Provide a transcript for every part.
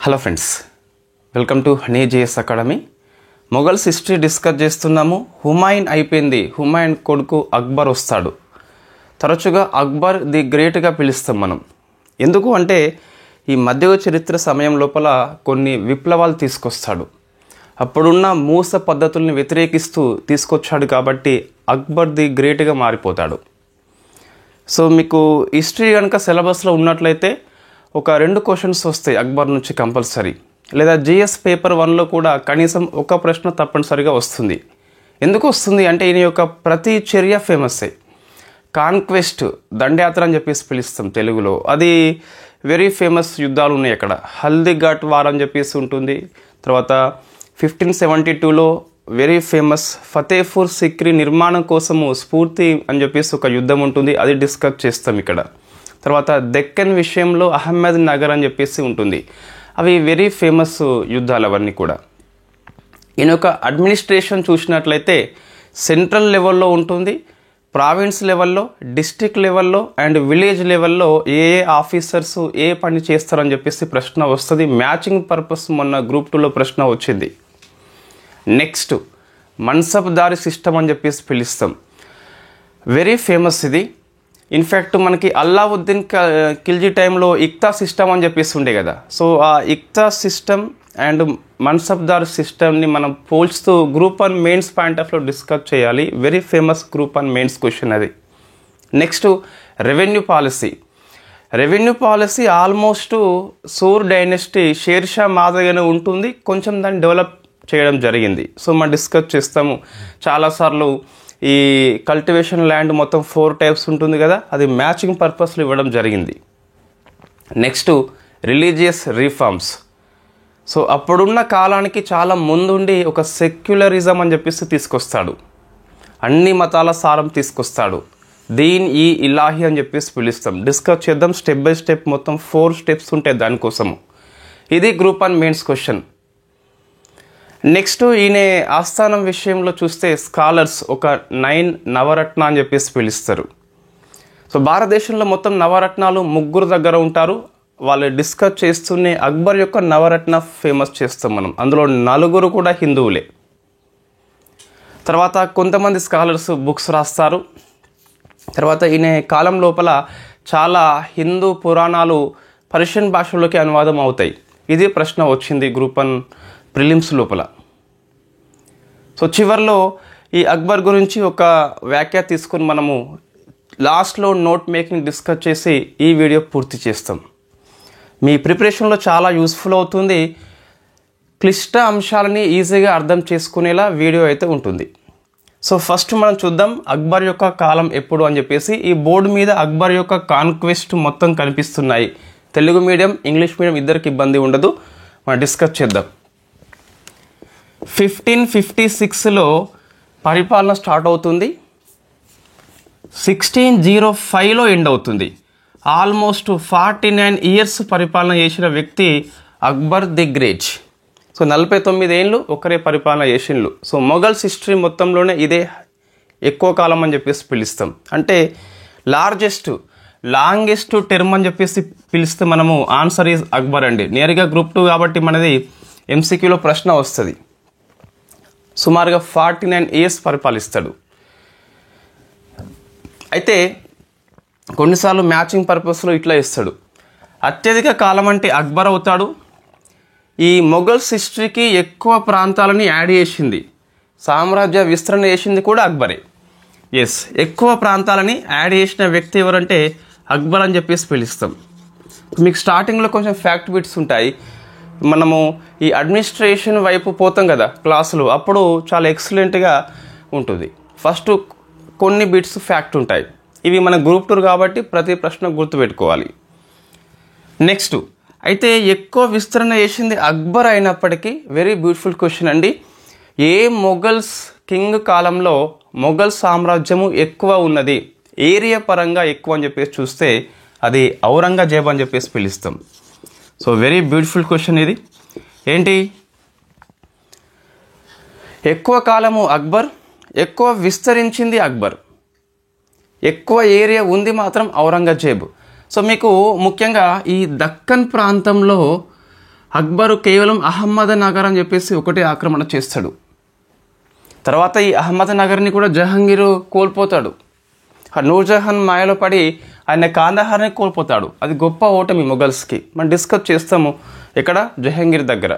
Hello friends, welcome to honey JS academy. Mughals history discuss చేస్తున్నాము. హుమాయూన్ అయిపోయింది, హుమాయూన్ కొడుకు అక్బర్ వస్తాడు. తరచుగా అక్బర్ ది గ్రేట్గా పిలుస్తాం మనం. ఎందుకు అంటే ఈ మధ్య చరిత్ర సమయం లోపల కొన్ని విప్లవాలు తీసుకొస్తాడు. అప్పుడున్న మూస పద్ధతుల్ని వ్యతిరేకిస్తూ తీసుకొచ్చాడు కాబట్టి అక్బర్ ది గ్రేట్గా మారిపోతాడు. సో మీకు హిస్టరీ కనుక సిలబస్లో ఉన్నట్లయితే ఒక 2 క్వశ్చన్స్ వస్తాయి అక్బర్ నుంచి కంపల్సరీ, లేదా జిఎస్ పేపర్ 1లో కూడా కనీసం ఒక ప్రశ్న తప్పనిసరిగా వస్తుంది. ఎందుకు వస్తుంది అంటే ఈయన యొక్క ప్రతి చర్య ఫేమస్. కాన్క్వెస్ట్, దండయాత్ర అని చెప్పేసి పిలుస్తాం తెలుగులో. అది వెరీ ఫేమస్ యుద్ధాలు ఉన్నాయి అక్కడ. హల్దీఘాట్ వార్ అని చెప్పేసి ఉంటుంది. తర్వాత 1572లో వెరీ ఫేమస్ ఫతేపూర్ సిక్రీ నిర్మాణం కోసము స్ఫూర్తి అని చెప్పేసి ఒక యుద్ధం ఉంటుంది, అది డిస్కస్ చేస్తాం ఇక్కడ. తర్వాత దెక్కన్ విషయంలో అహ్మద్ నగర్ అని చెప్పేసి ఉంటుంది. అవి వెరీ ఫేమస్ యుద్ధాలు అవన్నీ కూడా. ఈయన యొక్క అడ్మినిస్ట్రేషన్ చూసినట్లయితే సెంట్రల్ లెవెల్లో ఉంటుంది, ప్రావిన్స్ లెవెల్లో, డిస్ట్రిక్ట్ లెవెల్లో అండ్ విలేజ్ లెవెల్లో ఏ ఆఫీసర్స్ ఏ పని చేస్తారని చెప్పేసి ప్రశ్న వస్తుంది. మ్యాచింగ్ పర్పస్ మొన్న గ్రూప్ 2లో ప్రశ్న వచ్చింది. నెక్స్ట్ మన్సబ్దారీ సిస్టమ్ అని చెప్పేసి పిలుస్తాం. వెరీ ఫేమస్ ఇది. ఇన్ఫ్యాక్ట్ మనకి అల్లావుద్దీన్ ఖిల్జీ టైంలో ఇక్తా సిస్టమ్ అని చెప్పేసి ఉండే కదా. సో ఆ ఇక్తా సిస్టమ్ అండ్ మన్సబ్దార్ సిస్టమ్ని మనం పోల్చుతూ గ్రూప్ 1 మెయిన్స్ పాయింట్ ఆఫ్ వ్యూలో డిస్కస్ చేయాలి. Very famous group 1 mains question అది. Next revenue policy. Revenue policy almost Sur dynasty Sher Shah మాదిరిగానే ఉంటుంది, కొంచెం దాన్ని డెవలప్ చేయడం జరిగింది. సో మనం డిస్కస్ చేస్తాము చాలాసార్లు. ఈ కల్టివేషన్ ల్యాండ్ మొత్తం 4 టైప్స్ ఉంటుంది కదా, అది మ్యాచింగ్ పర్పస్లో ఇవ్వడం జరిగింది. Next religious reforms. సో అప్పుడున్న కాలానికి చాలా ముందుండి ఒక సెక్యులరిజం అని చెప్పేసి తీసుకొస్తాడు. అన్ని మతాల సారం తీసుకొస్తాడు. దీన్ ఈ ఇలాహి అని చెప్పేసి పిలుస్తాం. డిస్కస్ చేద్దాం స్టెప్ బై స్టెప్. మొత్తం 4 స్టెప్స్ ఉంటాయి దానికోసము. ఇది గ్రూప్ 1 మెయిన్స్ క్వశ్చన్. నెక్స్ట్ ఈయన ఆస్థానం విషయంలో చూస్తే స్కాలర్స్ ఒక 9 నవరత్న అని చెప్పేసి పిలుస్తారు. సో భారతదేశంలో మొత్తం నవరత్నాలు 3 దగ్గర ఉంటారు. వాళ్ళు డిస్కస్ చేస్తూనే అక్బర్ యొక్క నవరత్న ఫేమస్ చేస్తాం మనం. అందులో 4 కూడా హిందువులే. తర్వాత కొంతమంది స్కాలర్స్ బుక్స్ రాస్తారు. తర్వాత ఈయన కాలం లోపల చాలా హిందూ పురాణాలు పర్షియన్ భాషలోకి అనువాదం అవుతాయి. ఇది ప్రశ్న వచ్చింది గ్రూప్ 1 ప్రిలిమ్స్ లోపల. సో చివరిలో ఈ అక్బర్ గురించి ఒక వ్యాఖ్య తీసుకొని మనము లాస్ట్లో నోట్ మేకింగ్ డిస్కస్ చేసి ఈ వీడియో పూర్తి చేస్తాం. మీ ప్రిపరేషన్లో చాలా యూస్ఫుల్ అవుతుంది. క్లిష్ట అంశాలని ఈజీగా అర్థం చేసుకునేలా వీడియో అయితే ఉంటుంది. సో ఫస్ట్ మనం చూద్దాం అక్బర్ యొక్క కాలం ఎప్పుడు అని చెప్పేసి. ఈ బోర్డు మీద అక్బర్ యొక్క కాన్క్వెస్ట్ మొత్తం కనిపిస్తున్నాయి. తెలుగు మీడియం, ఇంగ్లీష్ మీడియం ఇద్దరికి ఇబ్బంది ఉండదు. మనం డిస్కస్ చేద్దాం. 1556లో పరిపాలన స్టార్ట్ అవుతుంది. 1605లో ఎండ్ అవుతుంది. ఆల్మోస్ట్ 49 ఇయర్స్ పరిపాలన చేసిన వ్యక్తి అక్బర్ ది గ్రేట్. సో 49 ఏళ్ళు ఒకరే పరిపాలన చేసిండ్రు. సో మొఘల్స్ హిస్టరీ మొత్తంలోనే ఇదే ఎక్కువ కాలం అని చెప్పేసి పిలుస్తాం. అంటే లాంగెస్ట్ టర్మ్ అని చెప్పేసి పిలిస్తే మనము ఆన్సర్ ఈజ్ అక్బర్ అండి. నేరుగా గ్రూప్ 2 కాబట్టి మనది ఎంసీక్యూలో ప్రశ్న వస్తుంది. సుమారుగా 49 ఇయర్స్ పరిపాలిస్తాడు. అయితే కొన్నిసార్లు మ్యాచింగ్ పర్పస్లో ఇట్లా ఇస్తాడు. అత్యధిక కాలం అంటే అక్బర్ అవుతాడు. ఈ మొఘల్స్ హిస్టరీకి ఎక్కువ ప్రాంతాలని యాడ్ చేసింది, సామ్రాజ్య విస్తరణ చేసింది కూడా అక్బరే. ఎస్, ఎక్కువ ప్రాంతాలని యాడ్ చేసిన వ్యక్తి ఎవరంటే అక్బర్ అని చెప్పేసి పిలుస్తాం. మీకు స్టార్టింగ్లో కొంచెం ఫ్యాక్ట్ బిట్స్ ఉంటాయి. మనము ఈ అడ్మినిస్ట్రేషన్ వైపు పోతాం కదా క్లాసులు, అప్పుడు చాలా ఎక్సలెంట్గా ఉంటుంది. ఫస్ట్ కొన్ని బిట్స్ ఫ్యాక్ట్ ఉంటాయి. ఇవి మన గ్రూప్ 2 కాబట్టి ప్రతి ప్రశ్న గుర్తుపెట్టుకోవాలి. నెక్స్ట్ అయితే ఎక్కువ విస్తరణ చేసింది అక్బర్ అయినప్పటికీ వెరీ బ్యూటిఫుల్ క్వశ్చన్ అండి. ఏ మొఘల్స్ కింగ్ కాలంలో మొఘల్ సామ్రాజ్యము ఎక్కువ ఉన్నది, ఏరియా పరంగా ఎక్కువ అని చెప్పేసి చూస్తే అది ఔరంగజేబ్ అని చెప్పేసి పిలుస్తాం. సో వెరీ బ్యూటిఫుల్ క్వశ్చన్ ఇది. ఏంటి, ఎక్కువ కాలము అక్బర్, ఎక్కువ విస్తరించింది అక్బర్, ఎక్కువ ఏరియా ఉంది మాత్రం ఔరంగజేబ్. సో మీకు ముఖ్యంగా ఈ దక్కన్ ప్రాంతంలో అక్బరు కేవలం అహ్మద్ నగర్ అని చెప్పేసి ఒకటే ఆక్రమణ చేస్తాడు. తర్వాత ఈ అహ్మద్ నగర్ని కూడా జహాంగీర్ కోల్పోతాడు. నూర్జహాన్ మాయలో పడి ఆయన కాందహార్ని కోల్పోతాడు. అది గొప్ప ఓటమి మొఘల్స్కి. మనం డిస్కస్ చేస్తాము ఇక్కడ జహాంగీర్ దగ్గర.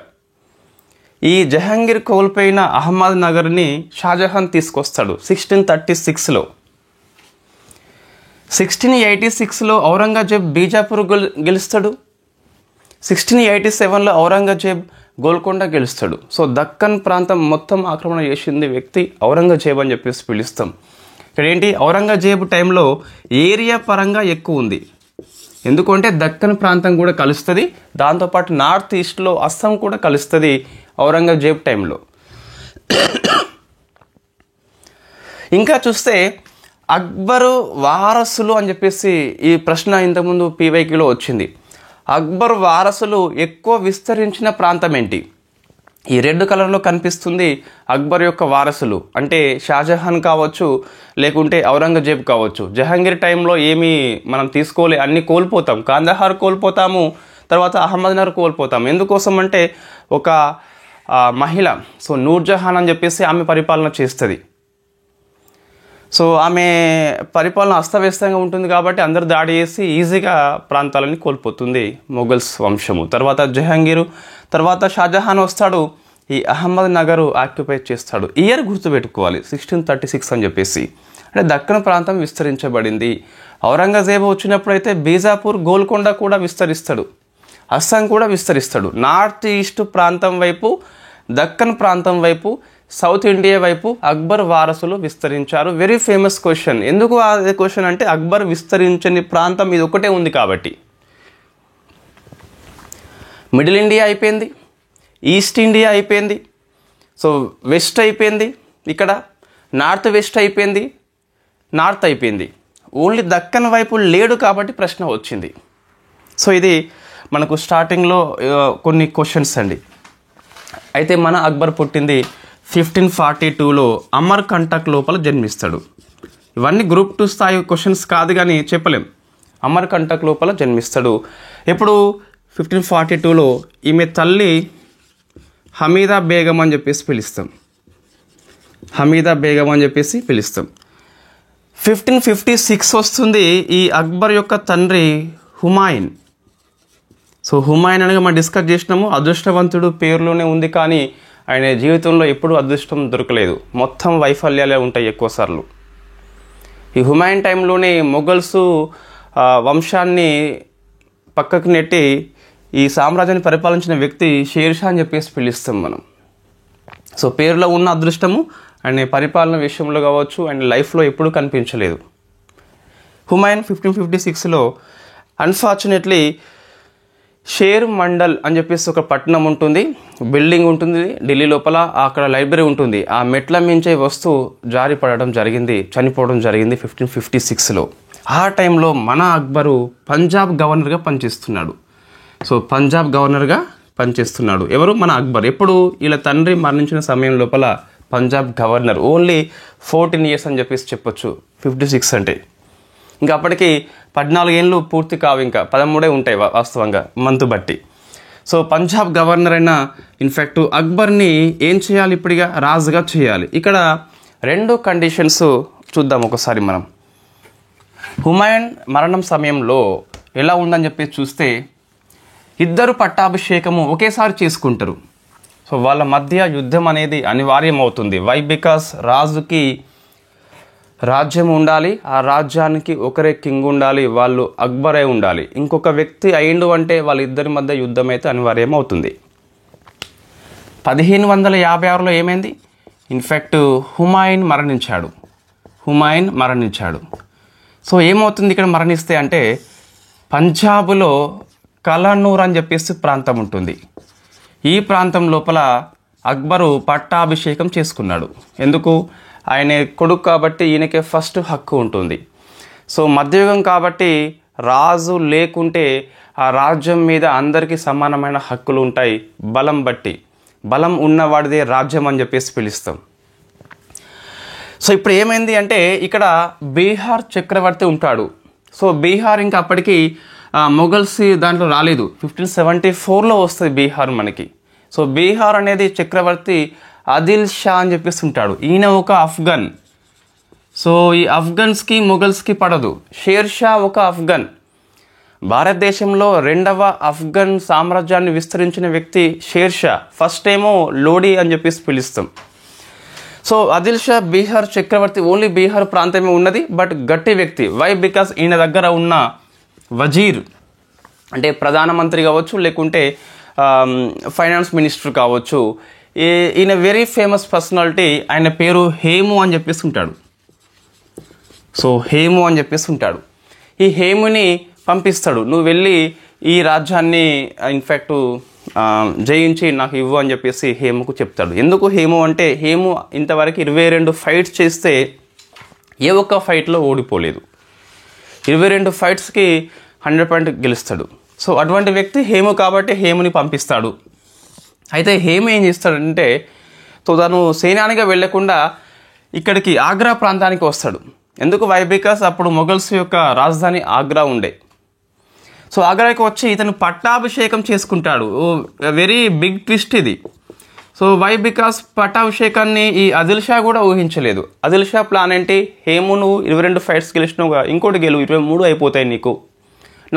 ఈ జహాంగీర్ కోల్పోయిన అహ్మద్ నగర్ని షాజహాన్ తీసుకొస్తాడు 1636లో. 1686లో ఔరంగజేబ్ బీజాపూర్ గెలుస్తాడు. 1687లో ఔరంగజేబ్ గోల్కొండ గెలుస్తాడు. సో దక్కన్ ప్రాంతం మొత్తం ఆక్రమణ చేసింది వ్యక్తి ఔరంగజేబ్ అని చెప్పేసి పిలుస్తాం. ఇక్కడ ఏంటి, ఔరంగజేబు టైంలో ఏరియా పరంగా ఎక్కువ ఉంది. ఎందుకంటే దక్కన్ ప్రాంతం కూడా కలుస్తుంది, దాంతోపాటు నార్త్ ఈస్ట్లో అస్సాం కూడా కలుస్తుంది ఔరంగజేబ్ టైంలో. ఇంకా చూస్తే అక్బరు వారసులు అని చెప్పేసి ఈ ప్రశ్న ఇంతకుముందు పీవైక్యూలో వచ్చింది. అక్బర్ వారసులు ఎక్కువ విస్తరించిన ప్రాంతం ఏంటి? ఈ రెడ్ కలర్లో కనిపిస్తుంది అక్బర్ యొక్క వారసులు. అంటే షాజహాన్ కావచ్చు, లేకుంటే ఔరంగజేబ్ కావచ్చు. జహాంగీర్ టైంలో ఏమీ మనం తీసుకోలే, అన్నీ కోల్పోతాం. కాందహార్ కోల్పోతాము, తర్వాత అహ్మద్నగర్ కోల్పోతాం. ఎందుకోసం అంటే ఒక మహిళ, సో నూర్జహాన్ అని చెప్పేసి ఆమె పరిపాలన చేస్తుంది. సో ఆమె పరిపాలన అస్తవ్యస్తంగా ఉంటుంది కాబట్టి అందరు దాడి చేసి ఈజీగా ప్రాంతాలని కోల్పోతుంది మొఘల్స్ వంశము. తర్వాత జహాంగీరు, తర్వాత షాజహాన్ వస్తాడు, ఈ అహ్మద్ నగర్ ఆక్యుపై చేస్తాడు. ఇయర్ గుర్తుపెట్టుకోవాలి 1636 అని చెప్పేసి. అంటే దక్కన్ ప్రాంతం విస్తరించబడింది. ఔరంగజేబు వచ్చినప్పుడు అయితే బీజాపూర్, గోల్కొండ కూడా విస్తరిస్తాడు, అస్సాం కూడా విస్తరిస్తాడు. నార్త్ ఈస్ట్ ప్రాంతం వైపు, దక్కన్ ప్రాంతం వైపు, సౌత్ ఇండియా వైపు అక్బర్ వారసులు విస్తరించారు. Very famous question. ఎందుకు అదే క్వశ్చన్ అంటే అక్బర్ విస్తరించని ప్రాంతం ఇది ఒకటే ఉంది కాబట్టి. మిడిల్ ఇండియా అయిపోయింది, ఈస్ట్ ఇండియా అయిపోయింది, సో వెస్ట్ అయిపోయింది, ఇక్కడ నార్త్ వెస్ట్ అయిపోయింది, నార్త్ అయిపోయింది. ఓన్లీ దక్కన్ వైపు లేడు కాబట్టి ప్రశ్న వచ్చింది. సో ఇది మనకు స్టార్టింగ్లో కొన్ని క్వశ్చన్స్ అండి. అయితే మన అక్బర్ పుట్టింది 1542లో అమర్కంటక్ లోపల జన్మిస్తాడు. ఇవన్నీ గ్రూప్ 2 స్థాయి క్వశ్చన్స్ కాదు కానీ చెప్పలేం. అమర్కంటక్ లోపల జన్మిస్తాడు. ఎప్పుడు 1542లో ఈమె తల్లి హమీదా బేగం అని చెప్పేసి పిలుస్తాం. హమీదా బేగం అని చెప్పేసి పిలుస్తాం. 1556 వస్తుంది. ఈ అక్బర్ యొక్క తండ్రి హుమాయూన్. సో హుమాయూన్ అనగా మనం డిస్కస్ చేసినాము, అదృష్టవంతుడు పేరులోనే ఉంది, కానీ ఆయన జీవితంలో ఎప్పుడూ అదృష్టం దొరకలేదు. మొత్తం వైఫల్యాలే ఉంటాయి ఎక్కువసార్లు. ఈ హుమాయూన్ టైంలోనే మొఘల్స్ వంశాన్ని పక్కకు నెట్టి ఈ సామ్రాజ్యాన్ని పరిపాలించిన వ్యక్తి షేర్షా అని చెప్పేసి పిలుస్తాం మనం. సో పేరులో ఉన్న అదృష్టము ఆయన పరిపాలన విషయంలో కావచ్చు, ఆయన లైఫ్లో ఎప్పుడూ కనిపించలేదు. హుమాయూన్ 1556లో అన్ఫార్చునేట్లీ షేర్ మండల్ అని చెప్పేసి ఒక పట్టణం ఉంటుంది, బిల్డింగ్ ఉంటుంది ఢిల్లీ లోపల, అక్కడ లైబ్రరీ ఉంటుంది. ఆ మెట్ల మించే వస్తువు జారి పడడం జరిగింది, చనిపోవడం జరిగింది 1556లో. ఆ టైంలో మన అక్బరు పంజాబ్ గవర్నర్గా పనిచేస్తున్నాడు. సో పంజాబ్ గవర్నర్గా పనిచేస్తున్నాడు ఎవరు? మన అక్బర్. ఎప్పుడు వీళ్ళ తండ్రి మరణించిన సమయం లోపల పంజాబ్ గవర్నర్. ఓన్లీ 14 years అని చెప్పేసి చెప్పొచ్చు 56 అంటే. ఇంకా అప్పటికి 14 ఏళ్ళు పూర్తి కావు, ఇంకా 13 ఉంటాయి వాస్తవంగా మంత్ బట్టి. సో పంజాబ్ గవర్నర్ అయిన ఇన్ఫ్యాక్ట్ అక్బర్ని ఏం చేయాలి, ఇప్పుడుగా రాజుగా చేయాలి. ఇక్కడ 2 కండిషన్స్ చూద్దాం ఒకసారి మనం. హుమాయూన్ మరణం సమయంలో ఎలా ఉందని చెప్పేసి చూస్తే, ఇద్దరు పట్టాభిషేకము ఒకేసారి చేసుకుంటారు. సో వాళ్ళ మధ్య యుద్ధం అనేది అనివార్యం అవుతుంది. వై? బికాస్ రాజుకి రాజ్యం ఉండాలి, ఆ రాజ్యానికి ఒకరే కింగ్ ఉండాలి, వాళ్ళు అక్బరే ఉండాలి. ఇంకొక వ్యక్తి అయిండు అంటే వాళ్ళిద్దరి మధ్య యుద్ధం అయితే అనివార్యం అవుతుంది. 1556లో ఏమైంది? ఇన్ఫ్యాక్ట్ హుమాయూన్ మరణించాడు. సో ఏమవుతుంది ఇక్కడ మరణిస్తే అంటే, పంజాబ్లో కలనూర్ అని చెప్పేసి ప్రాంతం ఉంటుంది. ఈ ప్రాంతం లోపల అక్బరు పట్టాభిషేకం చేసుకున్నాడు. ఎందుకు? ఆయన కొడుకు కాబట్టి ఈయనకే ఫస్ట్ హక్కు ఉంటుంది. సో మధ్యయుగం కాబట్టి రాజు లేకుంటే ఆ రాజ్యం మీద అందరికీ సమానమైన హక్కులు ఉంటాయి. బలం బట్టి, బలం ఉన్నవాడిదే రాజ్యం అని చెప్పేసి పిలుస్తాం. సో ఇప్పుడు ఏమైంది అంటే, ఇక్కడ బీహార్ చక్రవర్తి ఉంటాడు. సో బీహార్ ఇంకా అప్పటికి మొఘల్స్ దాంట్లో రాలేదు. 1574లో వస్తుంది బీహార్ మనకి. సో బీహార్ అనేది చక్రవర్తి ఆదిల్ షా అని చెప్పేసి ఉంటాడు. ఈయన ఒక ఆఫ్ఘన్. సో ఈ ఆఫ్ఘన్స్కి మొఘల్స్కి పడదు. షేర్ షా ఒక ఆఫ్ఘన్. భారతదేశంలో రెండవ ఆఫ్ఘన్ సామ్రాజ్యాన్ని విస్తరించిన వ్యక్తి షేర్ షా. ఫస్ట్ ఏమో లోడీ అని చెప్పేసి పిలుస్తాం. సో ఆదిల్ షా బీహార్ చక్రవర్తి. ఓన్లీ బీహార్ ప్రాంతమే ఉన్నది, బట్ గట్టి వ్యక్తి. వై? బికాస్ ఈయన దగ్గర ఉన్న వజీర్ అంటే ప్రధానమంత్రి కావచ్చు, లేకుంటే ఫైనాన్స్ మినిస్టర్ కావచ్చు, ఈయన వెరీ ఫేమస్ పర్సనాలిటీ. ఆయన పేరు హేము అని చెప్పేసి ఉంటాడు. సో హేము అని చెప్పేసి ఉంటాడు. ఈ హేముని పంపిస్తాడు, నువ్వు వెళ్ళి ఈ రాజ్యాన్ని ఇన్ఫ్యాక్ట్ జయించి నాకు ఇవ్వు అని చెప్పేసి హేముకు చెప్తాడు. ఎందుకు హేము అంటే, హేము ఇంతవరకు 22 ఫైట్స్ చేస్తే ఏ ఒక్క ఫైట్లో ఓడిపోలేదు. 22 ఫైట్స్కి 100% గెలుస్తాడు. సో అటువంటి వ్యక్తి హేము కాబట్టి హేముని పంపిస్తాడు. అయితే హేము ఏం చేస్తాడంటే, తను సేనానిగా వెళ్లకుండా ఇక్కడికి ఆగ్రా ప్రాంతానికి వస్తాడు. ఎందుకు? వై? బికాస్ అప్పుడు మొఘల్స్ యొక్క రాజధాని ఆగ్రా ఉండే. సో ఆగ్రాకి వచ్చి ఇతను పట్టాభిషేకం చేసుకుంటాడు. వెరీ బిగ్ ట్విస్ట్ ఇది. So why? బికాస్ పట్టాభిషేకాన్ని ఈ ఆదిల్ షా కూడా ఊహించలేదు. ఆదిల్ షా ప్లాన్ ఏంటి? హేము నువ్వు 22 ఫైట్స్ గెలిచినావుగా, ఇంకోటి గెలువు, 23 అయిపోతాయి నీకు,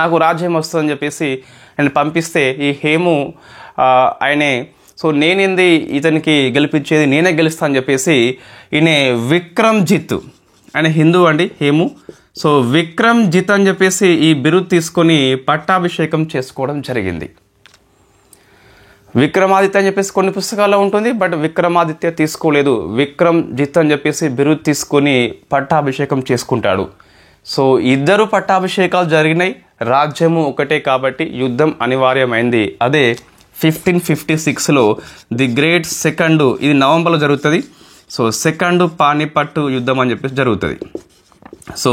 నాకు రాజ్యం వస్తుందని చెప్పేసి ఆయన పంపిస్తే ఈ హేము ఆయనే సో నేనేంది ఇతనికి గెలిపించేది, నేనే గెలుస్తా అని చెప్పేసి ఈయన విక్రమ్జిత్, ఆయన హిందూ అండి హేము. సో విక్రమ్జిత్ అని చెప్పేసి ఈ బిరుదు తీసుకొని పట్టాభిషేకం చేసుకోవడం జరిగింది. విక్రమాదిత్య అని చెప్పేసి కొన్ని పుస్తకాల్లో ఉంటుంది, బట్ విక్రమాదిత్య తీసుకోలేదు. విక్రమ్జిత్ అని చెప్పేసి బిరుదు తీసుకొని పట్టాభిషేకం చేసుకుంటాడు. సో ఇద్దరు పట్టాభిషేకాలు జరిగినాయి. రాజ్యము ఒకటే కాబట్టి యుద్ధం అనివార్యమైంది. అదే 1556లో ది గ్రేట్ సెకండ్, ఇది నవంబర్లో జరుగుతుంది. సో సెకండ్ పానిపట్టు యుద్ధం అని చెప్పేసి జరుగుతుంది. సో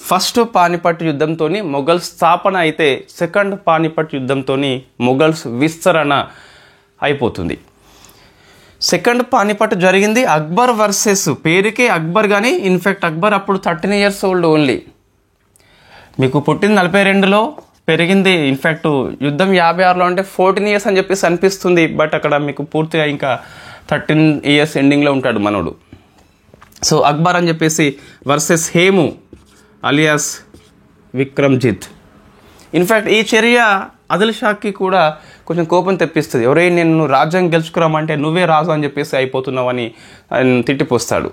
ఫస్ట్ పానిపట్టు యుద్ధంతో మొఘల్ స్థాపన అయితే, సెకండ్ పానిపట్టు యుద్ధంతో మొఘల్స్ విస్తరణ అయిపోతుంది. సెకండ్ పానిపట్టు జరిగింది అక్బర్ వర్సెస్, పేరుకే అక్బర్ కానీ ఇన్ఫ్యాక్ట్ అక్బర్ అప్పుడు 13 years old ఓన్లీ. మీకు పుట్టింది 42లో, పెరిగింది ఇన్ఫ్యాక్ట్ యుద్ధం 56లో, అంటే 14 years అని చెప్పేసి అనిపిస్తుంది. బట్ అక్కడ మీకు పూర్తిగా ఇంకా 13 years ఎండింగ్లో ఉంటాడు మనోడు. సో అక్బర్ అని చెప్పేసి versus Hemu alias Vikramjit. In fact ఈ చర్య ఆదిల్ షాకి కూడా కొంచెం కోపం తెప్పిస్తుంది. ఎవరైనా నేను రాజ్యం గెలుచుకురామంటే నువ్వే రాజు అని చెప్పేసి అయిపోతున్నావని ఆయన తిట్టిపోస్తాడు.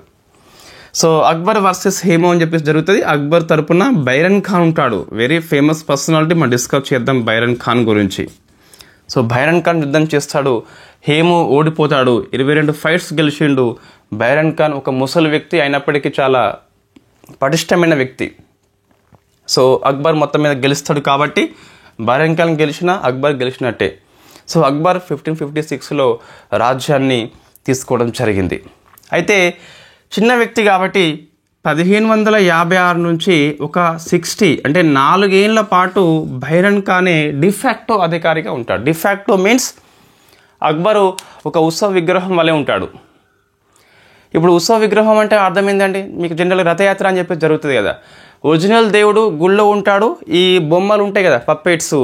సో అక్బర్ వర్సెస్ హేము అని చెప్పేసి జరుగుతుంది. అక్బర్ తరపున బైరన్ ఖాన్ ఉంటాడు, వెరీ ఫేమస్ పర్సనాలిటీ. మనం డిస్కస్ చేద్దాం బైరన్ ఖాన్ గురించి. సో బైరన్ ఖాన్ యుద్ధం చేస్తాడు, హేము ఓడిపోతాడు. 22 ఫైట్స్ గెలిచిండు. బైరన్ ఖాన్ ఒక ముసలి వ్యక్తి అయినప్పటికీ చాలా పటిష్టమైన వ్యక్తి. సో అక్బర్ మొత్తం మీద గెలుస్తాడు కాబట్టి బైరన్ ఖాన్ గెలిచినా అక్బర్ గెలిచినట్టే. సో అక్బర్ 1556లో రాజ్యాన్ని తీసుకోవడం జరిగింది. అయితే చిన్న వ్యక్తి కాబట్టి 1556 నుంచి ఒక 60 అంటే 4 ఏళ్ల పాటు బైరన్ ఖానే డిఫాక్టో అధికారిగా ఉంటాడు. డిఫాక్టో మీన్స్ అక్బరు ఒక ఉత్సవ విగ్రహం వలె ఉంటాడు. ఇప్పుడు ఉత్సవ విగ్రహం అంటే అర్థం ఏంటంటే, మీకు జనరల్గా రథయాత్ర అని చెప్పేసి జరుగుతుంది కదా, ఒరిజినల్ దేవుడు గుళ్ళో ఉంటాడు, ఈ బొమ్మలు ఉంటాయి కదా పప్పెట్స్,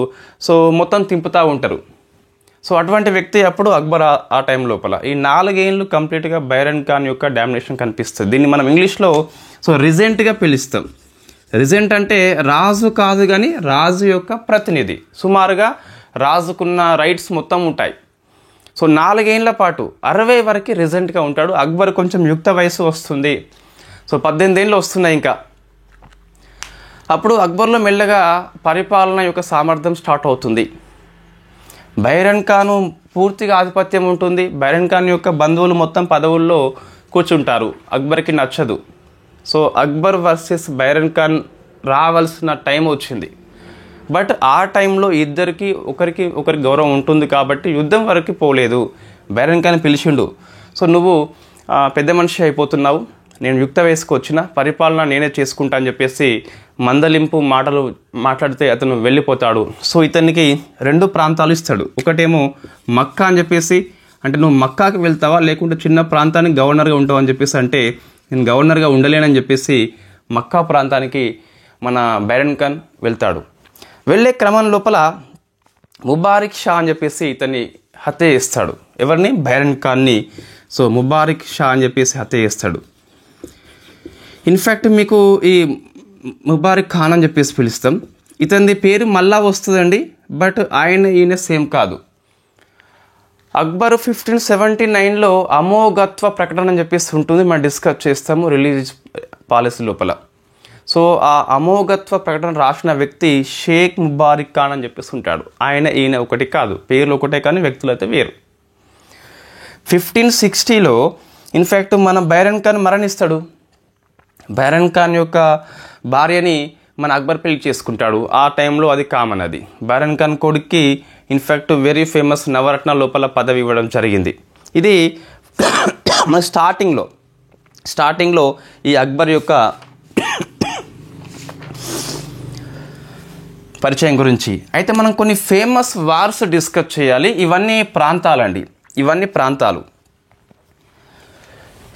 సో మొత్తం తింపుతూ ఉంటారు. సో అటువంటి వ్యక్తి అప్పుడు అక్బర్ ఆ టైం లోపల. ఈ 4 ఏళ్ళు కంప్లీట్గా బైరన్ ఖాన్ యొక్క డామినేషన్ కనిపిస్తుంది. దీన్ని మనం ఇంగ్లీష్లో సో రిజెంట్గా పిలుస్తాం. రిజెంట్ అంటే రాజు కాదు కానీ రాజు యొక్క ప్రతినిధి. సుమారుగా రాజుకున్న రైట్స్ మొత్తం ఉంటాయి. సో 4 ఏళ్ల పాటు 60 వరకు రిజెంట్గా ఉంటాడు. అక్బర్ కొంచెం యుక్త వయసు వస్తుంది. సో 18 ఏళ్ళు వస్తున్నాయి ఇంకా. అప్పుడు అక్బర్లో మెల్లగా పరిపాలన యొక్క సామర్థ్యం స్టార్ట్ అవుతుంది. బైరన్ ఖాను పూర్తిగా ఆధిపత్యం ఉంటుంది. బైరన్ ఖాన్ యొక్క బంధువులు మొత్తం పదవుల్లో కూర్చుంటారు. అక్బర్కి నచ్చదు. So Akbar versus Byron Khan రావాల్సిన టైం వచ్చింది. బట్ ఆ టైంలో ఒకరికి గౌరవం ఉంటుంది కాబట్టి యుద్ధం వరకు పోలేదు. బైరన్ ఖాన్ పిలిచిండు, సో నువ్వు పెద్ద మనిషి అయిపోతున్నావు, నేను యుక్త వయసుకు వచ్చిన, పరిపాలన నేనే చేసుకుంటా అని చెప్పేసి మందలింపు మాటలు మాట్లాడితే అతను వెళ్ళిపోతాడు. సో ఇతనికి 2 ప్రాంతాలు ఇస్తాడు. ఒకటేమో మక్కా అని చెప్పేసి, అంటే నువ్వు మక్కాకి వెళ్తావా లేకుంటే చిన్న ప్రాంతానికి గవర్నర్గా ఉంటావు అని చెప్పేసి, అంటే నేను గవర్నర్గా ఉండలేనని చెప్పేసి మక్కా ప్రాంతానికి మన బైరన్ ఖాన్ వెళ్తాడు. వెళ్ళే క్రమం లోపల ముబారిక్ షా అని చెప్పేసి ఇతన్ని హత్య చేస్తాడు. ఎవరిని? బైరన్ ఖాన్ని. సో ముబారిక్ షా అని చెప్పేసి హత్య చేస్తాడు. ఇన్ఫ్యాక్ట్ మీకు ఈ ముబారిక్ ఖాన్ అని చెప్పేసి పిలుస్తాం. ఇతని పేరు మళ్ళా వస్తుందండి, బట్ ఈయన సేమ్ కాదు. అక్బర్ 1579లో అమోఘత్వ ప్రకటన అని చెప్పేసి ఉంటుంది, మనం డిస్కస్ చేస్తాము రిలీజియస్ పాలసీ లోపల. సో ఆ అమోఘత్వ ప్రకటన రాసిన వ్యక్తి షేక్ ముబారిక్ ఖాన్ అని చెప్పేసి ఉంటాడు. ఈయన ఒకటి కాదు, పేర్లు ఒకటే కానీ వ్యక్తులు అయితే వేరు. 1560లో ఇన్ఫ్యాక్ట్ మన బైరన్ ఖాన్ మరణిస్తాడు. బైరన్ ఖాన్ యొక్క భార్యని మన అక్బర్ పెళ్లి చేసుకుంటాడు. ఆ టైంలో అది కామన్. అది బైరన్ ఖాన్ కొడుక్కి ఇన్ఫ్యాక్ట్ వెరీ ఫేమస్ నవరత్న లోపల పదవి ఇవ్వడం జరిగింది. ఇది మన స్టార్టింగ్లో ఈ అక్బర్ యొక్క పరిచయం గురించి. అయితే మనం కొన్ని ఫేమస్ వార్స్ డిస్కస్ చేయాలి. ఇవన్నీ ప్రాంతాలండి, ఇవన్నీ ప్రాంతాలు.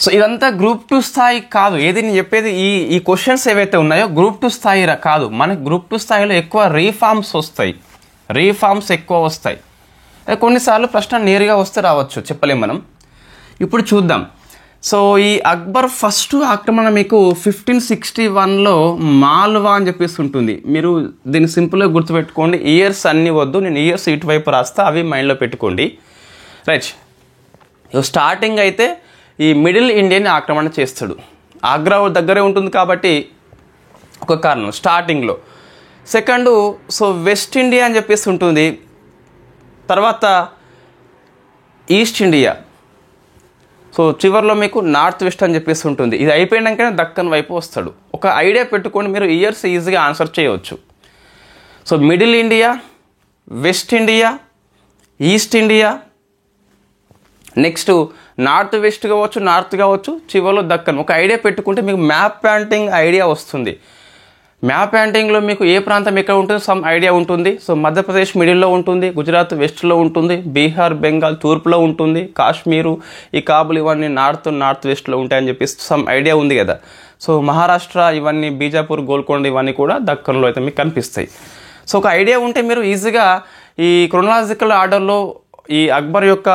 సో ఇదంతా గ్రూప్ 2 స్థాయి కాదు. ఏది నేను చెప్పేది, ఈ క్వశ్చన్స్ ఏవైతే ఉన్నాయో గ్రూప్ 2 స్థాయి కాదు. మనకి గ్రూప్ 2 స్థాయిలో ఎక్కువ రీఫార్మ్స్ ఎక్కువ వస్తాయి. కొన్నిసార్లు ప్రశ్న నేరుగా వస్తే రావచ్చు, చెప్పలేం మనం. ఇప్పుడు చూద్దాం. సో ఈ అక్బర్ ఫస్ట్ ఆక్రమణ మీకు 1561లో మాల్వా అని చెప్పేసి ఉంటుంది. మీరు దీన్ని సింపుల్గా గుర్తుపెట్టుకోండి. ఇయర్స్ అన్నీ వద్దు, నేను ఇయర్స్ ఇటువైపు రాస్తా, అవి మైండ్లో పెట్టుకోండి. రైట్. స్టార్టింగ్ అయితే ఈ మిడిల్ ఇండియాని ఆక్రమణ చేస్తాడు. ఆగ్రా దగ్గరే ఉంటుంది కాబట్టి ఒక కారణం స్టార్టింగ్లో. సెకండు సో వెస్ట్ ఇండియా అని చెప్పేసి ఉంటుంది, తర్వాత ఈస్ట్ ఇండియా, సో చివరిలో మీకు నార్త్ వెస్ట్ అని చెప్పేసి ఉంటుంది. ఇది అయిపోయినాకనే దక్కన్ వైపు వస్తాడు. ఒక ఐడియా పెట్టుకొని మీరు ఇయర్స్ ఈజీగా ఆన్సర్ చేయవచ్చు. So middle India, west India, east India, next north west కావచ్చు, నార్త్ కావచ్చు, చివరిలో దక్కన్. ఒక ఐడియా పెట్టుకుంటే మీకు మ్యాప్ ప్యాంటింగ్ ఐడియా వస్తుంది. మ్యాప్ ప్యాంటింగ్లో మీకు ఏ ప్రాంతం ఎక్కడ ఉంటుంది సమ్ ఐడియా ఉంటుంది. సో మధ్యప్రదేశ్ మిడిల్లో ఉంటుంది, గుజరాత్ వెస్ట్లో ఉంటుంది, బీహార్ బెంగాల్ తూర్పులో ఉంటుంది, కాశ్మీరు ఈ కాబుల్ ఇవన్నీ నార్త్ వెస్ట్లో ఉంటాయని చెప్పేసి సమ్ ఐడియా ఉంది కదా. సో మహారాష్ట్ర ఇవన్నీ బీజాపూర్, గోల్కొండ ఇవన్నీ కూడా దక్కన్లో అయితే మీకు కనిపిస్తాయి. సో ఒక ఐడియా ఉంటే మీరు ఈజీగా ఈ క్రొనాలజికల్ ఆర్డర్లో ఈ అక్బర్ యొక్క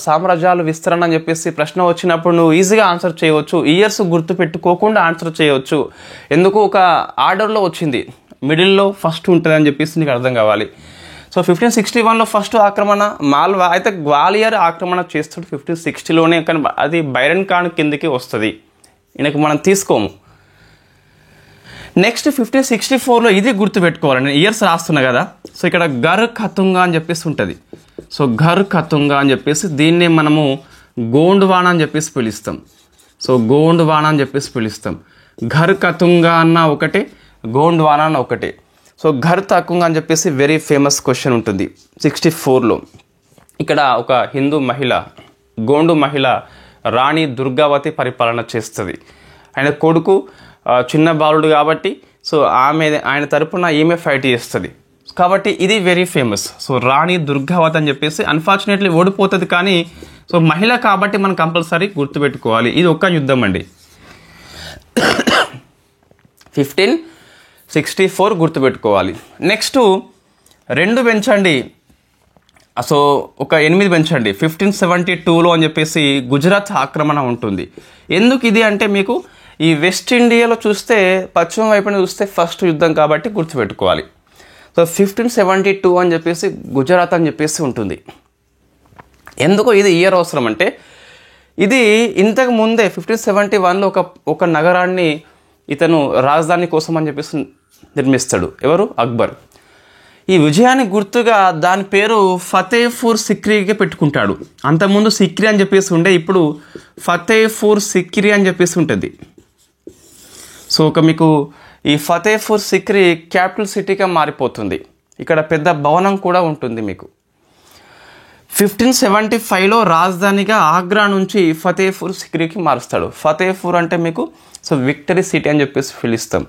సామ్రాజ్యాలు విస్తరణ అని చెప్పేసి ప్రశ్న వచ్చినప్పుడు నువ్వు ఈజీగా ఆన్సర్ చేయవచ్చు. ఇయర్స్ గుర్తు పెట్టుకోకుండా ఆన్సర్ చేయవచ్చు. ఎందుకు ఒక ఆర్డర్లో వచ్చింది, మిడిల్లో ఫస్ట్ ఉంటుంది అని చెప్పేసి నీకు అర్థం కావాలి. సో 1561లో ఫస్ట్ ఆక్రమణ మాల్వా. అయితే గ్వాలియర్ ఆక్రమణ చేస్తాడు 1560లోనే, కానీ అది బైరన్ ఖాన్ కిందకి వస్తుంది, ఈయనకు మనం తీసుకోము. నెక్స్ట్ 1564లో ఇది గుర్తుపెట్టుకోవాలి, నేను ఇయర్స్ రాస్తున్నా కదా. సో ఇక్కడ ఘర్ ఖతుంగా అని చెప్పేసి ఉంటుంది. సో ఘర్ ఖతుంగా అని చెప్పేసి దీన్నే మనము గోండ్వానా అని చెప్పేసి పిలుస్తాం. సో గోండ్వానా అని చెప్పేసి పిలుస్తాం. ఘర్ ఖతుంగా అన్న ఒకటే, గోండ్వానా అన్న ఒకటే. సో ఘర్ ఖతుంగా అని చెప్పేసి వెరీ ఫేమస్ క్వశ్చన్ ఉంటుంది 64లో. ఇక్కడ ఒక హిందూ మహిళ, గోండు మహిళ రాణి దుర్గావతి పరిపాలన చేస్తుంది. ఆయన కొడుకు చిన్న బాలుడు కాబట్టి సో ఆయన తరపున ఈమె ఫైట్ చేస్తుంది కాబట్టి ఇది వెరీ ఫేమస్. సో రాణి దుర్గావతి అని చెప్పేసి అన్ఫార్చునేట్లీ ఓడిపోతుంది, కానీ సో మహిళ కాబట్టి మనం కంపల్సరీ గుర్తుపెట్టుకోవాలి. ఇది ఒక యుద్ధం అండి. 1564 గుర్తుపెట్టుకోవాలి. నెక్స్ట్ 2 పెంచండి, సో ఒక 8 పెంచండి. 1572లో అని చెప్పేసి గుజరాత్ ఆక్రమణ ఉంటుంది. ఎందుకు ఇది అంటే మీకు ఈ వెస్ట్ ఇండియాలో చూస్తే పశ్చిమ వైపున చూస్తే ఫస్ట్ యుద్ధం కాబట్టి గుర్తుపెట్టుకోవాలి. సో 1572 అని చెప్పేసి గుజరాత్ అని చెప్పేసి ఉంటుంది. ఎందుకు ఇది ఇయర్ అవసరం అంటే ఇది ఇంతకు ముందే 1571లో ఒక నగరాన్ని ఇతను రాజధాని కోసం అని చెప్పేసి నిర్మిస్తాడు. ఎవరు? అక్బర్. ఈ విజయానికి గుర్తుగా దాని పేరు ఫతేపూర్ సిక్రీగా పెట్టుకుంటాడు. అంతకుముందు సిక్రీ అని చెప్పేసి ఉండే, ఇప్పుడు ఫతేపూర్ సిక్రీ అని చెప్పేసి ఉంటుంది. సో ఒక మీకు ఈ ఫతేపూర్ సిక్రీ క్యాపిటల్ సిటీగా మారిపోతుంది. ఇక్కడ పెద్ద భవనం కూడా ఉంటుంది మీకు. 1575లో రాజధానిగా ఆగ్రా నుంచి ఫతేపూర్ సిక్రీకి మారుస్తాడు. ఫతేపూర్ అంటే మీకు సో విక్టరీ సిటీ అని చెప్పేసి పిలుస్తాం.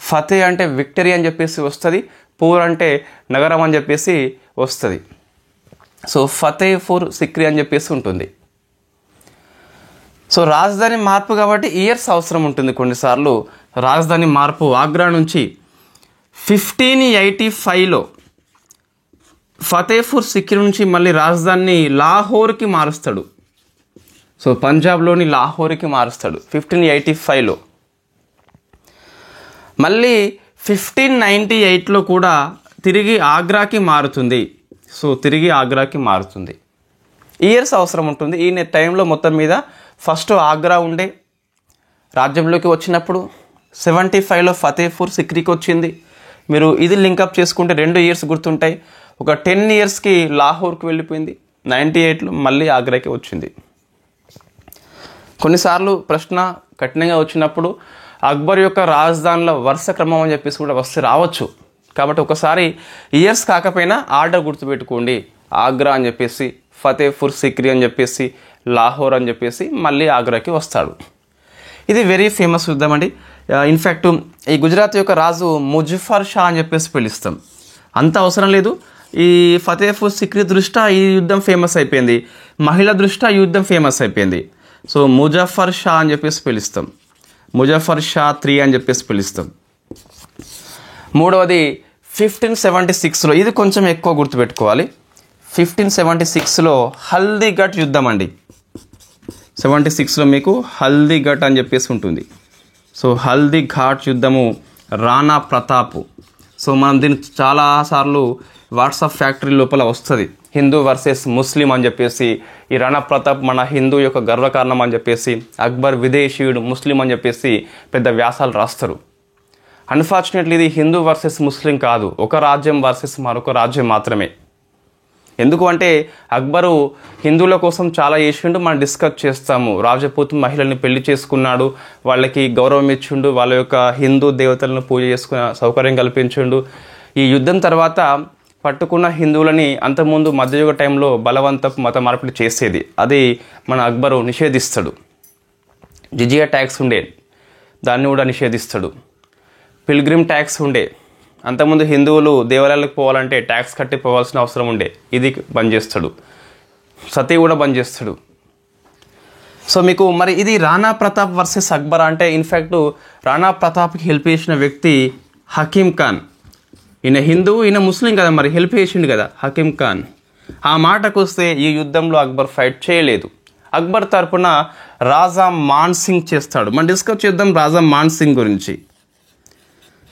ఫతే అంటే విక్టరీ అని చెప్పేసి వస్తుంది, పూర్ అంటే నగరం అని చెప్పేసి వస్తుంది. సో ఫతేపూర్ సిక్రీ అని చెప్పేసి ఉంటుంది. సో రాజధాని మార్పు కాబట్టి ఇయర్స్ అవసరం ఉంటుంది. కొన్నిసార్లు రాజధాని మార్పు ఆగ్రా నుంచి 1585లో ఫతేపూర్ సిక్రీ నుంచి మళ్ళీ రాజధానిని లాహోర్కి మారుస్తాడు. సో పంజాబ్లోని లాహోర్కి మారుస్తాడు 1585లో. మళ్ళీ 1598లో కూడా తిరిగి ఆగ్రాకి మారుతుంది. సో తిరిగి ఆగ్రాకి మారుతుంది. ఇయర్స్ అవసరం ఉంటుంది. ఈ టైంలో మొత్తం మీద ఫస్ట్ ఆగ్రా ఉండే రాజ్యంలోకి వచ్చినప్పుడు 75లో ఫతేపూర్ సిక్రీకి వచ్చింది. మీరు ఇది లింకప్ చేసుకుంటే 2 ఇయర్స్ గుర్తుంటాయి. ఒక 10 ఇయర్స్కి లాహోర్కి వెళ్ళిపోయింది. 98లో మళ్ళీ ఆగ్రాకి వచ్చింది. కొన్నిసార్లు ప్రశ్న కఠినంగా వచ్చినప్పుడు అక్బర్ యొక్క రాజధానుల వరుస క్రమం అని చెప్పేసి కూడా రావచ్చు. కాబట్టి ఒకసారి ఇయర్స్ కాకపోయినా ఆర్డర్ గుర్తుపెట్టుకోండి. ఆగ్రా అని చెప్పేసి, ఫతేపూర్ సిక్రీ అని చెప్పేసి, లాహోర్ అని చెప్పేసి మళ్ళీ ఆగ్రాకి వస్తాడు. ఇది వెరీ ఫేమస్ యుద్ధం అండి. ఇన్ఫ్యాక్ట్ ఈ గుజరాత్ యొక్క రాజు ముజఫర్ షా అని చెప్పేసి పిలుస్తాం. అంత అవసరం లేదు. ఈ ఫతేపూర్ సిక్రీ దృష్ట్యా ఈ యుద్ధం ఫేమస్ అయిపోయింది. మహిళ దృష్ట్యా ఈ యుద్ధం ఫేమస్ అయిపోయింది. సో ముజఫర్ షా అని చెప్పేసి పిలుస్తాం. ముజఫర్ షా 3 అని చెప్పేసి పిలుస్తాం. మూడవది 1576లో, ఇది కొంచెం ఎక్కువ గుర్తుపెట్టుకోవాలి. 1576లో హల్దీఘట్ యుద్ధం అండి. 76లో మీకు హల్దీఘట్ అని చెప్పేసి ఉంటుంది. సో హల్దీఘాట్ యుద్ధము రాణా ప్రతాప్. సో మనం దీన్ని చాలాసార్లు వాట్సాప్ ఫ్యాక్టరీ లోపల వస్తుంది. హిందూ వర్సెస్ ముస్లిం అని చెప్పేసి, ఈ రాణా ప్రతాప్ మన హిందూ యొక్క గర్వకారణం అని చెప్పేసి, అక్బర్ విదేశీయుడు ముస్లిం అని చెప్పేసి పెద్ద వ్యాసాలు రాస్తారు. అన్ఫార్చునేట్లీ ఇది హిందూ వర్సెస్ ముస్లిం కాదు, ఒక రాజ్యం వర్సెస్ మరొక రాజ్యం మాత్రమే. ఎందుకు అంటే అక్బరు హిందువుల కోసం చాలా చేసిండు, మనం డిస్కస్ చేస్తాము. రాజపూత్ మహిళల్ని పెళ్లి చేసుకున్నాడు, వాళ్ళకి గౌరవం ఇచ్చిండు, వాళ్ళ యొక్క హిందూ దేవతలను పూజ చేసుకునే సౌకర్యం కల్పించిండు. ఈ యుద్ధం తర్వాత పట్టుకున్న హిందువులని అంతకుముందు మధ్యయుగ టైంలో బలవంతపు మత మార్పిడి చేసేది, అది మన అక్బరు నిషేధిస్తాడు. జిజియా ట్యాక్స్ ఉండే, దాన్ని కూడా నిషేధిస్తాడు. పిల్గ్రిమ్ ట్యాక్స్ ఉండే, అంతకుముందు హిందువులు దేవాలయాలకు పోవాలంటే ట్యాక్స్ కట్టి పోవాల్సిన అవసరం ఉండే, ఇది బంద్ చేస్తాడు. సతీ కూడా బంద్ చేస్తాడు. సో మీకు మరి ఇది రాణా ప్రతాప్ వర్సెస్ అక్బర్ అంటే, ఇన్ఫ్యాక్ట్ రాణా ప్రతాప్కి హెల్ప్ చేసిన వ్యక్తి హకీం ఖాన్. ఈయన హిందూ, ఈయన ముస్లిం కదా, మరి హెల్ప్ చేసిండు కదా హకీం ఖాన్. ఆ మాటకు వస్తే ఈ యుద్ధంలో అక్బర్ ఫైట్ చేయలేదు. అక్బర్ తరపున రాజా మాన్ సింగ్ చేస్తాడు. మనం డిస్కస్ చేద్దాం రాజా మాన్ సింగ్ గురించి.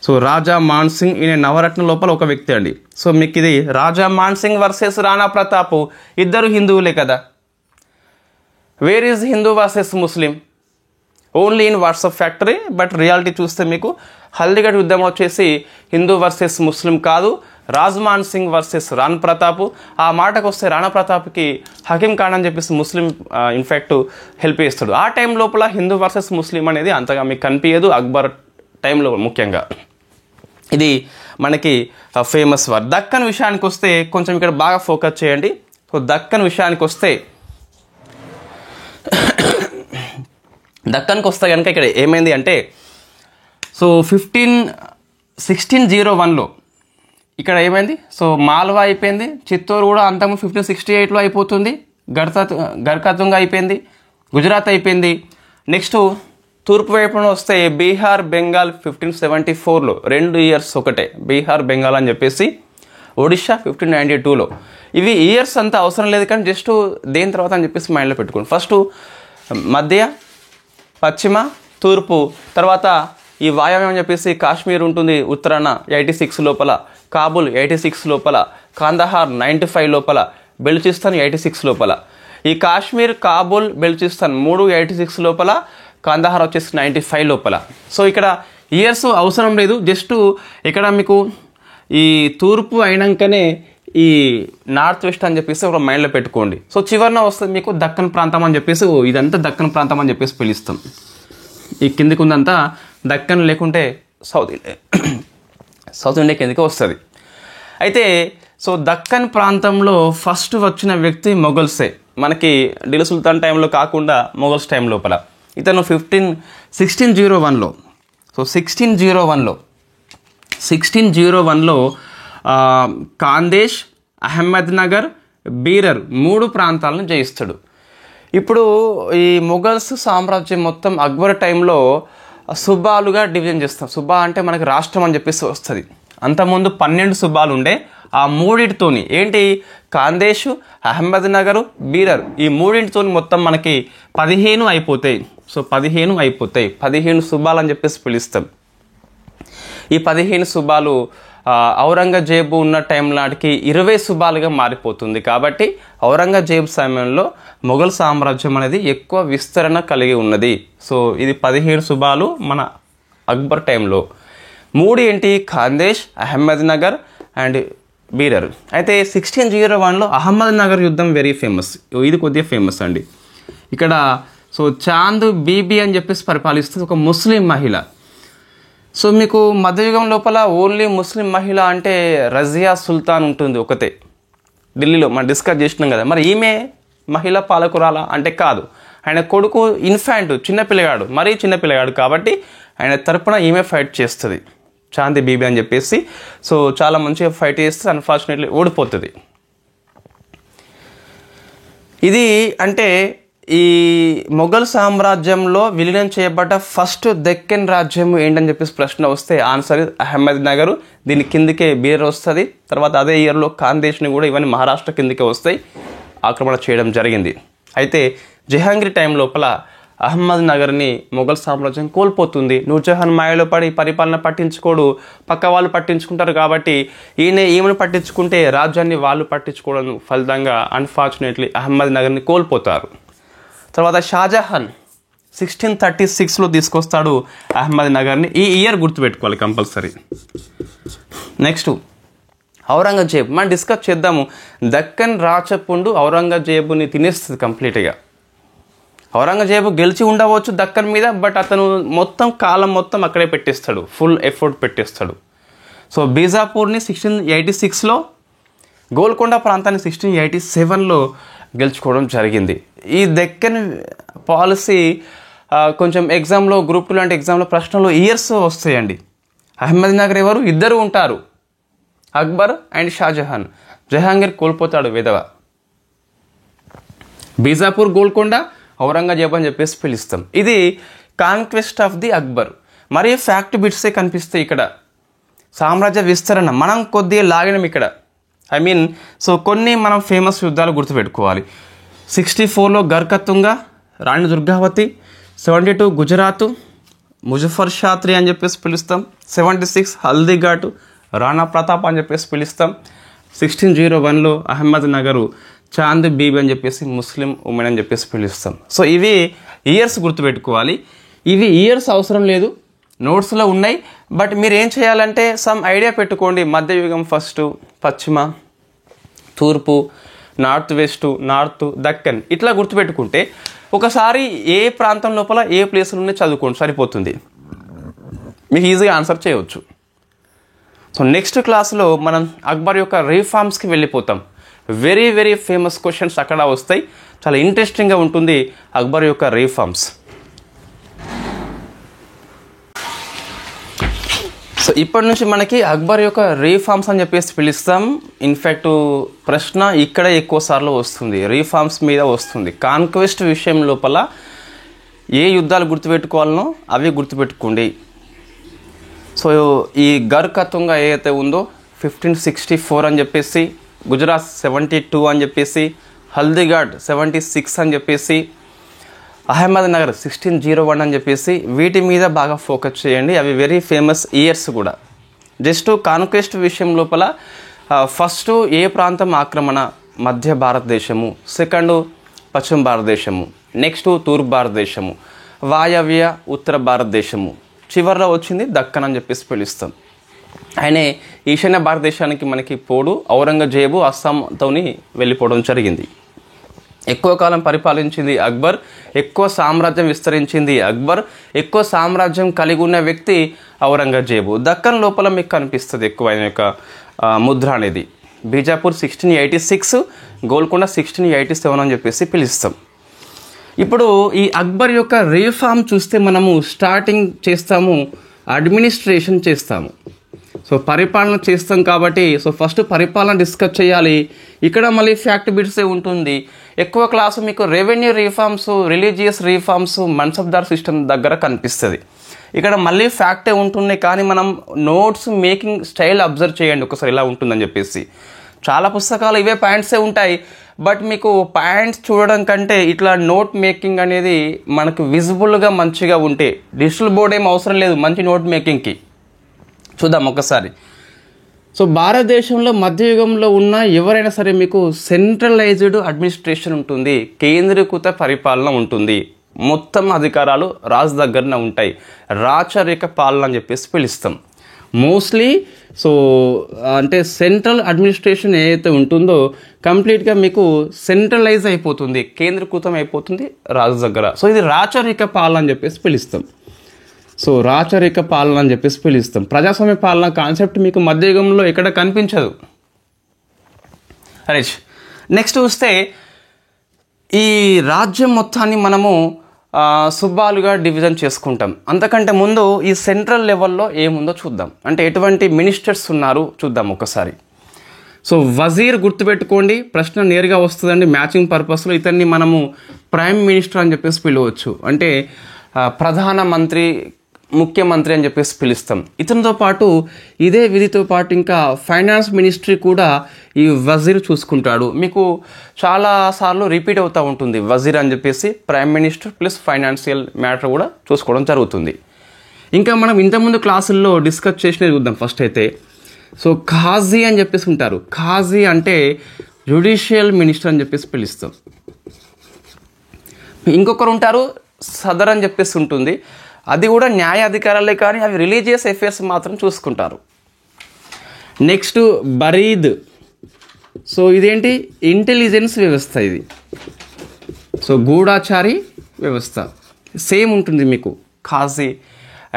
సో రాజా మాన్ సింగ్ ఈయన నవరత్న లోపల ఒక వ్యక్తి అండి. సో మీకు ఇది రాజా మాన్ సింగ్ వర్సెస్ రాణా ప్రతాప్, ఇద్దరు హిందువులే కదా. Where is Hindu versus Muslim? Only in WhatsApp factory. But reality చూస్తే మీకు హల్దీఘట్ యుద్ధం వచ్చేసి హిందూ వర్సెస్ ముస్లిం కాదు, రాజ్మాన్ సింగ్ వర్సెస్ రాణా ప్రతాప్. ఆ మాటకు వస్తే రాణా ప్రతాప్కి హకీం ఖాన్ అని చెప్పేసి ముస్లిం ఇన్ఫ్యాక్ట్ హెల్ప్ చేస్తాడు. ఆ టైం లోపల హిందూ వర్సెస్ ముస్లిం అనేది అంతగా మీకు కనిపించదు అక్బర్ టైంలో ముఖ్యంగా. ఇది మనకి ఫేమస్ వార్. దక్కన్ విషయానికి వస్తే కొంచెం ఇక్కడ బాగా ఫోకస్ చేయండి. సో దక్కన్ విషయానికి వస్తే, దక్కన్కి వస్తే కనుక ఇక్కడ ఏమైంది అంటే, సో 1601లో ఇక్కడ ఏమైంది, సో మాల్వా అయిపోయింది, చిత్తూరు కూడా అంతకుముందు 1568లో అయిపోతుంది, గర్కతుంగ అయిపోయింది, గుజరాత్ అయిపోయింది. నెక్స్ట్ తూర్పు వైపున వస్తే బీహార్ బెంగాల్ 1574లో, 2 ఇయర్స్ ఒకటే, బీహార్ బెంగాల్ అని చెప్పేసి. ఒడిషా 1592లో. ఇవి ఇయర్స్ అంతా అవసరం లేదు, కానీ జస్ట్ దేని తర్వాత అని చెప్పేసి మైండ్లో పెట్టుకోండి. ఫస్ట్ మధ్య, పశ్చిమ, తూర్పు, తర్వాత ఈ వాయవ్యం అని చెప్పేసి కాశ్మీర్ ఉంటుంది ఉత్తరాన 86 లోపల, కాబుల్ 86 లోపల, కాందహార్ 95 లోపల, బెలుచిస్తాన్ 86 లోపల. ఈ కాశ్మీర్, కాబుల్, బెలుచిస్తాన్ 3 86 లోపల, కాందహార్ వచ్చేసి 95 లోపల. సో ఇక్కడ ఇయర్స్ అవసరం లేదు, జస్ట్ ఇక్కడ మీకు ఈ తూర్పు అయినాకనే ఈ నార్త్ వెస్ట్ అని చెప్పేసి ఒక మైండ్లో పెట్టుకోండి. సో చివరిన వస్తుంది మీకు దక్కన్ ప్రాంతం అని చెప్పేసి, ఇదంతా దక్కన్ ప్రాంతం అని చెప్పేసి పిలుస్తాం. ఈ కిందికి ఉందంతా దక్కన్, లేకుంటే సౌత్ ఇండియా కిందకి వస్తుంది. అయితే సో దక్కన్ ప్రాంతంలో ఫస్ట్ వచ్చిన వ్యక్తి మొఘల్సే. మనకి ఢిల్లీ సుల్తాన్ టైంలో కాకుండా మొఘల్స్ టైం లోపల ఇతను 1601లో, సో 1601లో ఖాందేశ్, అహ్మద్నగర్, బీరర్ 3 ప్రాంతాలను జయిస్తాడు. ఇప్పుడు ఈ మొఘల్స్ సామ్రాజ్యం మొత్తం అక్బర్ టైంలో సుబాలుగా డివిజన్ చేస్తాం. సుబా అంటే మనకి రాష్ట్రం అని చెప్పేసి వస్తుంది. అంతకుముందు 12 సుబాలు ఉండే. ఆ మూడింటితోని ఏంటి, ఖాందేశ్, అహ్మద్నగర్, బీరర్, ఈ మూడింటితోని మొత్తం మనకి 15 అయిపోతాయి. సో 15 అయిపోతాయి. 15 సుబాలు అని చెప్పేసి పిలుస్తాం. ఈ 15 సుబాలు ఔరంగజేబు ఉన్న టైం నాటికి 20 సుబాలుగా మారిపోతుంది. కాబట్టి ఔరంగజేబు సమయంలో మొఘల్ సామ్రాజ్యం అనేది ఎక్కువ విస్తరణ కలిగి ఉన్నది. సో ఇది 15 సుబాలు మన అక్బర్ టైంలో. 3 ఏంటి, ఖాందేశ్, అహ్మద్నగర్ అండ్ బీరర్. అయితే 1601లో అహ్మద్నగర్ యుద్ధం వెరీ ఫేమస్. ఇది కొద్దిగా ఫేమస్ అండి. ఇక్కడ సో చాంద్ బీబీ అని చెప్పేసి పరిపాలిస్తుంది, ఒక ముస్లిం మహిళ. సో మీకు మధ్యయుగం లోపల ఓన్లీ ముస్లిం మహిళ అంటే రజియా సుల్తాన్ ఉంటుంది ఒకతే, ఢిల్లీలో మనం డిస్కస్ చేసినాం కదా. మరి ఈమె మహిళా పాలకురాలా అంటే కాదు. ఆయన కొడుకు ఇన్ఫాంట్, చిన్నపిల్లగాడు, మరీ చిన్నపిల్లగాడు. కాబట్టి ఆయన తరపున ఈమె ఫైట్ చేస్తుంది, చాందీ బీబీ అని చెప్పేసి. సో చాలా మంచిగా ఫైట్ చేస్తే అన్ఫార్చునేట్లీ ఓడిపోతుంది. ఇది అంటే ఈ మొఘల్ సామ్రాజ్యంలో విలీనం చేయబడ్డ ఫస్ట్ దెక్కన్ రాజ్యం ఏంటని చెప్పేసి ప్రశ్న వస్తే ఆన్సర్ అహ్మద్నగర్. దీని కిందకే బీరర్ వస్తుంది. తర్వాత అదే ఇయర్లో ఖాందేశ్ని కూడా ఇవన్నీ మహారాష్ట్ర కిందకే వస్తాయి, ఆక్రమణ చేయడం జరిగింది. అయితే జహాంగీర్ టైం లోపల అహ్మద్నగర్ని మొఘల్ సామ్రాజ్యం కోల్పోతుంది. నూర్జహాన్ మాయలో పడి పరిపాలన పట్టించుకోడు, పక్క వాళ్ళు పట్టించుకుంటారు. కాబట్టి ఈమెను పట్టించుకుంటే రాజ్యాన్ని వాళ్ళు పట్టించుకోవడం ఫలితంగా అన్ఫార్చునేట్లీ అహ్మద్నగర్ని కోల్పోతారు. తర్వాత షాజహాన్ 1636లో తీసుకొస్తాడు అహ్మద్నగర్ని. ఈ ఇయర్ గుర్తుపెట్టుకోవాలి కంపల్సరీ. నెక్స్ట్ ఔరంగజేబ్ మనం డిస్కస్ చేద్దాము. దక్కన్ రాచపుండు ఔరంగజేబుని తినేస్తుంది కంప్లీట్గా. ఔరంగజేబు గెలిచి ఉండవచ్చు దక్కన్ మీద, బట్ అతను మొత్తం కాలం మొత్తం అక్కడే పెట్టేస్తాడు, ఫుల్ ఎఫర్ట్ పెట్టేస్తాడు. సో బీజాపూర్ని 1686లో, గోల్కొండ ప్రాంతాన్ని 1687లో గెలుచుకోవడం జరిగింది. ఈ దక్కన్ పాలసీ కొంచెం ఎగ్జామ్లో గ్రూప్ 2 లాంటి ఎగ్జామ్లో ప్రశ్నలు ఇయర్స్ వస్తాయండి. అహ్మద్నగర్ ఎవరు, ఇద్దరు ఉంటారు, అక్బర్ అండ్ షాజహాన్. జహాంగీర్ కోల్పోతాడు విధవ. బీజాపూర్, గోల్కొండ, ఔరంగజేబు అని చెప్పేసి పిలుస్తాం. ఇది కాన్క్వెస్ట్ ఆఫ్ ది అక్బర్. మరి ఫ్యాక్ట్ బిట్సే కనిపిస్తాయి ఇక్కడ. సామ్రాజ్య విస్తరణ మనం కొద్దిగా లాగినం ఇక్కడ. సో కొన్ని మనం ఫేమస్ యుద్ధాలు గుర్తుపెట్టుకోవాలి. 64లో గర్కతుంగ, రాణి దుర్గావతి. 72 గుజరాత్, ముజఫర్ షాత్రి అని చెప్పేసి పిలుస్తాం. 76 హల్దీఘాట్, రాణా ప్రతాప్ అని చెప్పేసి పిలుస్తాం. 1601లో అహ్మద్నగర్, చాంద్ బీబీ అని చెప్పేసి ముస్లిం ఉమెన్ అని చెప్పేసి పిలుస్తాం. సో ఇవి ఇయర్స్ గుర్తుపెట్టుకోవాలి. ఇవి ఇయర్స్ అవసరం లేదు, నోట్స్లో ఉన్నాయి. బట్ మీరు ఏం చేయాలంటే సమ్ ఐడియా పెట్టుకోండి. మధ్యయుగం ఫస్ట్, పశ్చిమ, తూర్పు, నార్త్ వెస్ట్, నార్త్, దక్కన్, ఇట్లా గుర్తుపెట్టుకుంటే ఒకసారి ఏ ప్రాంతం లోపల ఏ ప్లేస్లోనే చదువుకోండి, సరిపోతుంది, మీకు ఈజీగా ఆన్సర్ చేయవచ్చు. సో నెక్స్ట్ క్లాస్లో మనం అక్బర్ యొక్క రీఫార్మ్స్కి వెళ్ళిపోతాం. వెరీ వెరీ ఫేమస్ క్వశ్చన్స్ అక్కడ వస్తాయి. చాలా ఇంట్రెస్టింగ్గా ఉంటుంది అక్బర్ యొక్క రీఫార్మ్స్. సో ఇప్పటి నుంచి మనకి అక్బర్ యొక్క రీఫార్మ్స్ అని చెప్పేసి పిలుస్తాం. ఇన్ఫ్యాక్ట్ ప్రశ్న ఇక్కడ ఎక్కువ సార్లు వస్తుంది, రీఫార్మ్స్ మీద వస్తుంది. కాన్క్వెస్ట్ విషయం లోపల ఏ యుద్ధాలు గుర్తుపెట్టుకోవాలనో అవి గుర్తుపెట్టుకోండి. సో ఈ గర్కతుంగ ఏదైతే ఉందో 1564 అని చెప్పేసి, గుజరాత్ 72 అని చెప్పేసి, హల్దీఘాట్ 76 అని చెప్పేసి, అహ్మద్నగర్ 1601 అని చెప్పేసి, వీటి మీద బాగా ఫోకస్ చేయండి. అవి వెరీ ఫేమస్ ఇయర్స్ కూడా. జస్ట్ కాన్క్వెస్ట్ విషయం లోపల ఫస్ట్ ఏ ప్రాంతం ఆక్రమణ, మధ్య భారతదేశము, సెకండ్ పశ్చిమ భారతదేశము, నెక్స్ట్ తూర్పు భారతదేశము, వాయవ్య ఉత్తర భారతదేశము, చివరిలో వచ్చింది దక్కన్ అని చెప్పేసి పిలుస్తాం. ఆయనే ఈశాన్య భారతదేశానికి మనకి పోడు ఔరంగజేబు అస్సాంతోని వెళ్ళిపోవడం జరిగింది. ఎక్కువ కాలం పరిపాలించింది అక్బర్, ఎక్కువ సామ్రాజ్యం విస్తరించింది అక్బర్, ఎక్కువ సామ్రాజ్యం కలిగి ఉన్న వ్యక్తి ఔరంగజేబు. దక్కన్ లోపల మీకు కనిపిస్తుంది ఎక్కువ ఆయన యొక్క ముద్ర అనేది. బీజాపూర్ 1686, గోల్కొండ 1687 అని చెప్పేసి పిలుస్తాం. ఇప్పుడు ఈ అక్బర్ యొక్క రీఫార్మ్ చూస్తే మనము స్టార్టింగ్ చేస్తాము, అడ్మినిస్ట్రేషన్ చేస్తాము. సో పరిపాలన చేస్తాం కాబట్టి సో ఫస్ట్ పరిపాలన డిస్కస్ చేయాలి. ఇక్కడ మళ్ళీ ఫ్యాక్ట్ బిట్సే ఉంటుంది. ఎక్కువ క్లాసు మీకు revenue reforms, religious reforms, mansabdar system దగ్గర కనిపిస్తుంది. ఇక్కడ మళ్ళీ ఫ్యాక్టే ఉంటున్నాయి, కానీ మనం నోట్స్ మేకింగ్ స్టైల్ అబ్జర్వ్ చేయండి ఒకసారి ఎలా ఉంటుందని చెప్పేసి. చాలా పుస్తకాలు ఇవే పాయింట్సే ఉంటాయి, బట్ మీకు పాయింట్స్ చూడడం కంటే ఇట్లా నోట్ మేకింగ్ అనేది మనకు విజిబుల్గా మంచిగా ఉంటే, డిజిటల్ బోర్డ్ ఏం అవసరం లేదు మంచి నోట్ మేకింగ్కి. చూద్దాం ఒకసారి. సో భారతదేశంలో మధ్యయుగంలో ఉన్న ఎవరైనా సరే మీకు సెంట్రలైజ్డ్ అడ్మినిస్ట్రేషన్ ఉంటుంది, కేంద్రీకృత పరిపాలన ఉంటుంది, మొత్తం అధికారాలు రాజు దగ్గరనే ఉంటాయి, రాచరిక పాలన అని చెప్పేసి పిలుస్తాం మోస్ట్లీ. సో అంటే సెంట్రల్ అడ్మినిస్ట్రేషన్ ఏదైతే ఉంటుందో కంప్లీట్గా మీకు సెంట్రలైజ్ అయిపోతుంది, కేంద్రీకృతం అయిపోతుంది రాజు దగ్గర. సో ఇది రాచరిక పాలన అని చెప్పేసి పిలుస్తాం. సో రాచరిక పాలన అని చెప్పేసి పిలుస్తాం. ప్రజాస్వామ్య పాలన కాన్సెప్ట్ మీకు మధ్యయుగంలో ఎక్కడ కనిపించదు. రైట్, నెక్స్ట్ చూస్తే ఈ రాజ్యం మొత్తాన్ని మనము సుబ్బాలుగా డివిజన్ చేసుకుంటాం. అంతకంటే ముందు ఈ సెంట్రల్ లెవెల్లో ఏముందో చూద్దాం, అంటే ఎటువంటి మినిస్టర్స్ ఉన్నారు చూద్దాం ఒకసారి. సో వజీర్ గుర్తుపెట్టుకోండి, ప్రశ్న నేరుగా వస్తుందండి మ్యాచింగ్ పర్పస్లో. ఇతన్ని మనము ప్రైమ్ మినిస్టర్ అని చెప్పేసి పిలవచ్చు, అంటే ప్రధానమంత్రి, ముఖ్యమంత్రి అని చెప్పేసి పిలుస్తాం. ఇతనితో పాటు ఇదే విధితో పాటు ఇంకా ఫైనాన్స్ మినిస్ట్రీ కూడా ఈ వజీర్ చూసుకుంటాడు. మీకు చాలాసార్లు రిపీట్ అవుతూ ఉంటుంది వజీర్ అని చెప్పేసి, prime minister plus financial matter కూడా చూసుకోవడం జరుగుతుంది. ఇంకా మనం ఇంతకుముందు క్లాసుల్లో డిస్కస్ చేసినవి చూద్దాం. ఫస్ట్ అయితే సో ఖాజీ అని చెప్పేసి ఉంటారు. ఖాజీ అంటే జ్యుడిషియల్ మినిస్టర్ అని చెప్పేసి పిలుస్తాం. ఇంకొకరు ఉంటారు సదర్ అని చెప్పేసి ఉంటుంది, అది కూడా న్యాయాధికారాలే, కానీ అవి రిలీజియస్ అఫేర్స్ మాత్రం చూసుకుంటారు. నెక్స్ట్ బరీద్. సో ఇదేంటి, ఇంటెలిజెన్స్ వ్యవస్థ ఇది. సో గూఢాచారి వ్యవస్థ సేమ్ ఉంటుంది మీకు ఖాజీ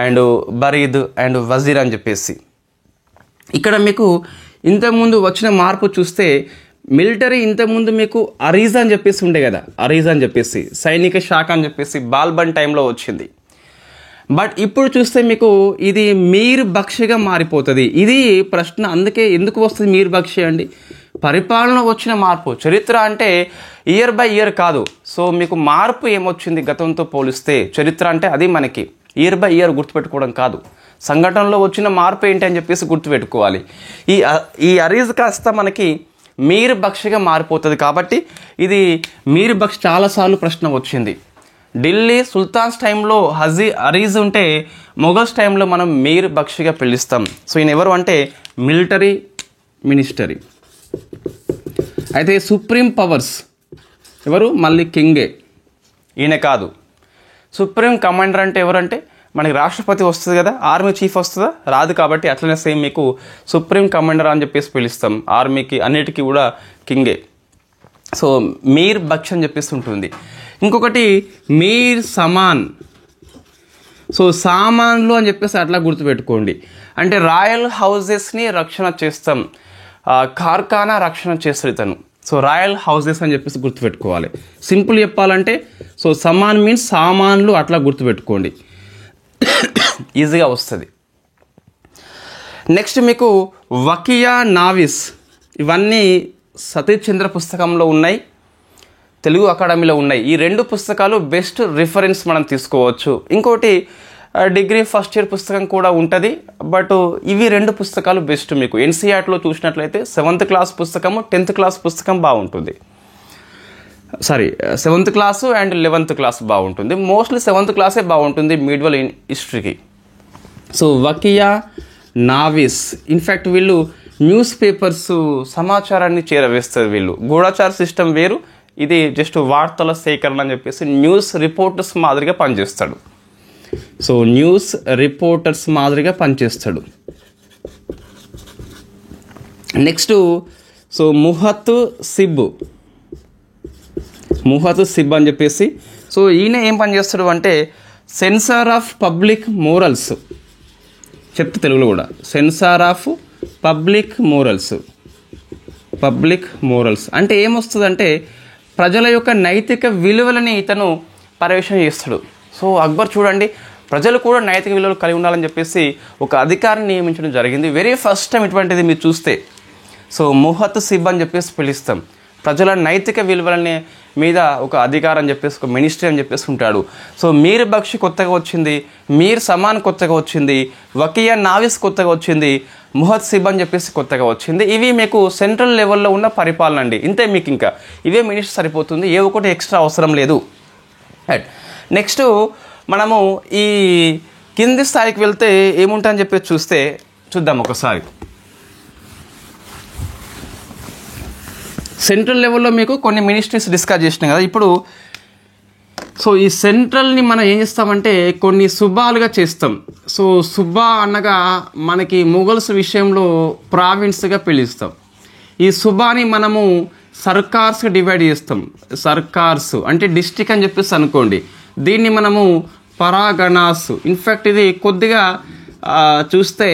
అండ్ బరీద్ అండ్ వజీర్ అని చెప్పేసి. ఇక్కడ మీకు ఇంతకుముందు వచ్చిన మార్పు చూస్తే మిలిటరీ ఇంతకుముందు మీకు అరీజ్ అని చెప్పేసి ఉండే కదా, అరీజ్ అని చెప్పేసి సైనిక శాఖ అని చెప్పేసి బాల్బన్ టైంలో వచ్చింది. బట్ ఇప్పుడు చూస్తే మీకు ఇది మీర్ బక్షిగా మారిపోతుంది. ఇది ప్రశ్న అందుకే ఎందుకు వస్తుంది మీర్ బక్షి అండి, పరిపాలన వచ్చిన మార్పు. చరిత్ర అంటే ఇయర్ బై ఇయర్ కాదు. సో మీకు మార్పు ఏమొచ్చింది గతంతో పోలిస్తే, చరిత్ర అంటే అది మనకి ఇయర్ బై ఇయర్ గుర్తుపెట్టుకోవడం కాదు, సంఘటనలో వచ్చిన మార్పు ఏంటి అని చెప్పేసి గుర్తుపెట్టుకోవాలి. ఈ అరీజ్ కాస్త మనకి మీర్ బక్షిగా మారిపోతుంది. కాబట్టి ఇది మీర్ బక్షి చాలాసార్లు ప్రశ్న వచ్చింది. ఢిల్లీ సుల్తాన్స్ టైంలో అరీజ్ ఉంటే మొఘల్స్ టైంలో మనం మీర్ బక్షిగా పిలుస్తాం. సో ఈయన ఎవరు అంటే మిలిటరీ మినిస్టరీ. అయితే సుప్రీం పవర్స్ ఎవరు, మళ్ళీ కింగే, ఈయన కాదు. సుప్రీం కమాండర్ అంటే ఎవరంటే మనకి రాష్ట్రపతి వస్తుంది కదా, ఆర్మీ చీఫ్ వస్తుందా, రాదు. కాబట్టి అట్లనే సేమ్ మీకు సుప్రీం కమాండర్ అని చెప్పేసి పిలుస్తాం. ఆర్మీకి అన్నిటికీ కూడా కింగే. సో మీర్ బక్ష్ అని చెప్పేసి ఉంటుంది. ఇంకొకటి మీర్ సమాన్. సో సామాన్లు అని చెప్పేసి అట్లా గుర్తుపెట్టుకోండి, అంటే రాయల్ హౌజెస్ని రక్షణ చేస్తాం, కార్ఖానా రక్షణ చేస్తారు ఇతను. సో రాయల్ హౌజెస్ అని చెప్పేసి గుర్తుపెట్టుకోవాలి. సింపుల్ చెప్పాలంటే సో సమాన్ మీన్స్ సామాన్లు, అట్లా గుర్తుపెట్టుకోండి, ఈజీగా వస్తుంది. నెక్స్ట్ మీకు వకియా నావిస్, ఇవన్నీ సతీష్ చంద్ర పుస్తకంలో ఉన్నాయి, తెలుగు అకాడమీలో ఉన్నాయి. ఈ రెండు పుస్తకాలు బెస్ట్ రిఫరెన్స్ మనం తీసుకోవచ్చు. ఇంకోటి డిగ్రీ ఫస్ట్ ఇయర్ పుస్తకం కూడా ఉంటుంది, బట్ ఇవి రెండు పుస్తకాలు బెస్ట్. మీకు ఎన్సీఆర్టీలో చూసినట్లయితే 7th క్లాస్ పుస్తకము, 10th క్లాస్ పుస్తకం బాగుంటుంది. 7th class and 11th class బాగుంటుంది. మోస్ట్లీ 7th క్లాసే బాగుంటుంది మీడివల్ హిస్టరీకి. సో వకియా నావిస్, ఇన్ఫ్యాక్ట్ వీళ్ళు న్యూస్ పేపర్స్ సమాచారాన్ని చేరవేస్తారు. వీళ్ళు గూఢాచార సిస్టమ్ వేరు, ఇది జస్ట్ వార్తల సేకరణ అని చెప్పేసి న్యూస్ రిపోర్టర్స్ మాదిరిగా పనిచేస్తాడు. సో న్యూస్ రిపోర్టర్స్ మాదిరిగా పనిచేస్తాడు. నెక్స్ట్ సో ముహత్ సిబ్ అని చెప్పేసి, సో ఈయన ఏం పని చేస్తాడు అంటే సెన్సార్ ఆఫ్ పబ్లిక్ మోరల్స్, చెప్తే తెలుగులో కూడా సెన్సార్ ఆఫ్ పబ్లిక్ మోరల్స్ అంటే ఏమొస్తుందంటే ప్రజల యొక్క నైతిక విలువలని ఇతను పర్యవేక్షణ చేస్తాడు. సో అక్బర్ చూడండి, ప్రజలు కూడా నైతిక విలువలు కలిగి ఉండాలని చెప్పేసి ఒక అధికారిని నియమించడం జరిగింది. వెరీ ఫస్ట్ టైం ఇటువంటిది మీరు చూస్తే. సో ముహత్ సిబ్ అని చెప్పేసి పిలుస్తాం. ప్రజల నైతిక విలువలని మీద ఒక అధికారం చెప్పేసి ఒక మినిస్ట్రీ అని చెప్పేసి ఉంటాడు. సో మీర్ బక్షి కొత్తగా వచ్చింది, మీర్ సమాన్ కొత్తగా వచ్చింది, వకియా నావిస్ కొత్తగా వచ్చింది, ముహత్సిబ్ అని చెప్పేసి కొత్తగా వచ్చింది. ఇవి మీకు సెంట్రల్ లెవెల్లో ఉన్న పరిపాలన అండి. ఇంతే, మీకు ఇంకా ఇవే మినిస్టర్ సరిపోతుంది, ఏ ఒకటి ఎక్స్ట్రా అవసరం లేదు. రైట్. నెక్స్ట్ మనము ఈ కింది స్థాయికి వెళ్తే ఏముంటుందని చెప్పేసి చూద్దాం ఒకసారి. సెంట్రల్ లెవెల్లో మీకు కొన్ని మినిస్ట్రీస్ డిస్కస్ చేసినాం కదా. ఇప్పుడు సో ఈ సెంట్రల్ని మనం ఏం చేస్తామంటే కొన్ని సుబాలుగా చేస్తాం. సో సుబా అనగా మనకి మొఘల్స్ విషయంలో ప్రావిన్స్గా పిలుస్తాం. ఈ సుబాని మనము సర్కార్స్గా డివైడ్ చేస్తాం. సర్కార్స్ అంటే డిస్ట్రిక్ట్ అని చెప్పేసి అనుకోండి. దీన్ని మనము పరాగణాస్. ఇన్ఫ్యాక్ట్ ఇది కొద్దిగా చూస్తే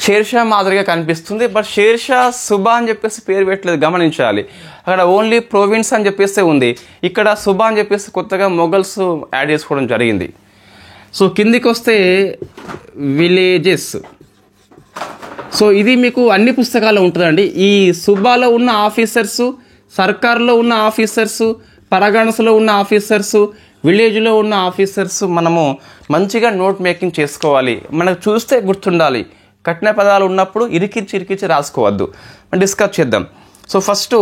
షేర్షా మాదిరిగా కనిపిస్తుంది, బట్ షేర్షా సుబా అని చెప్పేసి పేరు పెట్టలేదు, గమనించాలి. అక్కడ ఓన్లీ ప్రొవిన్స్ అని చెప్పేసి ఉంది, ఇక్కడ సుబా అని చెప్పేసి కొత్తగా మొఘల్స్ యాడ్ చేసుకోవడం జరిగింది. సో కిందికి వస్తే విలేజెస్. సో ఇది మీకు అన్ని పుస్తకాల్లో ఉంటుందండి. ఈ సుబాలో ఉన్న ఆఫీసర్సు, సర్కార్లో ఉన్న ఆఫీసర్సు, పరగణస్లో ఉన్న ఆఫీసర్సు, విలేజ్లో ఉన్న ఆఫీసర్సు మనము మంచిగా నోట్ మేకింగ్ చేసుకోవాలి. మనకు చూస్తే గుర్తుండాలి. కఠిన పదాలు ఉన్నప్పుడు ఇరికిచ్చి రాసుకోవద్దు. డిస్కస్ చేద్దాం. సో ఫస్ట్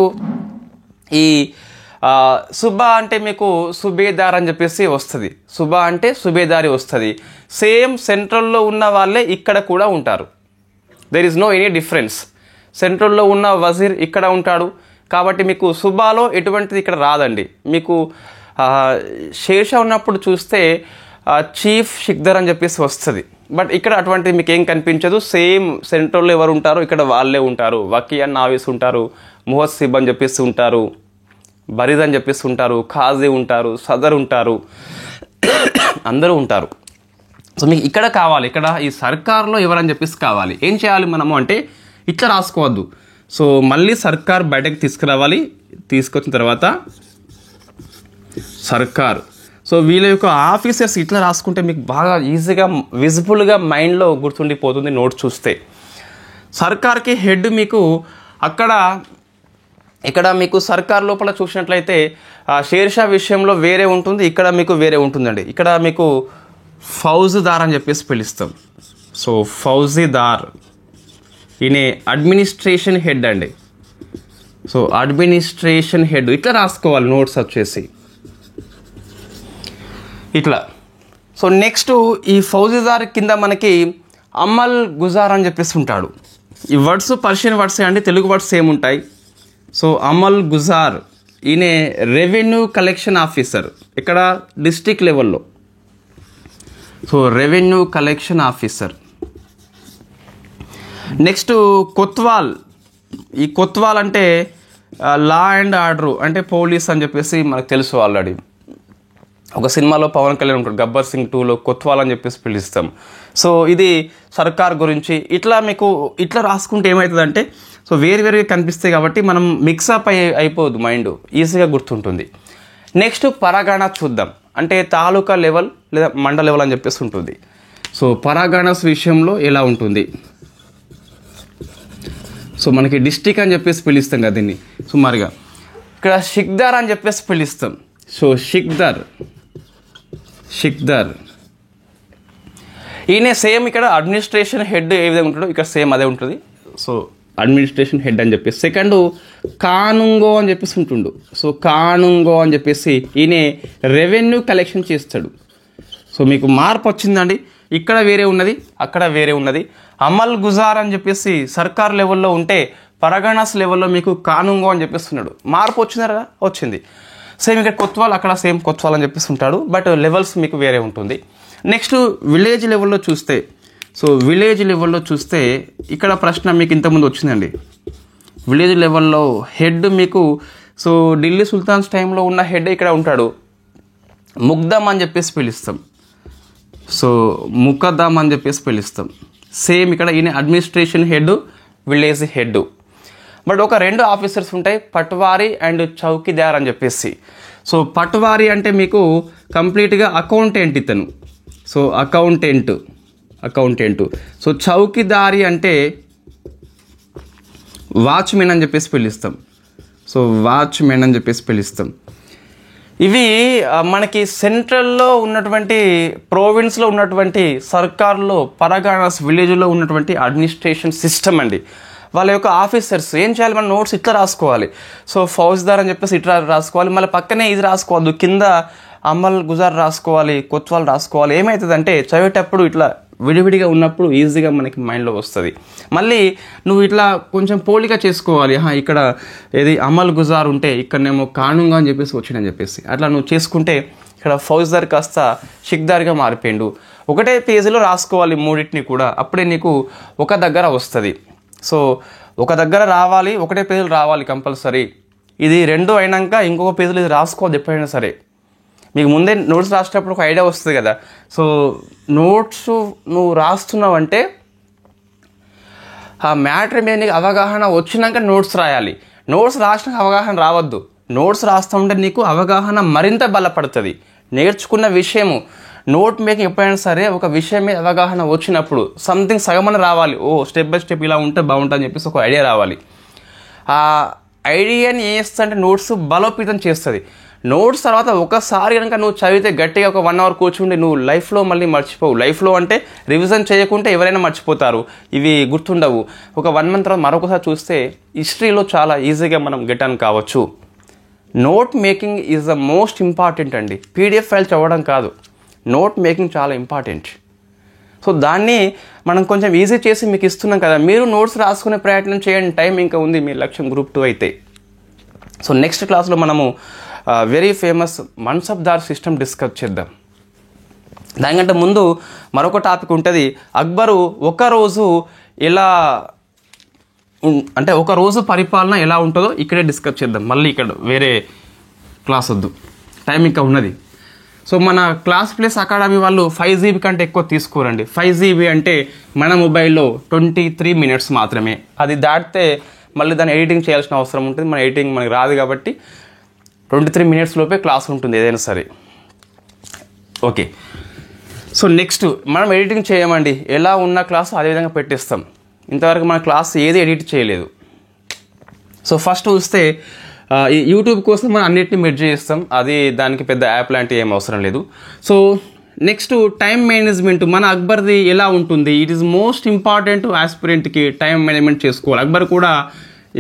ఈ సుబా అంటే మీకు సుబేదార్ అని చెప్పేసి వస్తుంది. సుబా అంటే సుబేదారి వస్తుంది. సేమ్ సెంట్రల్లో ఉన్న వాళ్ళే ఇక్కడ కూడా ఉంటారు. There is no any difference. సెంట్రల్లో ఉన్న వజీర్ ఇక్కడ ఉంటాడు కాబట్టి మీకు సుబాలో ఎటువంటిది ఇక్కడ రాదండి. మీకు షేర్షా ఉన్నప్పుడు చూస్తే చీఫ్ షిక్దర్ అని చెప్పేసి వస్తుంది, బట్ ఇక్కడ అటువంటిది మీకు ఏం కనిపించదు. సేమ్ సెంట్రల్లో ఎవరు ఉంటారో ఇక్కడ వాళ్ళే ఉంటారు. వకియా నావిస్ ఉంటారు, ముహత్సిబ్ అని చెప్పేసి ఉంటారు, బరీద్ అని చెప్పేసి ఉంటారు, ఖాజీ ఉంటారు, సదర్ ఉంటారు, అందరూ ఉంటారు. సో మీకు ఇక్కడ కావాలి, ఇక్కడ ఈ సర్కార్లో ఎవరని చెప్పేసి కావాలి. ఏం చేయాలి మనము అంటే ఇట్లా రాసుకోవద్దు. సో మళ్ళీ సర్కార్ బయటకు తీసుకురావాలి. తీసుకొచ్చిన తర్వాత సర్కార్. సో వీళ్ళ యొక్క ఆఫీసర్స్ ఇట్లా రాసుకుంటే మీకు బాగా ఈజీగా విజిబుల్గా మైండ్లో గుర్తుండిపోతుంది నోట్ చూస్తే. సర్కార్కి హెడ్ మీకు ఇక్కడ మీకు సర్కార్ లోపల చూసినట్లయితే షేర్షా విషయంలో వేరే ఉంటుంది, ఇక్కడ మీకు వేరే ఉంటుందండి. ఇక్కడ మీకు ఫౌజదార్ అని చెప్పేసి పిలుస్తాం. సో ఫౌజీదార్ ఈయన అడ్మినిస్ట్రేషన్ హెడ్ అండి. సో అడ్మినిస్ట్రేషన్ హెడ్ ఇట్లా రాసుకోవాలి నోట్స్ వచ్చేసి ఇట్లా. సో నెక్స్ట్ ఈ ఫౌజీదార్ కింద మనకి అమల్ గుజార్ అని చెప్పేసి ఉంటాడు. ఈ వర్డ్స్ పర్షియన్ వర్డ్సే అండి, తెలుగు వర్డ్స్ ఏముంటాయి. సో అమల్ గుజార్ ఈయన రెవెన్యూ కలెక్షన్ ఆఫీసర్ ఇక్కడ డిస్ట్రిక్ట్ లెవెల్లో. So revenue collection officer. Next Kotwal. ఈ కొత్వాల్ అంటే లా అండ్ ఆర్డర్ అంటే పోలీస్ అని చెప్పేసి మనకు తెలుసు ఆల్రెడీ. ఒక సినిమాలో పవన్ కళ్యాణ్ ఉంటాడు, గబ్బర్ సింగ్ 2లో కొత్వాల్ అని చెప్పేసి పిలుస్తాం. సో ఇది సర్కార్ గురించి. ఇట్లా మీకు ఇట్లా రాసుకుంటే ఏమవుతుందంటే సో వేరువేరుగా కనిపిస్తాయి కాబట్టి మనం మిక్సప్ అయిపోదు, మైండ్ ఈజీగా గుర్తుంటుంది. నెక్స్ట్ పరగణ చూద్దాం. అంటే తాలూకా లెవెల్ లేదా మండల లెవెల్ అని చెప్పేసి ఉంటుంది. సో పరగణస్ విషయంలో ఎలా ఉంటుంది. సో మనకి డిస్ట్రిక్ట్ అని చెప్పేసి పిలుస్తాం కదా దీన్ని సుమారుగా. ఇక్కడ షిక్దార్ అని చెప్పేసి పిలుస్తాం. సో షిక్దార్ ఈయన సేమ్ ఇక్కడ అడ్మినిస్ట్రేషన్ హెడ్ ఏ విధంగా ఉంటాడో ఇక్కడ సేమ్ అదే ఉంటుంది. సో అడ్మినిస్ట్రేషన్ హెడ్ అని చెప్పేసి. సెకండ్ కానుంగో అని చెప్పేసి ఉంటుండు. సో కానుంగో అని చెప్పేసి ఈయన రెవెన్యూ కలెక్షన్ చేస్తాడు. సో మీకు మార్పు వచ్చిందండి, ఇక్కడ వేరే ఉన్నది, అక్కడ వేరే ఉన్నది. అమల్ గుజార్ అని చెప్పేసి సర్కార్ లెవెల్లో ఉంటే పరగణాస్ లెవెల్లో మీకు కానుంగో అని చెప్పేస్తున్నాడు. మార్పు వచ్చిందా కదా, వచ్చింది. సేమ్ ఇక్కడ కొత్వాల్, అక్కడ సేమ్ కొత్వాల్ అని చెప్పేసి ఉంటాడు, బట్ లెవెల్స్ మీకు వేరే ఉంటుంది. నెక్స్ట్ విలేజ్ లెవెల్లో చూస్తే, సో విలేజ్ లెవెల్లో చూస్తే ఇక్కడ ప్రశ్న మీకు ఇంతకుముందు వచ్చిందండి. విలేజ్ లెవెల్లో హెడ్ మీకు సో ఢిల్లీ సుల్తాన్స్ టైంలో ఉన్న హెడ్ ఇక్కడ ఉంటాడు, ముగ్ధమ్ అని చెప్పేసి పిలుస్తాం. సో ముఖదమ్ అని చెప్పేసి పిలుస్తాం. సేమ్ ఇక్కడ ఈయన administration head, village head. But ఒక రెండు ఆఫీసర్స్ ఉంటాయి, పట్వారీ అండ్ చౌకీదార్ అని చెప్పేసి. సో పట్వారీ అంటే మీకు కంప్లీట్గా అకౌంటెంట్ ఇతను. So accountant. సో చౌకీదారి అంటే వాచ్మెన్ అని చెప్పేసి పిలుస్తాం. సో వాచ్మెన్ అని చెప్పేసి పిలుస్తాం. ఇవి మనకి సెంట్రల్లో ఉన్నటువంటి ప్రోవిన్స్లో ఉన్నటువంటి సర్కార్లో పరగానాస్ విలేజ్లో ఉన్నటువంటి అడ్మినిస్ట్రేషన్ సిస్టమ్ అండి. వాళ్ళ యొక్క ఆఫీసర్స్ ఏం చేయాలి, మన నోట్స్ ఇట్లా రాసుకోవాలి. సో ఫౌజ్దార్ అని చెప్పేసి ఇట్లా రాసుకోవాలి, మళ్ళీ పక్కనే ఇది రాసుకోవద్దు, కింద అమల్ గుజార్ రాసుకోవాలి, కొత్వాల్ రాసుకోవాలి. ఏమవుతుందంటే చదివేటప్పుడు ఇట్లా విడివిడిగా ఉన్నప్పుడు ఈజీగా మనకి మైండ్లో వస్తుంది. మళ్ళీ నువ్వు ఇట్లా కొంచెం పోలిక చేసుకోవాలి, ఇక్కడ ఏది అమల్ గుజార్ ఉంటే ఇక్కడనేమో కానుంగా అని చెప్పేసి వచ్చిందని చెప్పేసి అట్లా నువ్వు చేసుకుంటే ఇక్కడ ఫౌజ్దార్ కాస్త షిక్దార్గా మారిపోయిండు. ఒకటే పేజీలో రాసుకోవాలి మూడింటిని కూడా, అప్పుడే నీకు ఒక దగ్గర వస్తుంది. సో ఒక దగ్గర రావాలి, ఒకటే పేజీలు రావాలి కంపల్సరీ. ఇది రెండు అయినాక ఇంకొక పేజీలో ఇది రాసుకోవద్దు ఎప్పుడైనా సరే. మీకు ముందే నోట్స్ రాసేటప్పుడు ఒక ఐడియా వస్తుంది కదా. సో నోట్స్ నువ్వు రాస్తున్నావంటే ఆ మ్యాటర్ మీద నీకు అవగాహన వచ్చినాక నోట్స్ రాయాలి. నోట్స్ రాసినాక అవగాహన రావద్దు. నోట్స్ రాస్తుంటే నీకు అవగాహన మరింత బలపడుతుంది. నేర్చుకున్న విషయము నోట్ మేకింగ్ ఎప్పుడైనా సరే ఒక విషయం మీద అవగాహన వచ్చినప్పుడు సంథింగ్ సగమని రావాలి. స్టెప్ బై స్టెప్ ఇలా ఉంటే బాగుంటుంది అని చెప్పేసి ఒక ఐడియా రావాలి. ఆ ఐడియాని ఏం చేస్తుంది అంటే నోట్స్ బలోపేతం చేస్తుంది. నోట్స్ తర్వాత ఒకసారి కనుక నువ్వు చదివితే గట్టిగా ఒక 1 hour కూర్చుండి నువ్వు లైఫ్లో మళ్ళీ మర్చిపోవు. లైఫ్లో అంటే రివిజన్ చేయకుంటే ఎవరైనా మర్చిపోతారు, ఇవి గుర్తుండవు. ఒక 1 month తర్వాత మరొకసారి చూస్తే హిస్టరీలో చాలా ఈజీగా మనం గెట్ ఆన్ కావచ్చు. Note making is the most important అండి. పీడిఎఫ్ ఫైల్ చదవడం కాదు, నోట్ మేకింగ్ చాలా ఇంపార్టెంట్. సో దాన్ని మనం కొంచెం ఈజీ చేసి మీకు ఇస్తున్నాం కదా, మీరు నోట్స్ రాసుకునే ప్రయత్నం చేయండి. టైం ఇంకా ఉంది, మీ లక్ష్యం Group 2 అయితే. సో నెక్స్ట్ క్లాస్లో మనము very famous mansabdar system discuss చేద్దాం. దానికంటే ముందు మరొక టాపిక్ ఉంటుంది. అక్బరు ఒకరోజు ఎలా అంటే ఒక రోజు పరిపాలన ఎలా ఉంటుందో ఇక్కడే డిస్కస్ చేద్దాం. మళ్ళీ ఇక్కడ వేరే క్లాస్ వద్దు, టైం ఇంకా ఉన్నది. సో మన క్లాస్ ప్లస్ అకాడమీ వాళ్ళు 5 GB కంటే ఎక్కువ తీసుకోరండి. 5 GB అంటే మన మొబైల్లో 23 minutes మాత్రమే. అది దాటితే మళ్ళీ దాన్ని ఎడిటింగ్ చేయాల్సిన అవసరం ఉంటుంది. మన ఎడిటింగ్ మనకి రాదు కాబట్టి 23 minutes లోపే క్లాస్ ఉంటుంది ఏదైనా సరే. ఓకే, సో నెక్స్ట్ మనం ఎడిటింగ్ చేయమండి. ఎలా ఉన్న క్లాసు అదేవిధంగా పెట్టేస్తాం. ఇంతవరకు మన క్లాస్ ఏది ఎడిట్ చేయలేదు. సో ఫస్ట్ చూస్తే ఈ యూట్యూబ్ కోసం మనం అన్నిటిని మెర్జ్ చేస్తాం. అది దానికి పెద్ద యాప్ లాంటివి ఏం అవసరం లేదు. సో నెక్స్ట్ టైం మేనేజ్మెంట్ మన అక్బర్ది ఎలా ఉంటుంది. ఇట్ ఈస్ మోస్ట్ ఇంపార్టెంట్ ఆస్పిరెంట్కి టైం మేనేజ్మెంట్ చేసుకోవాలి. అక్బర్ కూడా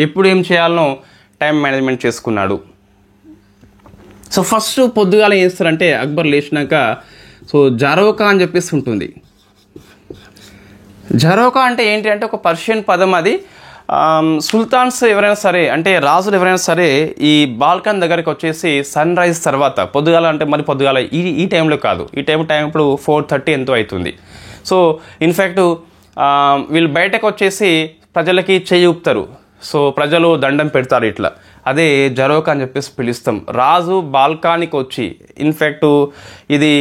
ఎప్పుడు ఏం చేయాలనో టైం మేనేజ్మెంట్ చేసుకున్నాడు. సో ఫస్ట్ పొద్దుగాల ఏం చేస్తారంటే అక్బర్ లేచినాక సో జరోకా అని చెప్పేసి ఉంటుంది. జరోకా అంటే ఏంటి అంటే ఒక పర్షియన్ పదం. అది సుల్తాన్స్ ఎవరైనా సరే అంటే రాజులు ఎవరైనా సరే ఈ బాల్కన్ దగ్గరికి వచ్చేసి సన్ రైజ్ తర్వాత పొద్దుగాల అంటే మరి పొద్దుగాల ఈ టైంలో కాదు, ఈ టైం ఇప్పుడు 4:30 ఎంతో అవుతుంది. సో ఇన్ఫ్యాక్ట్ వీళ్ళు బయటకు వచ్చేసి ప్రజలకి చేయి ఊపుతారు. సో ప్రజలు దండం పెడతారు ఇట్లా, అదే జరోకా అని చెప్పేసి పిలుస్తాం. రాజు బాల్కానికి వచ్చి, ఇన్ఫ్యాక్ట్ ఇది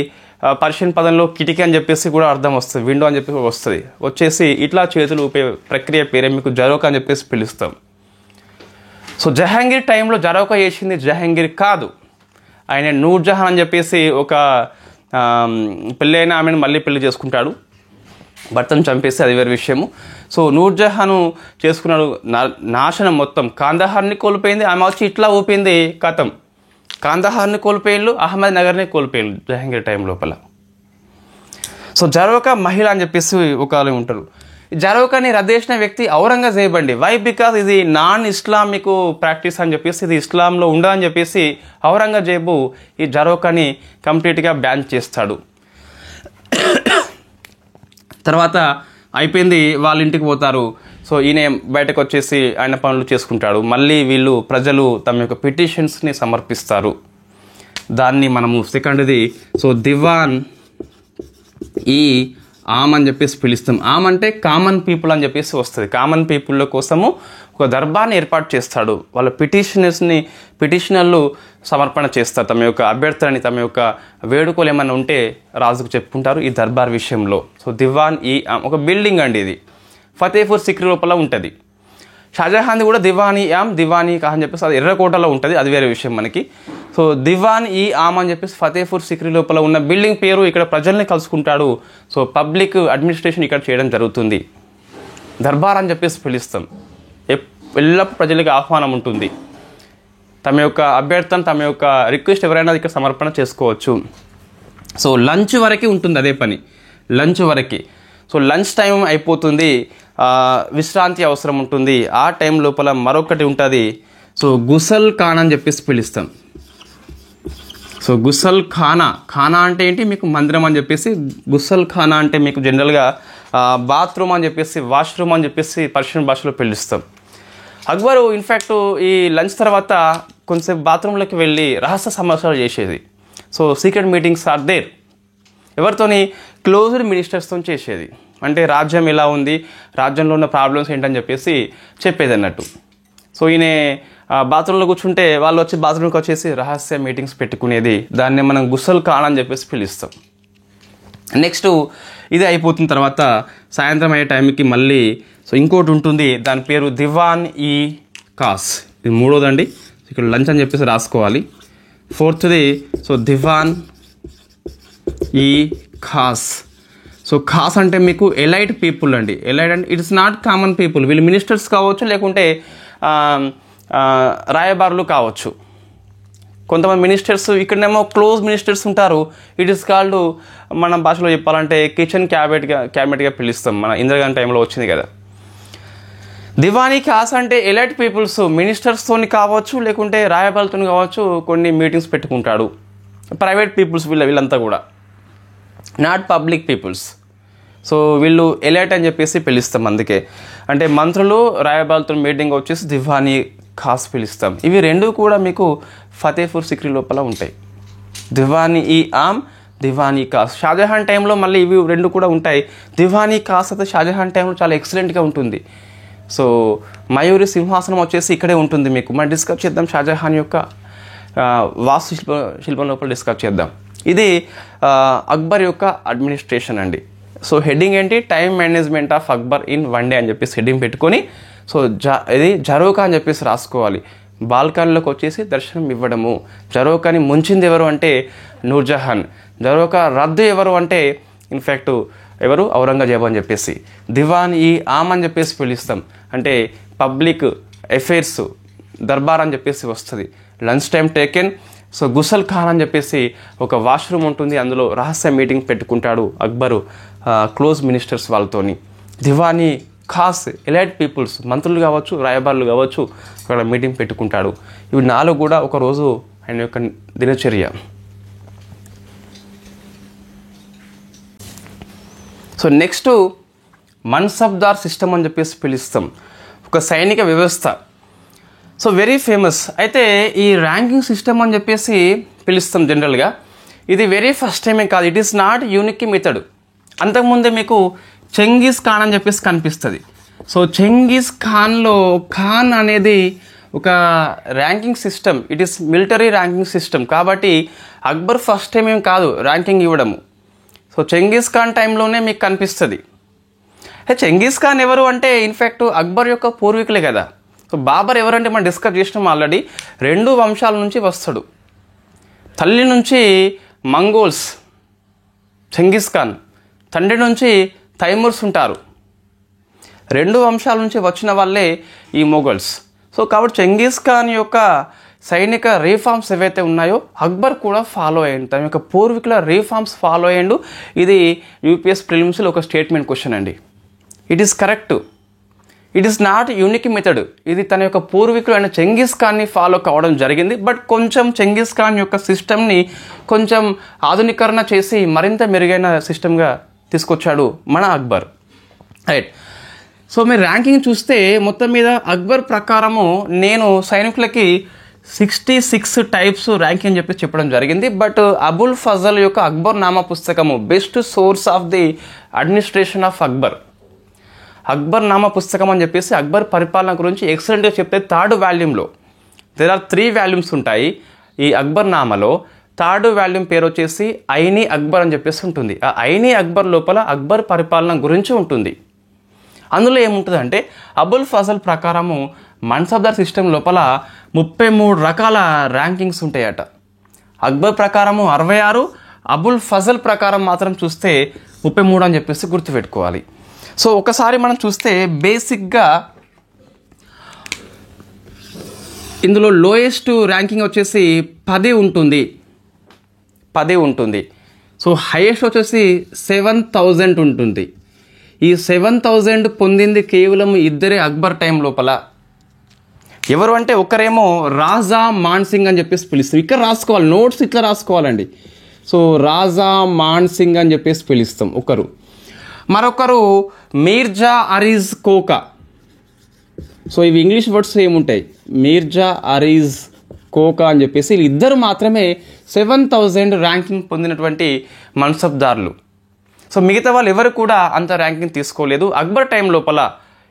పర్షియన్ పదంలో కిటికీ అని చెప్పేసి కూడా అర్థం వస్తుంది, విండో అని చెప్పేసి వస్తుంది. వచ్చేసి ఇట్లా చేతులు ఊపే ప్రక్రియ పేరే మీకు జరోకా అని చెప్పేసి పిలుస్తాం. సో జహాంగీర్ టైంలో జరోకా చేసింది జహాంగీర్ కాదు, ఆయన నూర్జహాన్ అని చెప్పేసి ఒక పెళ్ళైన ఆమెను మళ్ళీ పెళ్లి చేసుకుంటాడు, భర్తను చంపేసి, అది వేరే విషయము. సో నూర్జహాను చేసుకున్నాడు, నాశనం మొత్తం. కాందహార్ని కోల్పోయింది, ఆమె వచ్చి ఇట్లా ఊపింది, కథం. కాందహార్ని కోల్పోయిళ్ళు, అహ్మద్ నగర్ని కోల్పోయిళ్ళు జహాంగీర్ టైం లోపల. సో జరోకా మహిళ అని చెప్పేసి ఒక ఉంటారు. జరోకాని రద్దేసిన వ్యక్తి ఔరంగజేబ్ అండి. వై? బికాజ్ ఇది నాన్ ఇస్లామిక్ ప్రాక్టీస్ అని చెప్పేసి, ఇది ఇస్లాంలో ఉండదని చెప్పేసి ఔరంగజేబు ఈ జరోకాని కంప్లీట్గా బ్యాన్ చేస్తాడు. తర్వాత అయిపోయింది, వాళ్ళ ఇంటికి పోతారు. సో ఈయన బయటకు వచ్చేసి ఆయన పనులు చేసుకుంటాడు. మళ్ళీ వీళ్ళు ప్రజలు తమ యొక్క పిటిషన్స్ని సమర్పిస్తారు. దాన్ని మనము సెకండ్ది సో దివాన్ ఈ ఆమ్ అని చెప్పేసి పిలుస్తాం. ఆమ్ అంటే కామన్ పీపుల్ అని చెప్పేసి వస్తుంది. కామన్ పీపుల్ కోసము ఒక దర్బార్ని ఏర్పాటు చేస్తాడు. వాళ్ళ పిటిషనర్లు సమర్పణ చేస్తారు తమ యొక్క అభ్యర్థనని, తమ యొక్క వేడుకలు ఏమైనా ఉంటే రాజుకు చెప్పుకుంటారు ఈ దర్బార్ విషయంలో. సో దివాన్ ఈ ఆమ్ ఒక బిల్డింగ్ అండి, ఇది ఫతేపూర్ సిక్రీ లోపల ఉంటుంది. షాజహాన్ది కూడా దివానీ ఆమ్, దివానీ కా అని చెప్పేసి అది ఎర్రకోటలో ఉంటుంది, అది వేరే విషయం మనకి. సో దివాన్ ఈ ఆమ్ అని చెప్పేసి ఫతేపూర్ సిక్రీ లోపల ఉన్న బిల్డింగ్ పేరు. ఇక్కడ ప్రజల్ని కలుసుకుంటాడు. సో పబ్లిక్ అడ్మినిస్ట్రేషన్ ఇక్కడ చేయడం జరుగుతుంది. దర్బార్ అని చెప్పేసి పిలుస్తాం. ఎల్లప్పుడూ ప్రజలకు ఆహ్వానం ఉంటుంది. తమ యొక్క అభ్యర్థన, తమ యొక్క రిక్వెస్ట్ ఎవరైనా ఇక్కడ సమర్పణ చేసుకోవచ్చు. సో లంచ్ వరకు ఉంటుంది అదే పని, లంచ్ వరకు. సో లంచ్ టైం అయిపోతుంది, విశ్రాంతి అవసరం ఉంటుంది. ఆ టైం లోపల మరొకటి ఉంటుంది, సో గుసల్ ఖానా అని చెప్పేసి పిలుస్తాం. సో గుసల్ ఖానా, ఖానా అంటే ఏంటి మీకు మందిరం అని చెప్పేసి, గుసల్ ఖానా అంటే మీకు జనరల్గా బాత్రూమ్ అని చెప్పేసి, వాష్రూమ్ అని చెప్పేసి పర్షియన్ భాషలో పిలుస్తాం. అక్బరు ఇన్ఫ్యాక్ట్ ఈ లంచ్ తర్వాత కొంచెంసేపు బాత్రూంలోకి వెళ్ళి రహస్య సమావేశాలు చేసేది. So secret meetings are there. ఎవరితోని? క్లోజ్డ్ మినిస్టర్స్తో చేసేది. అంటే రాజ్యం ఎలా ఉంది, రాజ్యంలో ఉన్న ప్రాబ్లమ్స్ ఏంటని చెప్పేసి చెప్పేది అన్నట్టు. సో ఈయన బాత్రూంలో కూర్చుంటే వాళ్ళు వచ్చి బాత్రూంకి వచ్చేసి రహస్య మీటింగ్స్ పెట్టుకునేది. దాన్ని మనం గుసల్ ఖానా అని చెప్పేసి పిలుస్తాం. నెక్స్ట్ ఇది అయిపోతున్న తర్వాత సాయంత్రం అయ్యే టైంకి మళ్ళీ సో ఇంకోటి ఉంటుంది, దాని పేరు దివాన్ ఈ ఖాస్. ఇది మూడోదండి, ఇక్కడ లంచ్ అని చెప్పేసి రాసుకోవాలి. ఫోర్త్ది సో దివాన్ ఈ ఖాస్. సో ఖాస్ అంటే మీకు ఎలైట్ పీపుల్ అండి. ఎలైట్ అంటే ఇట్స్ నాట్ కామన్ పీపుల్. వీళ్ళు మినిస్టర్స్ కావచ్చు, లేకుంటే రాయబారులు కావచ్చు. కొంతమంది మినిస్టర్స్ ఇక్కడనేమో క్లోజ్ మినిస్టర్స్ ఉంటారు. ఇట్ ఈస్ కాల్డ్, మన భాషలో చెప్పాలంటే కిచెన్ క్యాబినెట్గా పిలుస్తాం. మన ఇందిరాగాంధీ టైంలో వచ్చింది కదా. దివానీ ఖాస్ అంటే ఎలైట్ పీపుల్స్, మినిస్టర్స్తోని కావచ్చు, లేకుంటే రాయబారులతో కావచ్చు, కొన్ని మీటింగ్స్ పెట్టుకుంటాడు. ప్రైవేట్ పీపుల్స్ వీళ్ళంతా కూడా, నాట్ పబ్లిక్ పీపుల్స్. సో వీళ్ళు ఎలైట్ అని చెప్పేసి పిలుస్తాం. అందుకే అంటే మంత్రులు రాయబారులతో మీటింగ్ వచ్చేసి దివానీ ఖాస్ పిలుస్తాం. ఇవి రెండు కూడా మీకు ఫతేపూర్ సిక్రీ లోపల ఉంటాయి, దివానీ ఈ ఆమ్, దివానీ ఖాస్. షాజహాన్ టైంలో మళ్ళీ ఇవి రెండు కూడా ఉంటాయి. దివానీ ఖాస్ అయితే షాజహాన్ టైంలో చాలా ఎక్సలెంట్గా ఉంటుంది. సో మయూరి సింహాసనం వచ్చేసి ఇక్కడే ఉంటుంది మీకు. మనం డిస్కస్ చేద్దాం షాజహాన్ యొక్క వాస్తు శిల్పం లోపల డిస్కస్ చేద్దాం. ఇది అక్బర్ యొక్క అడ్మినిస్ట్రేషన్ అండి. సో హెడ్డింగ్ ఏంటి? Time management of Akbar in one day అని చెప్పేసి హెడ్డింగ్ పెట్టుకొని, సో ఇది జరోకా అని చెప్పేసి రాసుకోవాలి. బాల్కనీలోకి వచ్చేసి దర్శనం ఇవ్వడము. జరోకాని ముంచింది ఎవరు అంటే నూర్జహాన్. జరోకా రద్దు ఎవరు అంటే ఇన్ఫ్యాక్ట్ ఎవరు? ఔరంగజేబు అని చెప్పేసి. దివాన్ ఈ ఆమ్ అని చెప్పేసి పిలుస్తాం, అంటే పబ్లిక్ అఫైర్స్ దర్బార్ అని చెప్పేసి వస్తుంది. Lunch time taken. So Ghusal Khan అని చెప్పేసి ఒక వాష్రూమ్ ఉంటుంది, అందులో రహస్య మీటింగ్ పెట్టుకుంటాడు అక్బరు క్లోజ్ మినిస్టర్స్ వాళ్ళతోని. దివానీ ఖాస్ ఎలైట్ పీపుల్స్, మంత్రులు కావచ్చు, రాయబారులు కావచ్చు, అక్కడ మీటింగ్ పెట్టుకుంటాడు. ఇవి 4 కూడా ఒకరోజు ఆయన యొక్క దినచర్య. సో నెక్స్ట్ మన్సబ్దార్ సిస్టమ్ అని చెప్పేసి పిలుస్తాం, ఒక సైనిక వ్యవస్థ. So very famous. అయితే ఈ ర్యాంకింగ్ సిస్టమ్ అని చెప్పేసి పిలుస్తాం జనరల్గా. ఇది వెరీ ఫస్ట్ టైమే కాదు, it is not unique method. అంతకుముందే మీకు చెంగీస్ ఖాన్ అని చెప్పేసి కనిపిస్తుంది. సో చెంగీస్ ఖాన్లో ఖాన్ అనేది ఒక ranking system, it is military ranking system. కాబట్టి అక్బర్ ఫస్ట్ టైం ఏం కాదు ర్యాంకింగ్ ఇవ్వడము. సో చెంగీస్ ఖాన్ టైంలోనే మీకు కనిపిస్తుంది. చెంగీస్ ఖాన్ ఎవరు అంటే ఇన్ఫ్యాక్ట్ అక్బర్ యొక్క పూర్వీకులే కదా. సో బాబర్ ఎవరంటే మనం డిస్కస్ చేసినాం ఆల్రెడీ. 2 వంశాల నుంచి వస్తాడు. తల్లి నుంచి మంగోల్స్ చెంగీస్ ఖాన్, తండ్రి నుంచి తైమూర్స్ ఉంటారు. 2 వంశాల నుంచి వచ్చిన వాళ్ళే ఈ మొఘల్స్. సో కాబట్టి చెంగీస్ ఖాన్ యొక్క సైనిక రీఫార్మ్స్ ఏవైతే ఉన్నాయో అక్బర్ కూడా ఫాలో అయ్యిండు, తన యొక్క పూర్వీకుల రీఫార్మ్స్ ఫాలో అయ్యిండు. ఇది యూపీఎస్ ప్రిలిమ్స్లో ఒక స్టేట్మెంట్ క్వశ్చన్ అండి. It is correct, it is not unique method. ఇది తన యొక్క పూర్వీకులు అయిన చెంగీస్ ఖాన్ని ఫాలో కావడం జరిగింది. బట్ కొంచెం చెంగీస్ ఖాన్ యొక్క సిస్టమ్ని కొంచెం ఆధునీకరణ చేసి మరింత మెరుగైన సిస్టమ్గా తీసుకొచ్చాడు మన అక్బర్. రైట్. సో మీరు ర్యాంకింగ్ చూస్తే మొత్తం మీద అక్బర్ ప్రకారము నేను సైనికులకి 66 టైప్స్ ర్యాంకింగ్ చెప్పి చెప్పడం జరిగింది. బట్ అబుల్ ఫజల్ యొక్క అక్బర్ నామా పుస్తకము best source of the administration of Akbar, Akbar Nama పుస్తకం అని చెప్పేసి అక్బర్ పరిపాలన గురించి ఎక్సలెంట్గా చెప్తే 3rd వాల్యూమ్లో దేర్ ఆర్ 3 వాల్యూమ్స్ ఉంటాయి ఈ అక్బర్ నామాలో. 3rd వాల్యూమ్ పేరు వచ్చేసి ఐనీ అక్బర్ అని చెప్పేసి ఉంటుంది. ఆ ఐనీ అక్బర్ లోపల అక్బర్ పరిపాలన గురించి ఉంటుంది. అందులో ఏముంటుంది అంటే అబుల్ ఫజల్ ప్రకారము మన్సబ్దార్ సిస్టమ్ లోపల 33 రకాల ర్యాంకింగ్స్ ఉంటాయట. అక్బర్ ప్రకారము 66, అబుల్ ఫజల్ ప్రకారం మాత్రం చూస్తే 33 అని చెప్పేసి గుర్తుపెట్టుకోవాలి. సో ఒకసారి మనం చూస్తే బేసిక్గా ఇందులో లోయెస్ట్ ర్యాంకింగ్ వచ్చేసి 10 ఉంటుంది, 10 ఉంటుంది. సో హైయెస్ట్ వచ్చేసి 7000 ఉంటుంది. ఈ 7000 పొందింది కేవలం ఇద్దరే అక్బర్ టైం లోపల. ఎవరు అంటే ఒకరేమో రాజా మాన్సింగ్ అని చెప్పేసి పిలుస్తాం. ఇక్కడ రాసుకోవాలి, నోట్స్ ఇట్లా రాసుకోవాలండి. సో రాజా మాన్సింగ్ అని చెప్పేసి పిలుస్తాం ఒకరు. మరొకరు మీర్జా అరీజ్ కోకా. సో ఇవి ఇంగ్లీష్ వర్డ్స్ ఏముంటాయి, మీర్జా అరీజ్ కోకా అని చెప్పేసి వీళ్ళిద్దరు మాత్రమే 7000 ర్యాంకింగ్ పొందినటువంటి మన్సబ్దారులు. సో మిగతా వాళ్ళు ఎవరు కూడా అంత ర్యాంకింగ్ తీసుకోలేదు. అక్బర్ టైం లోపల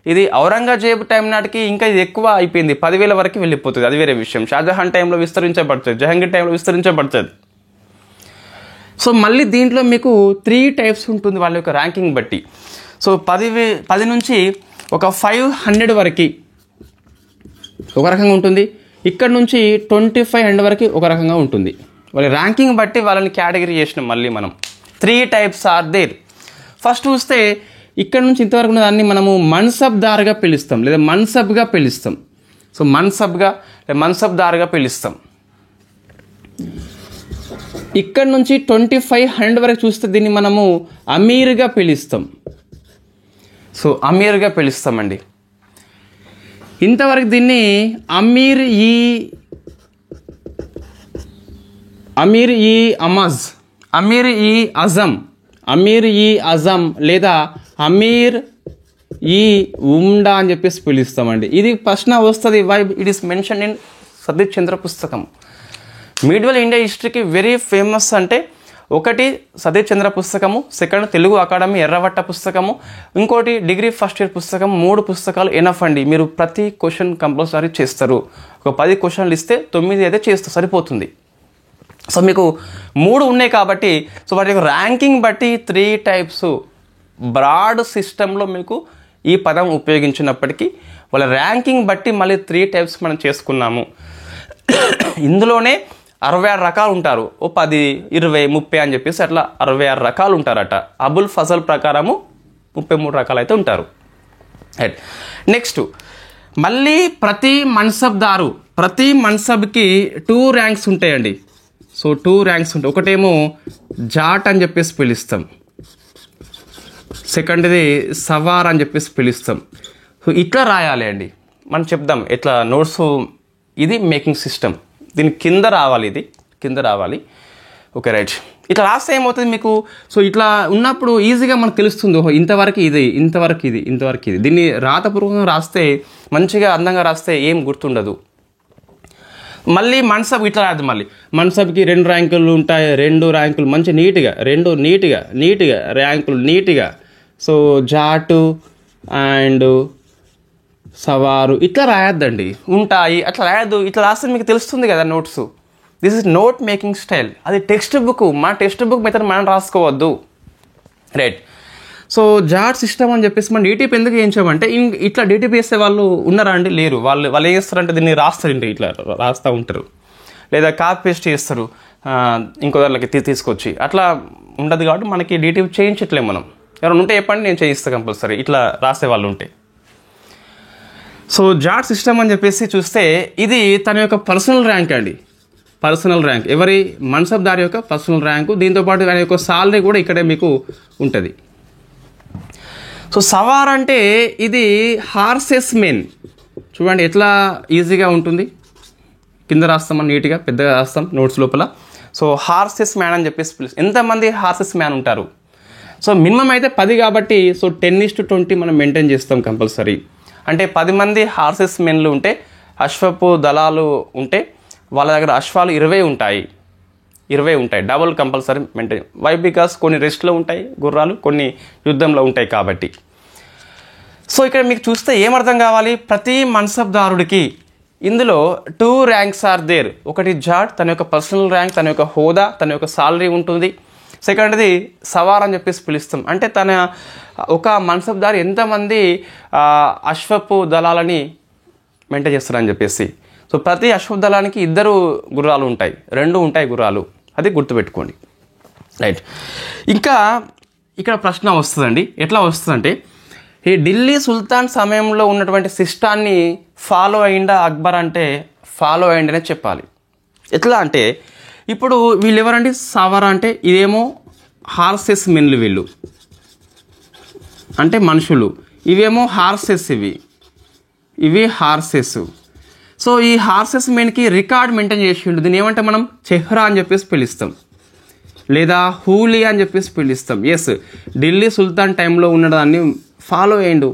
ఇది ఔరంగజేబ్ టైం నాటికి ఇంకా ఇది ఎక్కువ అయిపోయింది, 10,000 వరకు వెళ్ళిపోతుంది, అది వేరే విషయం. షాజహాన్ టైంలో విస్తరించబడుతుంది, జహంగీర్ టైంలో విస్తరించబడుతుంది. సో మళ్ళీ దీంట్లో మీకు 3 టైప్స్ ఉంటుంది వాళ్ళ యొక్క ర్యాంకింగ్ బట్టి. సో 10 నుంచి ఒక 500 వరకు ఒక రకంగా ఉంటుంది, ఇక్కడ నుంచి 2500 వరకు ఒక రకంగా ఉంటుంది. వాళ్ళ ర్యాంకింగ్ బట్టి వాళ్ళని కేటగిరీ చేసినాం మళ్ళీ మనం. 3 టైప్స్ ఆర్ దేర్. ఫస్ట్ చూస్తే ఇక్కడ నుంచి ఇంతవరకు ఉన్న దాన్ని మనము మన్సబ్దార్గా పిలుస్తాం లేదా మన్సబ్గా పిలుస్తాం. సో మన్సబ్గా లేదా మన్సబ్దార్గా పిలుస్తాం. ఇక్కడ నుంచి 2500 వరకు చూస్తే దీన్ని మనము అమీర్గా పిలుస్తాం. సో అమీర్గా పిలుస్తామండి. ఇంతవరకు దీన్ని అమీర్ ఈ అమజ్, అమీర్ ఈ అజం, అమీర్ ఈ అజం లేదా అమీర్ ఈ ఉమ్డా అని చెప్పేసి పిలుస్తామండి. ఇది ప్రశ్న వస్తుంది, why it is mention in Satish Chandra పుస్తకం. మీడివల్ ఇండియా హిస్టరీకి వెరీ ఫేమస్ అంటే ఒకటి సతీష్ చంద్ర పుస్తకము, సెకండ్ తెలుగు అకాడమీ ఎర్రవట్ట పుస్తకము, ఇంకోటి డిగ్రీ ఫస్ట్ ఇయర్ పుస్తకం. 3 పుస్తకాలు ఎనఫ్ అండి. మీరు ప్రతి క్వశ్చన్ కంపల్సరీ చేస్తారు. ఒక 10 క్వశ్చన్లు ఇస్తే 9 అయితే చేస్తే సరిపోతుంది. సో మీకు 3 ఉన్నాయి కాబట్టి సో వాటి యొక్క ర్యాంకింగ్ బట్టి 3 టైప్స్ బ్రాడ్ సిస్టంలో మీకు ఈ పదం ఉపయోగించినప్పటికీ వాళ్ళ ర్యాంకింగ్ బట్టి మళ్ళీ 3 టైప్స్ మనం చేసుకున్నాము. ఇందులోనే 66 రకాలు ఉంటారు. ఓ 10, 20, 30 అని చెప్పేసి అట్లా 66 రకాలు ఉంటారట. అబుల్ ఫజల్ ప్రకారము 33 రకాలు అయితే ఉంటారు. రైట్. నెక్స్ట్ మళ్ళీ ప్రతి మన్సబ్కి 2 ర్యాంక్స్ ఉంటాయండి. సో 2 ర్యాంక్స్ ఉంటాయి. ఒకటేమో జాట్ అని చెప్పేసి పిలుస్తాం, సెకండ్ది సవార్ అని చెప్పేసి పిలుస్తాం. సో ఇట్లా రాయాలి అండి. మనం చెప్దాం ఎట్లా నోట్స్. ఇది మేకింగ్ సిస్టమ్, దీని కింద రావాలి, ఇది కింద రావాలి. Okay right. ఇట్లా రాస్తే ఏమవుతుంది మీకు, సో ఇట్లా ఉన్నప్పుడు ఈజీగా మనకు తెలుస్తుంది, ఓహో ఇంతవరకు ఇది, ఇంతవరకు ఇది, ఇంతవరకు ఇది. దీన్ని రాతపూర్వకంగా రాస్తే మంచిగా అందంగా రాస్తే ఏం గుర్తుండదు. మళ్ళీ మన్సబ్ ఇట్లా రాదు. మళ్ళీ మన్సబ్కి 2 ర్యాంకులు ఉంటాయి, 2 ర్యాంకులు మంచి నీట్గా, 2 నీట్గా ర్యాంకులు నీట్గా. సో జాటు అండ్ సవారు ఇట్లా రాయొద్దండి, ఉంటాయి అట్లా రాయద్దు. ఇట్లా రాస్తే మీకు తెలుస్తుంది కదా notes. This is note making style. అది టెక్స్ట్ బుక్, మన టెక్స్ట్ బుక్ మెథడ్ మనం రాసుకోవద్దు. రైట్. సో జాట్ సిస్టమ్ అని చెప్పేసి మనం డీటీపీ ఎందుకు చేయించామంటే ఇట్లా డీటీపీ చేసే వాళ్ళు ఉన్నారా అండి? లేరు. వాళ్ళు ఏం చేస్తారంటే దీన్ని రాస్తారండి, ఇట్లా రాస్తూ ఉంటారు, లేదా కాపీ పేస్ట్ చేస్తారు ఇంకో దానికి తీసుకొచ్చి. అట్లా ఉండదు కాబట్టి మనకి డీటీపీ చేయించట్లేము మనం. ఎవరైనా ఉంటే చెప్పండి, నేను చేయిస్తాను కంపల్సరీ ఇట్లా రాసే వాళ్ళు ఉంటే. సో జాట్ సిస్టమ్ అని చెప్పేసి చూస్తే ఇది తన యొక్క పర్సనల్ ర్యాంక్ అండి. పర్సనల్ ర్యాంక్ ఎవరి మన్సబ్దారి యొక్క పర్సనల్ ర్యాంకు. దీంతోపాటు ఆయన యొక్క సాలరీ కూడా ఇక్కడే మీకు ఉంటుంది. సో సవార్ అంటే ఇది హార్సెస్ మెన్. చూడండి ఎట్లా ఈజీగా ఉంటుంది, కింద రాస్తాం నీట్గా, పెద్దగా రాస్తాం నోట్స్ లోపల. సో హార్సెస్ మ్యాన్ అని చెప్పేసి ఎంతమంది హార్సెస్ మ్యాన్ ఉంటారు? సో మినిమం అయితే 10 కాబట్టి సో 10:20 మనం మెయింటైన్ చేస్తాం కంపల్సరీ. అంటే 10 మంది హార్సెస్ మెన్లు ఉంటే, అశ్వపు దళాలు ఉంటే వాళ్ళ దగ్గర అశ్వాలు 20 ఉంటాయి, 20 ఉంటాయి. Double compulsory maintain. Why? Because కొన్ని రెస్ట్లో ఉంటాయి గుర్రాలు, కొన్ని యుద్ధంలో ఉంటాయి కాబట్టి. సో ఇక్కడ మీకు చూస్తే ఏమర్థం కావాలి, ప్రతి మన్సబ్దారుడికి ఇందులో 2 ర్యాంక్స్ ఆర్ దేర్. ఒకటి జాట్, తన యొక్క పర్సనల్ ర్యాంక్, తన యొక్క హోదా, తన యొక్క సాలరీ ఉంటుంది. సెకండ్ది సవార్ అని చెప్పేసి పిలుస్తాం. అంటే తన ఒక మన్సబ్దారు ఎంతమంది అశ్వపు దళాలని మెయింటైన్ చేస్తారని చెప్పేసి. సో ప్రతి అశ్వపు దళానికి 2 గుర్రాలు ఉంటాయి, 2 ఉంటాయి గుర్రాలు, అది గుర్తుపెట్టుకోండి. రైట్. ఇంకా ఇక్కడ ప్రశ్న వస్తుందండి, ఎట్లా వస్తుందంటే ఈ ఢిల్లీ సుల్తాన్ సమయంలో ఉన్నటువంటి సిస్టాన్ని ఫాలో అయిందా అక్బర్ అంటే ఫాలో అయ్యండి అనేది చెప్పాలి. ఎట్లా అంటే ఇప్పుడు వీళ్ళు ఎవరండి, సవర అంటే ఇదేమో హార్సెస్ మెన్లు, వీళ్ళు అంటే మనుషులు, ఇవేమో హార్సెస్, ఇవి హార్సెస్. సో ఈ హార్సెస్ మెన్కి రికార్డ్ మెయింటైన్ చేసిండు. దీన్ని ఏమంటే మనం చెహ్రా అని చెప్పేసి పిలుస్తాం, లేదా హూలి అని చెప్పేసి పిలుస్తాం. ఎస్, ఢిల్లీ సుల్తాన్ టైంలో ఉన్నదాన్ని ఫాలో అయ్యిండు.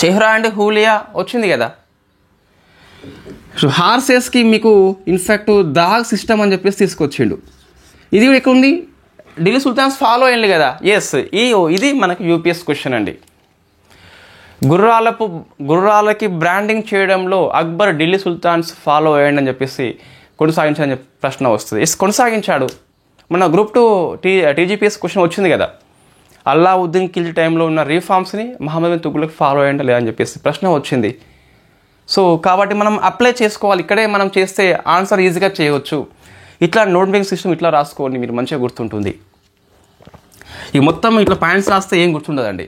చెహ్రా అండ్ హూలియా వచ్చింది కదా. సో హార్సెస్కి మీకు ఇన్ఫ్యాక్ట్ దాగ్ సిస్టమ్ అని చెప్పేసి తీసుకొచ్చిండు. ఇది కూడా ఎక్కడ ఉంది, ఢిల్లీ సుల్తాన్స్ ఫాలో అయ్యింది కదా. ఎస్, ఇది మనకి యూపీఎస్ క్వశ్చన్ అండి. గుర్రాలకి బ్రాండింగ్ చేయడంలో అక్బర్ ఢిల్లీ సుల్తాన్స్ ఫాలో అయ్యండి అని చెప్పేసి కొనసాగించని చెప్పి ప్రశ్న వస్తుంది. ఎస్, కొనసాగించాడు. మన గ్రూప్ 2 టీజీపీఎస్ క్వశ్చన్ వచ్చింది కదా, అల్లావుద్దీన్ ఖిల్జీ టైంలో ఉన్న రీఫార్మ్స్ని మహమ్మద్ బిన్ తుగ్లక్ ఫాలో అయ్యండి లేదా అని చెప్పేసి ప్రశ్న వచ్చింది. సో కాబట్టి మనం అప్లై చేసుకోవాలి. ఇక్కడే మనం చేస్తే ఆన్సర్ ఈజీగా చేయవచ్చు. ఇట్లా నోట్ మేకింగ్ సిస్టమ్ ఇట్లా రాసుకోండి, మీరు మంచిగా గుర్తుంటుంది. ఈ మొత్తం ఇట్లా పాయింట్స్ రాస్తే ఏం గుర్తుండదండి.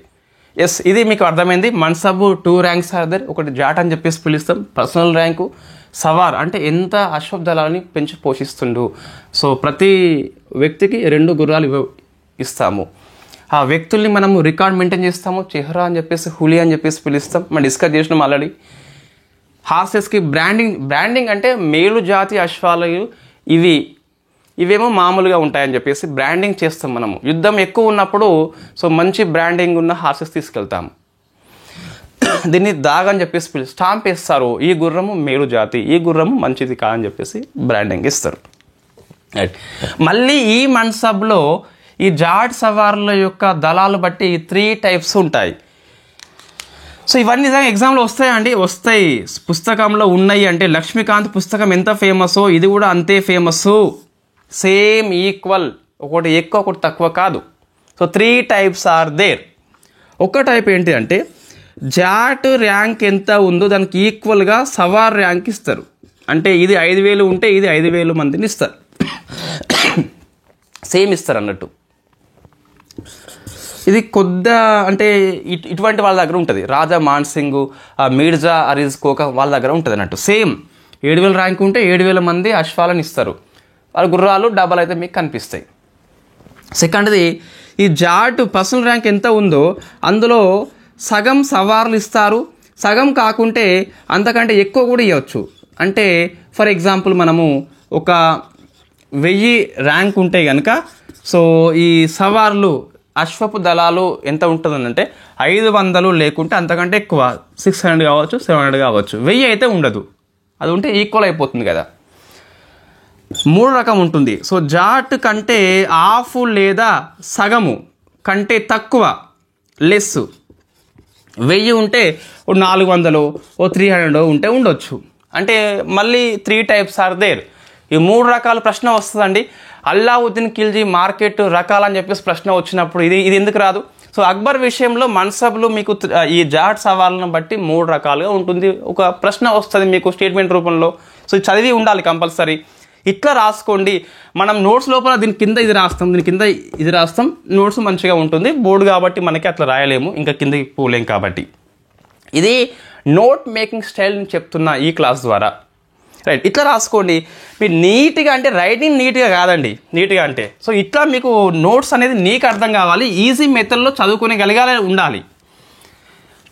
ఎస్, ఇది మీకు అర్థమైంది. మన్సబ్ 2 ర్యాంక్స్ ఆర్ దేర్. ఒకటి జాట్ అని చెప్పేసి పిలుస్తాం, పర్సనల్ ర్యాంకు. సవార్ అంటే ఎంత అశ్వప్ దళాలని పెంచి పోషిస్తుండు. సో ప్రతి వ్యక్తికి 2 గుర్రాలు ఇస్తాము. ఆ వ్యక్తుల్ని మనము రికార్డ్ మెయింటైన్ చేస్తాము. చెహ్రా అని చెప్పేసి, హులి అని చెప్పేసి పిలుస్తాం. మనం డిస్కస్ చేసినాం ఆల్రెడీ. హార్సెస్కి బ్రాండింగ్ అంటే మేలు జాతి అశ్వాలు ఇవేమో మామూలుగా ఉంటాయని చెప్పేసి బ్రాండింగ్ చేస్తాం మనము. యుద్ధం ఎక్కువ ఉన్నప్పుడు సో మంచి బ్రాండింగ్ ఉన్న హార్సెస్ తీసుకెళ్తాము. దీన్ని దాగ్ అని చెప్పేసి స్టాంప్ వేస్తారు. ఈ గుర్రము మేలు జాతి, ఈ గుర్రము మంచిది కాదని చెప్పేసి బ్రాండింగ్ ఇస్తారు. రైట్. మళ్ళీ ఈ మన్సబ్లో ఈ జాట్ సవార్ల యొక్క దళాలు బట్టి 3 టైప్స్ ఉంటాయి. సో ఇవన్నీ నిజంగా ఎగ్జామ్లో వస్తాయండి, వస్తాయి. పుస్తకంలో ఉన్నాయి అంటే లక్ష్మీకాంత్ పుస్తకం ఎంత ఫేమసో ఇది కూడా అంతే ఫేమస్. సేమ్ ఈక్వల్, ఒకటి ఎక్కువ ఒకటి తక్కువ కాదు. So 3 types are there. ఒక టైప్ ఏంటి అంటే జాట్ ర్యాంక్ ఎంత ఉందో దానికి ఈక్వల్గా సవార్ ర్యాంక్ ఇస్తారు. అంటే ఇది 5,000 ఉంటే ఇది 5,000 మందిని ఇస్తారు, సేమ్ ఇస్తారు అన్నట్టు. ఇది అంటే ఇటువంటి వాళ్ళ దగ్గర ఉంటుంది. రాజా మాన్సింగ్, మీర్జా అరీజ్ కోకా వాళ్ళ దగ్గర ఉంటుంది అన్నట్టు. సేమ్ 7,000 ర్యాంక్ ఉంటే 7,000 మంది అశ్వాలను ఇస్తారు. వాళ్ళ గుర్రాలు డబల్ అయితే మీకు కనిపిస్తాయి. సెకండ్ది ఈ జాట్ పర్సనల్ ర్యాంక్ ఎంత ఉందో అందులో సగం సవార్లు ఇస్తారు, సగం కాకుంటే అంతకంటే ఎక్కువ కూడా ఇవ్వచ్చు. అంటే ఫర్ ఎగ్జాంపుల్ మనము ఒక 1000 ర్యాంక్ ఉంటే కనుక సో ఈ సవార్లు అశ్వపు దళాలు ఎంత ఉంటుందంటే 500 లేకుంటే అంతకంటే ఎక్కువ, 600 కావచ్చు, 700 కావచ్చు. 1000 అయితే ఉండదు. అది ఉంటే ఈక్వల్ అయిపోతుంది కదా. 3 రకం ఉంటుంది. సో జాట్ కంటే హాఫ్ లేదా సగము కంటే తక్కువ, లెస్. 1000 ఉంటే 400, 300 ఉంటే ఉండొచ్చు. అంటే మళ్ళీ 3 టైప్స్ ఆర్ దేర్. ఈ 3 రకాల ప్రశ్న వస్తుందండి. అల్లావుద్దీన్ ఖిల్జీ మార్కెట్ రకాలని చెప్పేసి ప్రశ్న వచ్చినప్పుడు ఇది ఎందుకు రాదు? సో అక్బర్ విషయంలో మన్సబ్లు మీకు ఈ జాట్ సవాళ్ళను బట్టి 3 రకాలుగా ఉంటుంది. ఒక ప్రశ్న వస్తుంది మీకు స్టేట్మెంట్ రూపంలో. సో చదివి ఉండాలి కంపల్సరీ. ఇట్లా రాసుకోండి. మనం నోట్స్ లోపల దీని కింద ఇది రాస్తాం, దీని కింద ఇది రాస్తాం. నోట్స్ మంచిగా ఉంటుంది. బోర్డు కాబట్టి మనకి అట్లా రాయలేము, ఇంకా కిందకి పోలేం కాబట్టి. ఇది నోట్ మేకింగ్ స్టైల్ని చెప్తున్నా ఈ క్లాస్ ద్వారా. రైట్, ఇట్లా రాసుకోండి. మీరు నీట్గా అంటే రైటింగ్ నీట్గా కాదండి, నీట్గా అంటే సో ఇట్లా మీకు నోట్స్ అనేది నీకు అర్థం కావాలి, ఈజీ మెథడ్లో చదువుకోగలిగాలి ఉండాలి.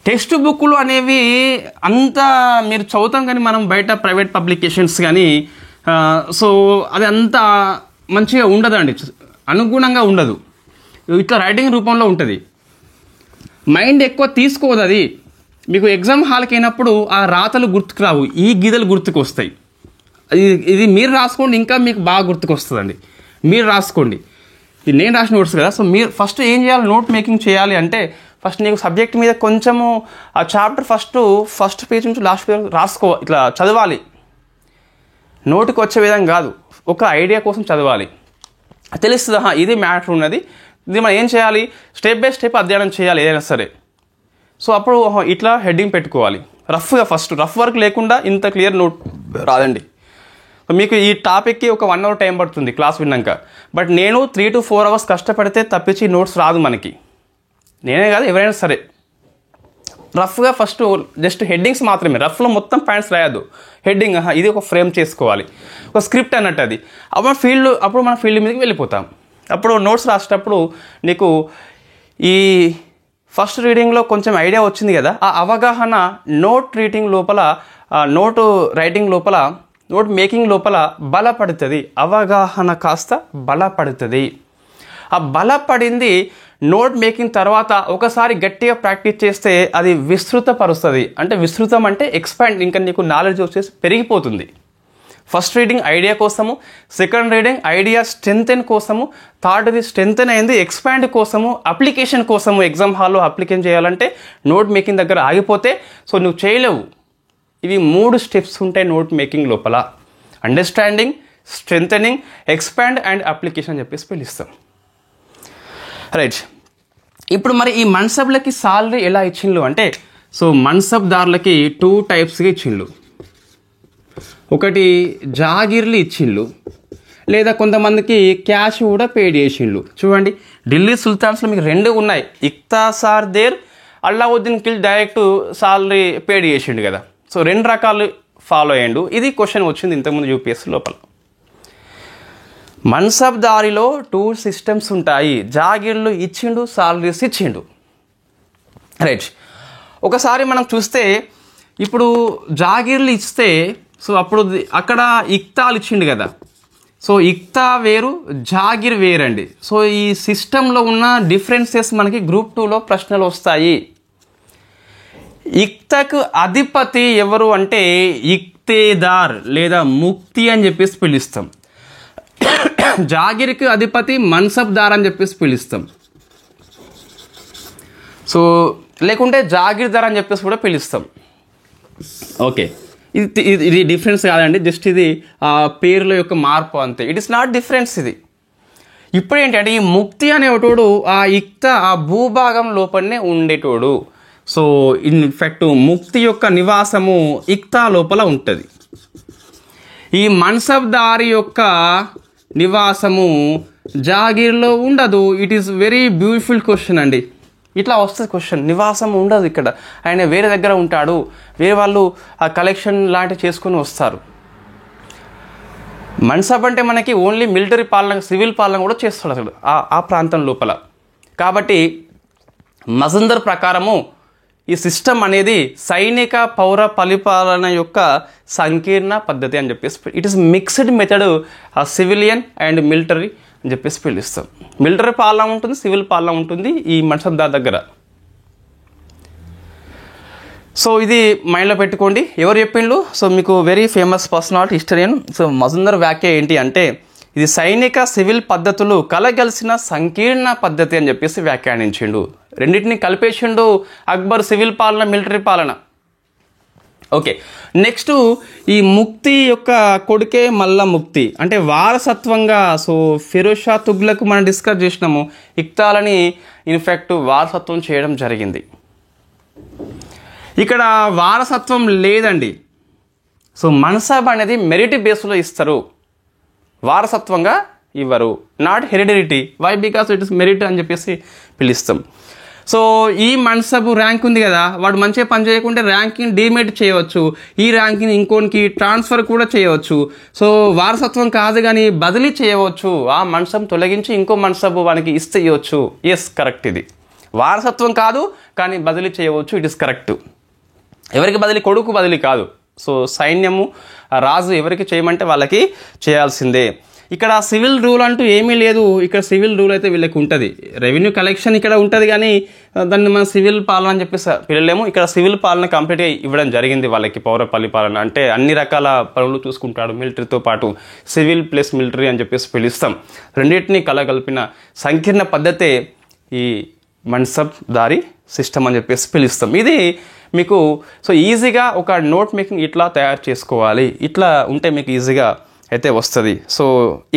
టెక్స్ట్ బుక్లు అనేవి అంతా మీరు చదువుతాం కానీ మనం బయట ప్రైవేట్ పబ్లికేషన్స్ కానీ సో అది అంత మంచిగా ఉండదండి, అనుగుణంగా ఉండదు. ఇట్లా రైటింగ్ రూపంలో ఉంటుంది. మైండ్ ఎక్కువ తీసుకోదు అది. మీకు ఎగ్జామ్ హాల్కి అయినప్పుడు ఆ రాతలు గుర్తుకు రావు, ఈ గీతలు గుర్తుకు వస్తాయి. ఇది మీరు రాసుకోండి, ఇంకా మీకు బాగా గుర్తుకు వస్తుందండి. మీరు రాసుకోండి. ఇది నేను రాసిన నోట్స్ కదా. సో మీరు ఫస్ట్ ఏం చేయాలి, నోట్ మేకింగ్ చేయాలి అంటే ఫస్ట్ నీకు సబ్జెక్ట్ మీద కొంచెము ఆ చాప్టర్ ఫస్ట్ పేజ్ నుంచి లాస్ట్ పేజ్ రాసుకో, ఇట్లా చదవాలి. నోటికి వచ్చే విధంగా కాదు, ఒక ఐడియా కోసం చదవాలి. తెలుస్తుంది ఇది మ్యాటర్ ఉన్నది, ఇది మనం ఏం చేయాలి, స్టెప్ బై స్టెప్ అధ్యయనం చేయాలి ఏదైనా సరే. సో అప్పుడు ఇట్లా హెడ్డింగ్ పెట్టుకోవాలి రఫ్గా. ఫస్ట్ రఫ్ వర్క్ లేకుండా ఇంత క్లియర్ నోట్ రాదండి. మీకు ఈ టాపిక్కి ఒక 1 అవర్ టైం పడుతుంది క్లాస్ విన్నాక. బట్ నేను 3 to 4 అవర్స్ కష్టపడితే తప్పించి నోట్స్ రాదు మనకి. నేనే కాదు ఎవరైనా సరే రఫ్గా ఫస్ట్ జస్ట్ హెడ్డింగ్స్ మాత్రమే, రఫ్లో మొత్తం పాయింట్స్ రాయద్దు. హెడ్డింగ్ ఇది ఒక ఫ్రేమ్ చేసుకోవాలి, ఒక స్క్రిప్ట్ అన్నట్టు అది. అప్పుడు మన ఫీల్డ్ మీదకి వెళ్ళిపోతాం. అప్పుడు నోట్స్ రాసేటప్పుడు నీకు ఈ ఫస్ట్ రీడింగ్లో కొంచెం ఐడియా వచ్చింది కదా, ఆ అవగాహన నోట్ రైటింగ్ లోపల నోట్ మేకింగ్ లోపల బలపడుతుంది. అవగాహన కాస్త బలపడుతుంది. ఆ బలపడింది నోట్ మేకింగ్ తర్వాత ఒకసారి గట్టిగా ప్రాక్టీస్ చేస్తే అది విస్తృతపరుస్తుంది. అంటే విస్తృతం అంటే ఎక్స్పాండ్, ఇంకా నీకు నాలెడ్జ్ వచ్చేసి పెరిగిపోతుంది. ఫస్ట్ రీడింగ్ ఐడియా కోసము, సెకండ్ రీడింగ్ ఐడియా స్ట్రెంథెన్ కోసము, థర్డ్ది స్ట్రెంథెన్ అయింది ఎక్స్పాండ్ కోసము, అప్లికేషన్ కోసము. ఎగ్జామ్ హాల్లో అప్లికేషన్ చేయాలంటే నోట్ మేకింగ్ దగ్గర ఆగిపోతే నువ్వు చేయలేవు. ఇవి 3 స్టెప్స్ ఉంటాయి నోట్ మేకింగ్ లోపల: understanding, strengthening, expand and application అని చెప్పేసి పిలుస్తాం. రైట్. ఇప్పుడు మరి ఈ మన్సబ్లకి సాలరీ ఎలా ఇచ్చిండ్రు అంటే, మన్సబ్దారులకి 2 టైప్స్గా ఇచ్చిండ్రు. ఒకటి జాగీర్లు ఇచ్చిండ్రు, లేదా కొంతమందికి క్యాష్ కూడా పేడ్ చేసిండ్రు. చూడండి, ఢిల్లీ సుల్తాన్స్లో మీకు 2 ఉన్నాయి. ఇక్తాసార్ there, Alauddin Khilji direct salary paid చేసిండు కదా. 2 రకాలు ఫాలో అయ్యిండు. ఇది క్వశ్చన్ వచ్చింది ఇంతకుముందు యూపీఎస్సీ లోపల. మన్సబ్దారిలో 2 సిస్టమ్స్ ఉంటాయి. జాగీర్లు ఇచ్చిండు, సాలరీస్ ఇచ్చిండు. రైట్. ఒకసారి మనం చూస్తే ఇప్పుడు జాగీర్లు ఇస్తే అప్పుడు అక్కడ ఇక్తాలు ఇచ్చిండు కదా. ఇక్తా వేరు, జాగీర్ వేరండి. ఈ సిస్టంలో ఉన్న డిఫరెన్సెస్ మనకి గ్రూప్ 2లో ప్రశ్నలు వస్తాయి. ఇక్తకు అధిపతి ఎవరు అంటే ఇక్తేదార్ లేదా ముక్తి అని చెప్పేసి పిలుస్తాం. జాగీర్కి అధిపతి మన్సబ్దార్ అని చెప్పేసి పిలుస్తాం. లేకుంటే జాగీర్దార్ అని చెప్పేసి కూడా పిలుస్తాం. ఓకే, ఇది డిఫరెన్స్ కాదండి, జస్ట్ ఇది పేర్ల యొక్క మార్పు అంతే. ఇట్ ఇస్ నాట్ డిఫరెన్స్ ఇది. ఇప్పుడు ఏంటంటే ఈ ముక్తి అనేటోడు ఆ భూభాగం లోపలనే ఉండేటోడు. ఇన్ఫాక్ట్ ముక్తి యొక్క నివాసము ఇక్తా లోపల ఉంటుంది. ఈ మన్సబ్దారి యొక్క నివాసము జాగీర్లో ఉండదు. It is very beautiful question అండి. ఇట్లా వస్తుంది క్వశ్చన్. నివాసం ఉండదు ఇక్కడ, ఆయన వేరే దగ్గర ఉంటాడు, వేరే వాళ్ళు ఆ కలెక్షన్ లాంటివి చేసుకొని వస్తారు. మన్సబ్ అంటే మనకి ఓన్లీ మిలిటరీ పాలన, సివిల్ పాలన కూడా చేస్తాడు అసలు ఆ ప్రాంతం లోపల. కాబట్టి మజందర్ ప్రకారము ఈ సిస్టమ్ అనేది సైనిక పౌర పరిపాలన యొక్క సంకీర్ణ పద్ధతి అని చెప్పేసి, it is mixed method civilian and military అని చెప్పేసి పిలుస్తాం. మిలిటరీ పాలన ఉంటుంది, సివిల్ పాలన ఉంటుంది ఈ మన్సబ్దార్ దగ్గర. ఇది మైండ్లో పెట్టుకోండి. ఎవరు చెప్పిండ్రు? మీకు వెరీ ఫేమస్ పర్సనాలిటీ, హిస్టరియన్. మజందర్ వ్యాఖ్య ఏంటి అంటే, ఇది సైనిక సివిల్ పద్ధతులు కలగలిసిన సంకీర్ణ పద్ధతి అని చెప్పేసి వ్యాఖ్యానించిండు. రెండింటిని కలిపేసిండు అక్బర్, సివిల్ పాలన, మిలిటరీ పాలన. ఓకే, నెక్స్ట్ ఈ ముక్తి యొక్క కొడుకే మల్ల ముక్తి అంటే వారసత్వంగా. ఫిరోజ్ షా తుగ్లక్ మనం డిస్కస్ చేసినాము, ఇక్తాలని ఇన్ఫాక్ట్ వారసత్వం చేయడం జరిగింది. ఇక్కడ వారసత్వం లేదండి. మన్సబ్ అనేది మెరిట్ బేస్లో ఇస్తారు, వారసత్వంగా ఇవ్వరు. Not heredity. Why? Because it is merit అని చెప్పేసి పిలుస్తాం. ఈ మన్సబ్ ర్యాంక్ ఉంది కదా, వాడు మంచిగా పని చేయకుంటే ర్యాంకింగ్ డిమెరిట్ చేయవచ్చు, ఈ ర్యాంకింగ్ ఇంకోనికి ట్రాన్స్ఫర్ కూడా చేయవచ్చు. వారసత్వం కాదు కానీ బదిలీ చేయవచ్చు. ఆ మన్సబ్ తొలగించి ఇంకో మన్సబ్ వానికి ఇస్తే ఇవ్వచ్చు. Yes, correct. ఇది వారసత్వం కాదు కానీ బదిలీ చేయవచ్చు. It is correct. ఎవరికి బదిలీ? కొడుకు బదిలీ కాదు. సైన్యము, రాజు ఎవరికి చేయమంటే వాళ్ళకి చేయాల్సిందే. ఇక్కడ సివిల్ రూల్ అంటూ ఏమీ లేదు. ఇక్కడ సివిల్ రూల్ అయితే వీళ్ళకి ఉంటుంది. రెవెన్యూ కలెక్షన్ ఇక్కడ ఉంటుంది కానీ దాన్ని మనం సివిల్ పాలన అని చెప్పేసి పిల్లలేము. ఇక్కడ సివిల్ పాలన కంప్లీట్గా ఇవ్వడం జరిగింది వాళ్ళకి. పౌర పరిపాలన అంటే అన్ని రకాల పనులు చూసుకుంటాడు మిలిటరీతో పాటు. సివిల్ ప్లస్ మిలిటరీ అని చెప్పేసి పిలుస్తాం. రెండింటినీ కలగలిపిన సంకీర్ణ పద్ధతే ఈ మన్సబ్దారీ సిస్టమ్ అని చెప్పేసి పిలుస్తాం. ఇది మీకు ఈజీగా ఒక నోట్ మేకింగ్ ఇట్లా తయారు చేసుకోవాలి. ఇట్లా ఉంటే మీకు ఈజీగా అయితే వస్తుంది.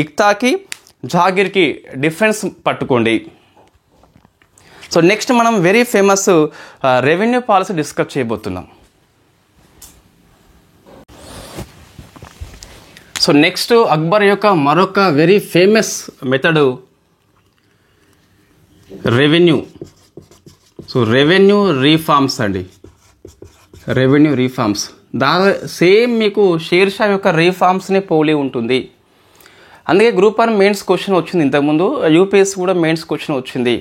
ఇక్తాకి, జాగీర్కి డిఫరెన్స్ పట్టుకోండి. నెక్స్ట్ మనం very famous revenue policy discuss చేయబోతున్నాం. నెక్స్ట్ అక్బర్ యొక్క మరొక very famous method revenue. Revenue reforms అండి. రెవెన్యూ రీఫార్మ్స్ సేమ్ మీకు షేర్ షా యొక్క రీఫార్మ్స్ని పోలి ఉంటుంది. అందుకే గ్రూప్ 1 మెయిన్స్ క్వశ్చన్ వచ్చింది ఇంతకుముందు, యూపీఎస్సీ కూడా మెయిన్స్ క్వశ్చన్ వచ్చింది.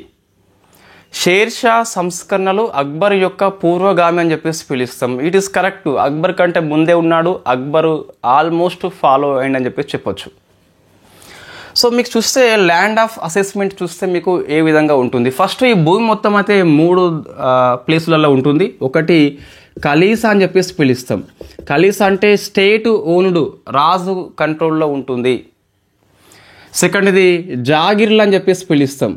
షేర్ షా సంస్కరణలు అక్బర్ యొక్క పూర్వగామి అని చెప్పేసి పిలుస్తాం. It is correct. అక్బర్ కంటే ముందే ఉన్నాడు, అక్బర్ ఆల్మోస్ట్ ఫాలో అయ్యింది అని చెప్పేసి చెప్పొచ్చు. సో మీకు చూస్తే ల్యాండ్ ఆఫ్ అసెస్మెంట్ చూస్తే మీకు ఏ విధంగా ఉంటుంది. ఫస్ట్ ఈ భూమి మొత్తం అయితే 3 ప్లేసులలో ఉంటుంది. ఒకటి ఖలీసా అని చెప్పేసి పిలుస్తాం. ఖలీసా అంటే స్టేట్ ఓన్డ్, రాజు కంట్రోల్లో ఉంటుంది. సెకండ్ ఇది జాగిర్లు అని చెప్పేసి పిలుస్తాం.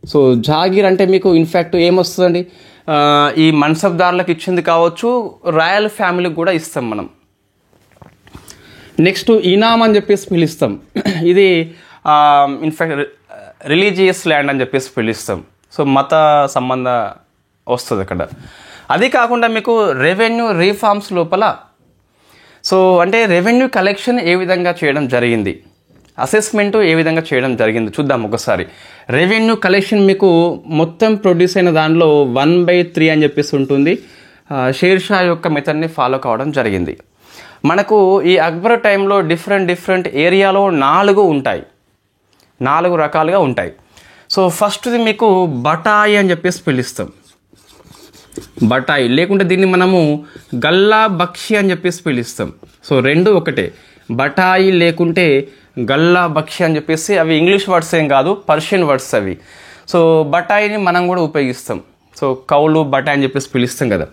సో జాగీర్ అంటే మీకు ఇన్ఫ్యాక్ట్ ఏమొస్తుందండి, ఈ మన్సబ్దారులకు ఇచ్చింది కావచ్చు, రాయల్ ఫ్యామిలీకి కూడా ఇస్తాం మనం. నెక్స్ట్ ఇనామ్ అని చెప్పేసి పిలుస్తాం. ఇది ఇన్ఫ్యాక్ట్ రిలీజియస్ ల్యాండ్ అని చెప్పేసి పిలుస్తాం. సో మత సంబంధ వస్తుంది అక్కడ. అది కాకుండా మీకు రెవెన్యూ రీఫార్మ్స్ లోపల సో అంటే రెవెన్యూ కలెక్షన్ ఏ విధంగా చేయడం జరిగింది, అసెస్మెంటు ఏ విధంగా చేయడం జరిగింది చూద్దాం ఒకసారి. రెవెన్యూ కలెక్షన్ మీకు మొత్తం ప్రొడ్యూస్ అయిన దానిలో 1/3 అని చెప్పేసి ఉంటుంది. షేర్ షా యొక్క మెథడ్ని ఫాలో కావడం జరిగింది. మనకు ఈ అక్బర్ టైంలో డిఫరెంట్ ఏరియాలో 4 ఉంటాయి, 4 రకాలుగా ఉంటాయి. సో ఫస్ట్ది మీకు బటాయి అని చెప్పేసి పిలుస్తాం. బటాయి లేకుంటే దీన్ని మనము గల్లా బక్షి అని చెప్పేసి పిలుస్తాం. సో 2 ఒకటే, బటాయి లేకుంటే గల్లా బక్షి అని చెప్పేసి. అవి ఇంగ్లీష్ వర్డ్స్ ఏం కాదు, పర్షియన్ వర్డ్స్ అవి. సో బటాయిని మనం కూడా ఉపయోగిస్తాం. సో కౌలు బటాయి అని చెప్పేసి పిలుస్తాం కదా.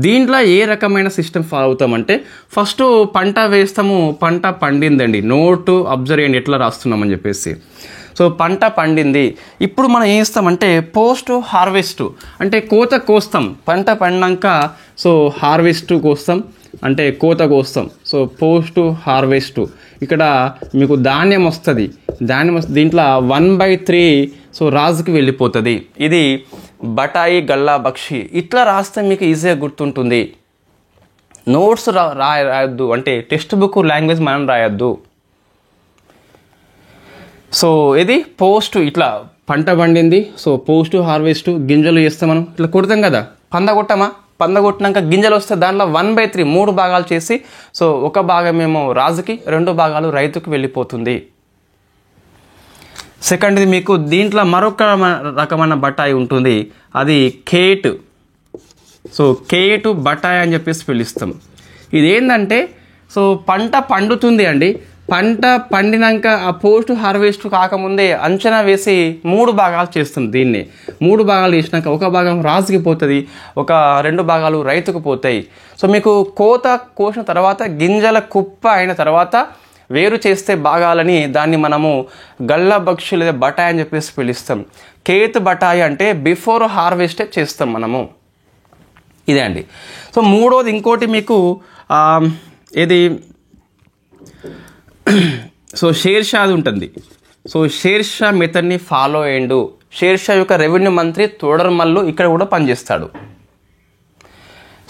దీంట్లో ఏ రకమైన సిస్టమ్ ఫాలో అవుతామంటే ఫస్ట్ పంట వేస్తాము, పంట పండిందండి, నోటు అబ్జర్వ్ చేయండి ఎట్లా రాస్తున్నామని చెప్పేసి. సో పంట పండింది. ఇప్పుడు మనం ఏం చేస్తామంటే పోస్ట్ హార్వెస్ట్ అంటే కోత కోస్తాం. పంట పండినాక సో హార్వెస్ట్ కోస్తాం అంటే కోత కోస్తాం. సో పోస్ట్ హార్వెస్ట్ ఇక్కడ మీకు ధాన్యం వస్తుంది. దీంట్లో 1/3 సో రాజుకి వెళ్ళిపోతుంది. ఇది బటాయి గల్లా బక్షి. ఇట్లా రాస్తే మీకు ఈజీగా గుర్తుంటుంది. నోట్స్ రాయొద్దు, అంటే టెక్స్ట్ బుక్ లాంగ్వేజ్ మనం రాయొద్దు. సో ఇది పోస్ట్, ఇట్లా పంట పండింది. సో పోస్ట్ హార్వెస్ట్ గింజలు చేస్తాం మనం, ఇట్లా కొడతాం కదా, పంద కొట్టినాక గింజలు వస్తే దాంట్లో 1/3 3 భాగాలు చేసి సో ఒక భాగం ఏమో రాజుకి, 2 భాగాలు రైతుకు వెళ్ళిపోతుంది. సెకండ్ది మీకు దీంట్లో మరొక రకమైన బటాయి ఉంటుంది, అది కేట్. సో కేటు బటాయి అని చెప్పేసి పిలుస్తాం. ఇదేంటంటే సో పంట పండుతుంది అండి, పంట పండినాక ఆ పోస్ట్ హార్వెస్ట్ కాకముందే అంచనా వేసి 3 భాగాలు చేస్తుంది. దీన్ని 3 భాగాలు చేసినాక ఒక భాగం రాజుకి పోతుంది, ఒక 2 భాగాలు రైతుకు పోతాయి. సో మీకు కోత కోసిన తర్వాత గింజల కుప్ప అయిన తర్వాత వేరు చేస్తే భాగాలని దాన్ని మనము గల్లా బక్షి లేదా బటాయి అని చెప్పేసి పిలుస్తాం. కేత్ బటాయి అంటే బిఫోర్ హార్వెస్టే చేస్తాం మనము. ఇదే అండి. సో మూడోది ఇంకోటి మీకు ఏది సో షేర్ షాది ఉంటుంది. సో షేర్ షా మెథడ్ని ఫాలో అయ్యిండు. షేర్ షా యొక్క రెవెన్యూ మంత్రి తోడర్మల్లు ఇక్కడ కూడా పనిచేస్తాడు.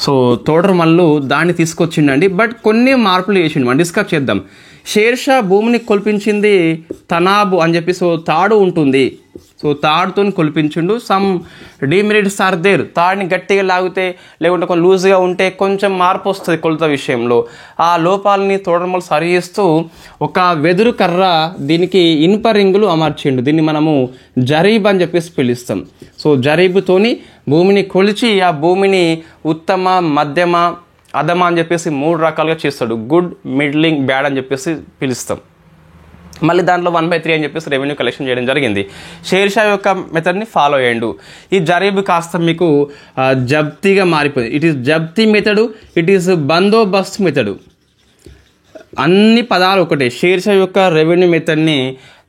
సో తోడర్మల్లు దాన్ని తీసుకొచ్చిండండి, బట్ కొన్ని మార్పులు చేసిండు. మనం డిస్కస్ చేద్దాం. షేర్ షా భూమిని కొల్పించింది తనాబు అని చెప్పి, సో తాడు ఉంటుంది. సో తాడుతో కొల్పించిండు. Some demerits are there. తాడిని గట్టిగా లాగితే లేకుంటే కొంచెం లూజ్గా ఉంటే కొంచెం మార్పు వస్తుంది కొలత విషయంలో. ఆ లోపాలని తోడర్మల్ సరి చేస్తూ ఒక వెదురు కర్ర దీనికి ఇనుప రింగులు అమర్చిండు. దీన్ని మనము జరీబ్ అని చెప్పేసి పిలుస్తాం. సో జరీబుతోని భూమిని కొలిచి ఆ భూమిని ఉత్తమ, మధ్యమ, అధమ అని చెప్పేసి 3 రకాలుగా చేస్తాడు. గుడ్, మిడ్లింగ్, బ్యాడ్ అని చెప్పేసి పిలుస్తాం. మళ్ళీ దాంట్లో 1/3 అని చెప్పేసి రెవెన్యూ కలెక్షన్ చేయడం జరిగింది. షేర్ షా యొక్క మెథడ్ని ఫాలో అయ్యండు. ఈ జరీబ్ కాస్త మీకు జబ్తీగా మారిపోయింది. It is zabti method, it is bandobast method. అన్ని పదాలు ఒకటే. షేర్ షా యొక్క రెవెన్యూ మెథడ్ని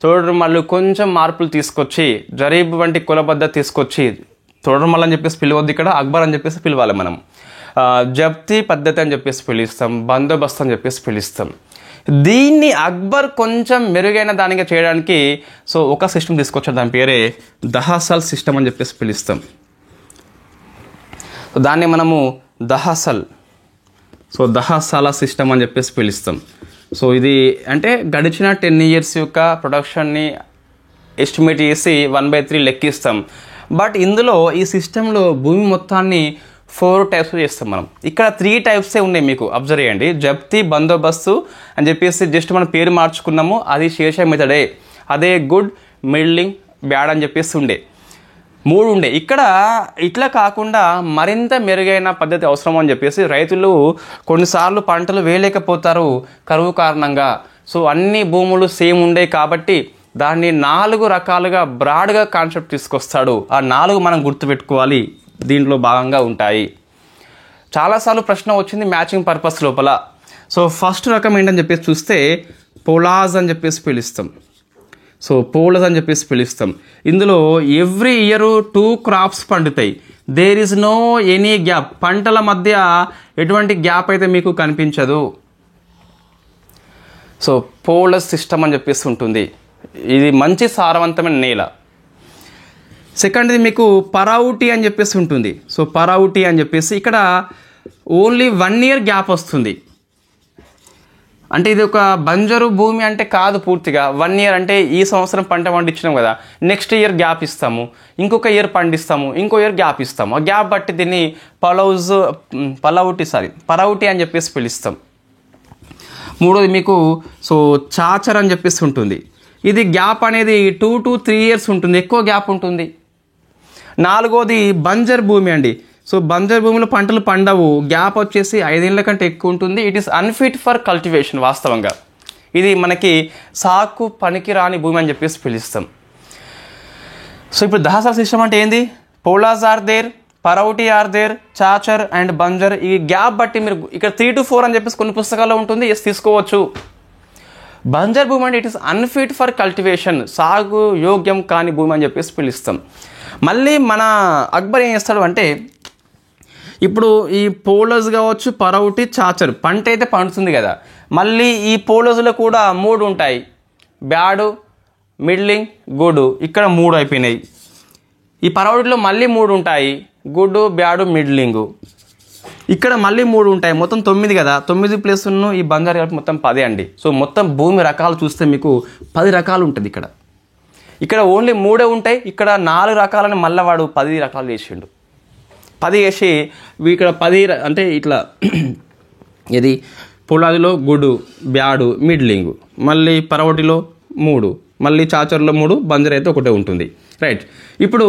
తోడర్మల్లు కొంచెం మార్పులు తీసుకొచ్చి జరీబ్ వంటి కులబద్ధత తీసుకొచ్చి, తోడర్మల్ అని చెప్పేసి పిలవద్దు, ఇక్కడ అక్బర్ అని చెప్పేసి పిలవాలి మనం. జబ్తీ పద్ధతి అని చెప్పేసి పిలుస్తాం, బందోబస్తు అని చెప్పేసి పిలుస్తాం. దీన్ని అక్బర్ కొంచెం మెరుగైన దానిగా చేయడానికి సో ఒక సిస్టమ్ తీసుకొచ్చాడు. దాని పేరే దహాసల్ సిస్టమ్ అని చెప్పేసి పిలుస్తాం. సో దాన్ని మనము దహాసల్, సో దహాసాల సిస్టమ్ అని చెప్పేసి పిలుస్తాం. సో ఇది అంటే గడిచిన 10 years యొక్క ప్రొడక్షన్ని ఎస్టిమేట్ చేసి 1/3 లెక్కిస్తాం. బట్ ఇందులో ఈ సిస్టంలో భూమి మొత్తాన్ని 4 టైప్స్ చేస్తాం మనం. ఇక్కడ 3 టైప్సే ఉన్నాయి మీకు అబ్జర్వ్ చేయండి. జప్తీ, బందోబస్తు అని చెప్పేసి జస్ట్ మనం పేరు మార్చుకున్నాము, అది శేష మెథడే. అదే గుడ్, మిడ్లింగ్, బ్యాడ్ అని చెప్పేసి ఉండే 3 ఉండే. ఇక్కడ ఇట్లా కాకుండా మరింత మెరుగైన పద్ధతి అవసరం అని చెప్పేసి రైతులు కొన్నిసార్లు పంటలు వేయలేకపోతారు కరువు కారణంగా. సో అన్ని భూములు సేమ్ ఉండే కాబట్టి దాన్ని 4 రకాలుగా బ్రాడ్గా కాన్సెప్ట్ తీసుకొస్తాడు. ఆ 4 మనం గుర్తుపెట్టుకోవాలి, దీంట్లో భాగంగా ఉంటాయి. చాలాసార్లు ప్రశ్న వచ్చింది మ్యాచింగ్ పర్పస్ లోపల. సో ఫస్ట్ రకం ఏంటని చెప్పేసి చూస్తే పోలాజ్ అని చెప్పేసి పిలుస్తాం. సో పోలస్ అని చెప్పేసి పిలుస్తాం. ఇందులో ఎవ్రీ ఇయర్ 2 క్రాప్స్ పండుతాయి. There is no any gap. పంటల మధ్య ఎటువంటి గ్యాప్ అయితే మీకు కనిపించదు. సో పోలస్ సిస్టమ్ అని చెప్పేసి ఉంటుంది. ఇది మంచి సారవంతమైన నేల. సెకండ్ది మీకు పరౌటి అని చెప్పేసి ఉంటుంది. సో పరౌటి అని చెప్పేసి ఇక్కడ ఓన్లీ 1 year గ్యాప్ వస్తుంది. అంటే ఇది ఒక బంజరు భూమి అంటే కాదు పూర్తిగా. 1 year అంటే ఈ సంవత్సరం పంట పండించినాం కదా, నెక్స్ట్ ఇయర్ గ్యాప్ ఇస్తాము, ఇంకొక ఇయర్ పండిస్తాము, ఇంకో ఇయర్ గ్యాప్ ఇస్తాము. ఆ గ్యాప్ బట్టి దీన్ని పరౌటి అని చెప్పేసి పిలుస్తాం. మూడోది మీకు సో చాచర్ అని చెప్పేసి ఉంటుంది. ఇది గ్యాప్ అనేది 2 to 3 years ఉంటుంది, ఎక్కువ గ్యాప్ ఉంటుంది. నాలుగోది బంజర్ భూమి అండి. సో బంజర్ భూమిలో పంటలు పండవు, గ్యాప్ వచ్చేసి 5 ఏళ్ల కంటే ఎక్కువ ఉంటుంది. It is unfit for cultivation. వాస్తవంగా ఇది మనకి సాకు పనికిరాని భూమి అని చెప్పేసి పిలుస్తాం. సో ఇప్పుడు దహసాల సిస్టమ్ అంటే ఏంది? Polaj are there, parauti are there, chachar and banjar. ఈ గ్యాప్ బట్టి మీరు ఇక్కడ 3 to 4 అని చెప్పేసి కొన్ని పుస్తకాల్లో ఉంటుంది, ఎస్ తీసుకోవచ్చు. బంజర్ భూమి అంటే it is unfit for cultivation, సాగు యోగ్యం కాని భూమి అని చెప్పేసి పిలుస్తాం. మళ్ళీ మన అక్బర్ ఏం చేస్తాడు అంటే, ఇప్పుడు ఈ పోలస్ కావచ్చు, పరౌటి, చాచర్ పంట అయితే పండుతుంది కదా, మళ్ళీ ఈ పోలస్లో కూడా 3 ఉంటాయి. Bad, middling, good. ఇక్కడ 3 అయిపోయినాయి. ఈ పరౌటిలో మళ్ళీ 3 ఉంటాయి. Good, bad, middling. ఇక్కడ మళ్ళీ 3 ఉంటాయి. మొత్తం 9 కదా. 9 ప్లస్ ఈ బంజారు కలిపి మొత్తం 10 అండి. సో మొత్తం భూమి రకాలు చూస్తే మీకు 10 రకాలు ఉంటుంది. ఇక్కడ ఓన్లీ 3 ఉంటాయి. ఇక్కడ 4 రకాలని మళ్ళీ వాడు 10 రకాలు చేసిండు. 10 చేసి ఇక్కడ 10 అంటే ఇట్లా ఇది పొలాదిలో గుడు, బ్యాడు, మిడ్లింగు, మళ్ళీ పరవటిలో 3, మళ్ళీ చాచర్లో 3, బంజర్ అయితే ఒకటే ఉంటుంది. రైట్. ఇప్పుడు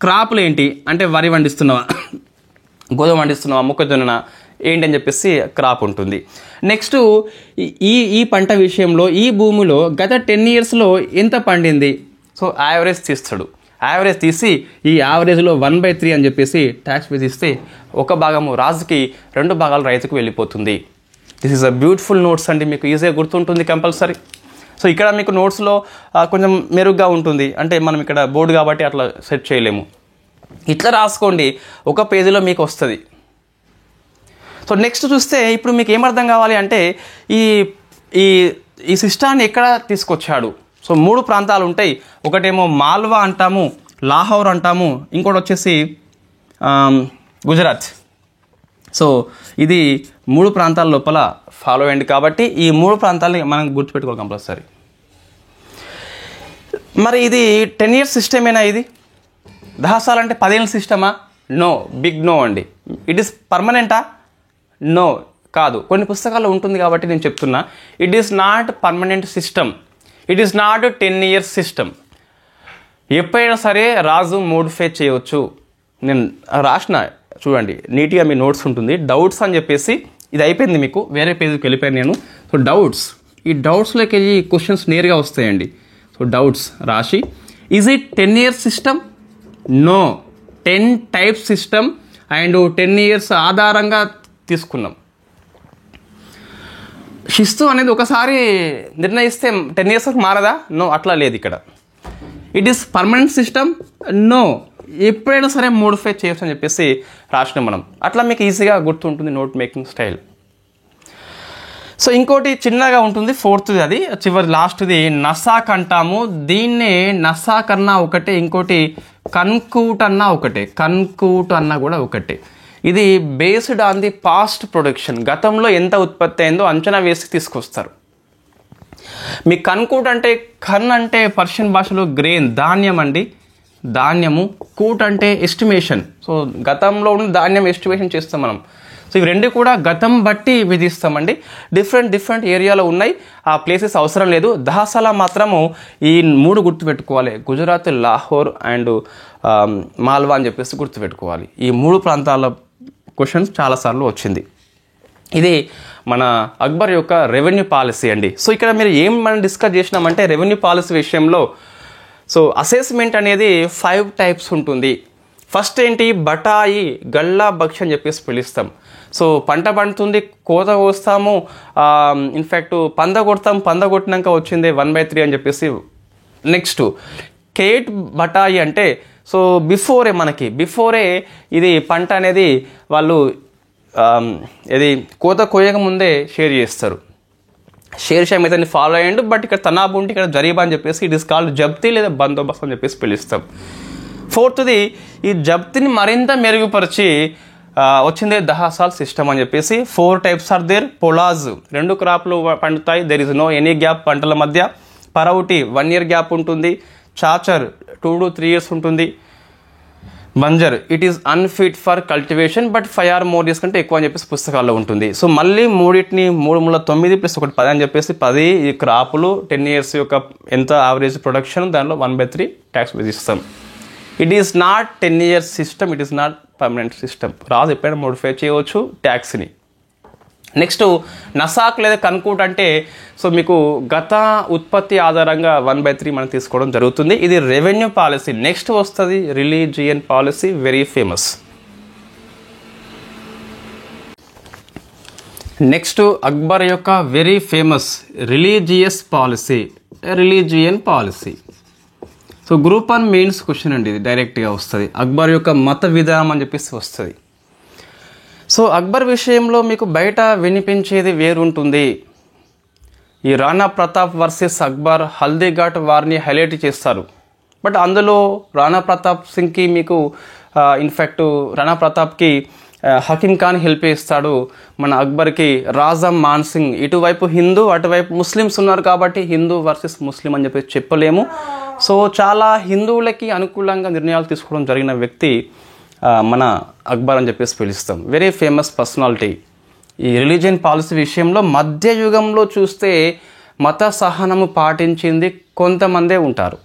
క్రాప్లు ఏంటి అంటే వరి పండిస్తున్నావా, గోధుమ పండిస్తున్నావా, మొక్కజొన్న ఏంటని చెప్పేసి క్రాప్ ఉంటుంది. నెక్స్ట్ ఈ పంట విషయంలో ఈ భూమిలో గత 10 yearsలో ఎంత పండింది. సో యావరేజ్ తీస్తాడు. యావరేజ్ తీసి ఈ యావరేజ్లో 1/3 అని చెప్పేసి ట్యాక్స్ వేసిస్తే 1 భాగము రాజుకి, 2 భాగాలు రైతుకు వెళ్ళిపోతుంది. This is a beautiful notes అండి, మీకు ఈజీగా గుర్తుంటుంది కంపల్సరీ. సో ఇక్కడ మీకు నోట్స్లో కొంచెం మెరుగ్గా ఉంటుంది, అంటే మనం ఇక్కడ బోర్డు కాబట్టి అట్లా సెట్ చేయలేము. ఇట్లా రాసుకోండి, 1 పేజీలో మీకు వస్తుంది. సో నెక్స్ట్ చూస్తే ఇప్పుడు మీకు ఏమర్థం కావాలి అంటే ఈ ఈ ఈ సిస్టాన్ని ఎక్కడ తీసుకొచ్చాడు. సో 3 ప్రాంతాలు ఉంటాయి. ఒకటేమో మాల్వా అంటాము, లాహోర్ అంటాము, ఇంకోటి వచ్చేసి గుజరాత్. సో ఇది 3 ప్రాంతాల లోపల ఫాలో అయ్యింది కాబట్టి ఈ 3 ప్రాంతాలని మనం గుర్తుపెట్టుకోవాలి కంపల్సరీ. మరి ఇది 10 years సిస్టమేనా? ఇది దహసాలంటే 10 ఏళ్ళ సిస్టమా? నో, బిగ్ నో అండి. ఇట్ ఈస్ పర్మనెంటా? నో, కాదు. కొన్ని పుస్తకాల్లో ఉంటుంది కాబట్టి నేను చెప్తున్నా. It is not permanent system. It is not 10 years system. ఎప్పుడైనా సరే రాజు మోడిఫై చేయవచ్చు. నేను రాసిన చూడండి, నీట్గా మీ నోట్స్ ఉంటుంది. డౌట్స్ అని చెప్పేసి ఇది అయిపోయింది, మీకు వేరే పేజీకి వెళ్ళిపోయాను నేను. సో డౌట్స్, ఈ డౌట్స్లోకి వెళ్ళి క్వశ్చన్స్ నేరుగా వస్తాయండి. సో డౌట్స్ రాసి, is it 10 years system? No, 10 types system and 10 years ఆధారంగా తీసుకున్నాం. శిస్తు అనేది ఒకసారి నిర్ణయిస్తే 10 years మారదా? నో, అట్లా లేదు ఇక్కడ. It is permanent system? No, ఎప్పుడైనా సరే మోడిఫై చేయొచ్చు అని చెప్పేసి రాసినాం మనం. అట్లా మీకు ఈజీగా గుర్తుంటుంది నోట్ మేకింగ్ స్టైల్. సో ఇంకోటి చిన్నగా ఉంటుంది, 4th అది చివరి లాస్ట్ది నసాక్ అంటాము. దీన్నే నసాక్ అన్నా ఒకటే, ఇంకోటి కన్కూట్ అన్నా ఒకటే, కన్కూట్ అన్నా కూడా ఒకటే. ఇది based on the past production, గతంలో ఎంత ఉత్పత్తి అయిందో అంచనా వేసి తీసుకొస్తారు. మీ కన్కూట్ అంటే, కన్ అంటే పర్షియన్ భాషలో గ్రెయిన్, ధాన్యం అండి. ధాన్యము, కూట్ అంటే ఎస్టిమేషన్. సో గతంలో ఉన్న ధాన్యం ఎస్టిమేషన్ చేస్తాం మనం. సో ఇవి రెండు కూడా గతం బట్టి విధిస్తామండి. డిఫరెంట్ ఏరియాలో ఉన్నాయి, ఆ ప్లేసెస్ అవసరం లేదు. దహసలా మాత్రము ఈ 3 గుర్తుపెట్టుకోవాలి. గుజరాత్, లాహోర్ అండ్ మాల్వా అని చెప్పేసి గుర్తుపెట్టుకోవాలి. ఈ 3 ప్రాంతాల క్వశ్చన్స్ చాలాసార్లు వచ్చింది. ఇది మన అక్బర్ యొక్క రెవెన్యూ పాలసీ అండి. సో ఇక్కడ మీరు మనం డిస్కస్ చేసినామంటే రెవెన్యూ పాలసీ విషయంలో సో అసెస్మెంట్ అనేది 5 టైప్స్ ఉంటుంది. ఫస్ట్ ఏంటి, బటాయి, గల్లా బక్షి అని చెప్పేసి పిలుస్తాం. సో పంట పండుతుంది, కోత కోస్తాము, ఇన్ఫ్యాక్ట్ పంద కొట్టినాక వచ్చింది 1/3 అని చెప్పేసి. నెక్స్ట్ కేట్ బటాయి అంటే సో బిఫోరే ఇది పంట అనేది వాళ్ళు ఇది కోత కోయక ముందే షేర్ చేస్తారు. షేర్ షా మీద ఫాలో అయ్యండు, బట్ ఇక్కడ తనాబు ఉంటే ఇక్కడ జరీబా అని చెప్పేసి ఇట్ ఇస్ కాల్డ్ జప్తీ లేదా బందోబస్తు అని చెప్పేసి పిలుస్తాం. ఫోర్త్ది ఈ జప్తిని మరింత మెరుగుపరిచి వచ్చిందే దహాసాల్ సిస్టమ్ అని చెప్పేసి. 4 టైప్స్ ఆర్ దేర్. పొలాజ్ 2 క్రాప్లు పండుతాయి, there is no any gap పంటల మధ్య. పరౌటి 1 year గ్యాప్ ఉంటుంది. చాచర్ 2 to 3 years ఉంటుంది. Banjar it is unfit for cultivation but 5 or more years కంటే ఎక్కువ అని చెప్పేసి పుస్తకాల్లో ఉంటుంది. సో మళ్ళీ 3 3 + 1 10 అని చెప్పేసి 10 ఈ క్రాపులు 10 years యొక్క ఎంత యావరేజ్ ప్రొడక్షన్, దానిలో 1/3 ట్యాక్స్ విధిస్తాం. It is not 10 years system, it is not permanent system. రాజు ఎప్పుడైనా మోడిఫై చేయవచ్చు ట్యాక్స్ని. నెక్స్ట్ నసాక్ లేదా కన్కూట్ అంటే సో మీకు గత ఉత్పత్తి ఆధారంగా 1/3 మనం తీసుకోవడం జరుగుతుంది. ఇది రెవెన్యూ పాలసీ. నెక్స్ట్ వస్తుంది religion policy, very famous. Next Akbar యొక్క very famous religion policy. So group 1 mains question అండి, ఇది డైరెక్ట్గా వస్తుంది. అక్బర్ యొక్క మత విధానం అని చెప్పేసి వస్తుంది. సో అక్బర్ విషయంలో మీకు బయట వినిపించేది వేరుంటుంది. ఈ రాణా ప్రతాప్ వర్సెస్ అక్బర్ హల్దీఘాట్ వారిని హైలైట్ చేస్తారు. బట్ అందులో రాణా ప్రతాప్ సింగ్కి మీకు ఇన్ఫ్యాక్ట్ రాణా ప్రతాప్కి హకీం ఖాన్ హెల్ప్ చేస్తాడు. మన అక్బర్కి రాజా మాన్ సింగ్. ఇటువైపు హిందూ, అటువైపు ముస్లిమ్స్ ఉన్నారు కాబట్టి హిందూ వర్సెస్ ముస్లిం అని చెప్పేసి చెప్పలేము. సో చాలా హిందువులకి అనుకూలంగా నిర్ణయాలు తీసుకోవడం జరిగిన వ్యక్తి మన అక్బర్ అని చెప్పేసి పిలుస్తాం. Very famous personality. ఈ రిలీజియన్ పాలసీ విషయంలో మధ్యయుగంలో చూస్తే మత సహనము పాటించింది కొంతమందే ఉంటారు.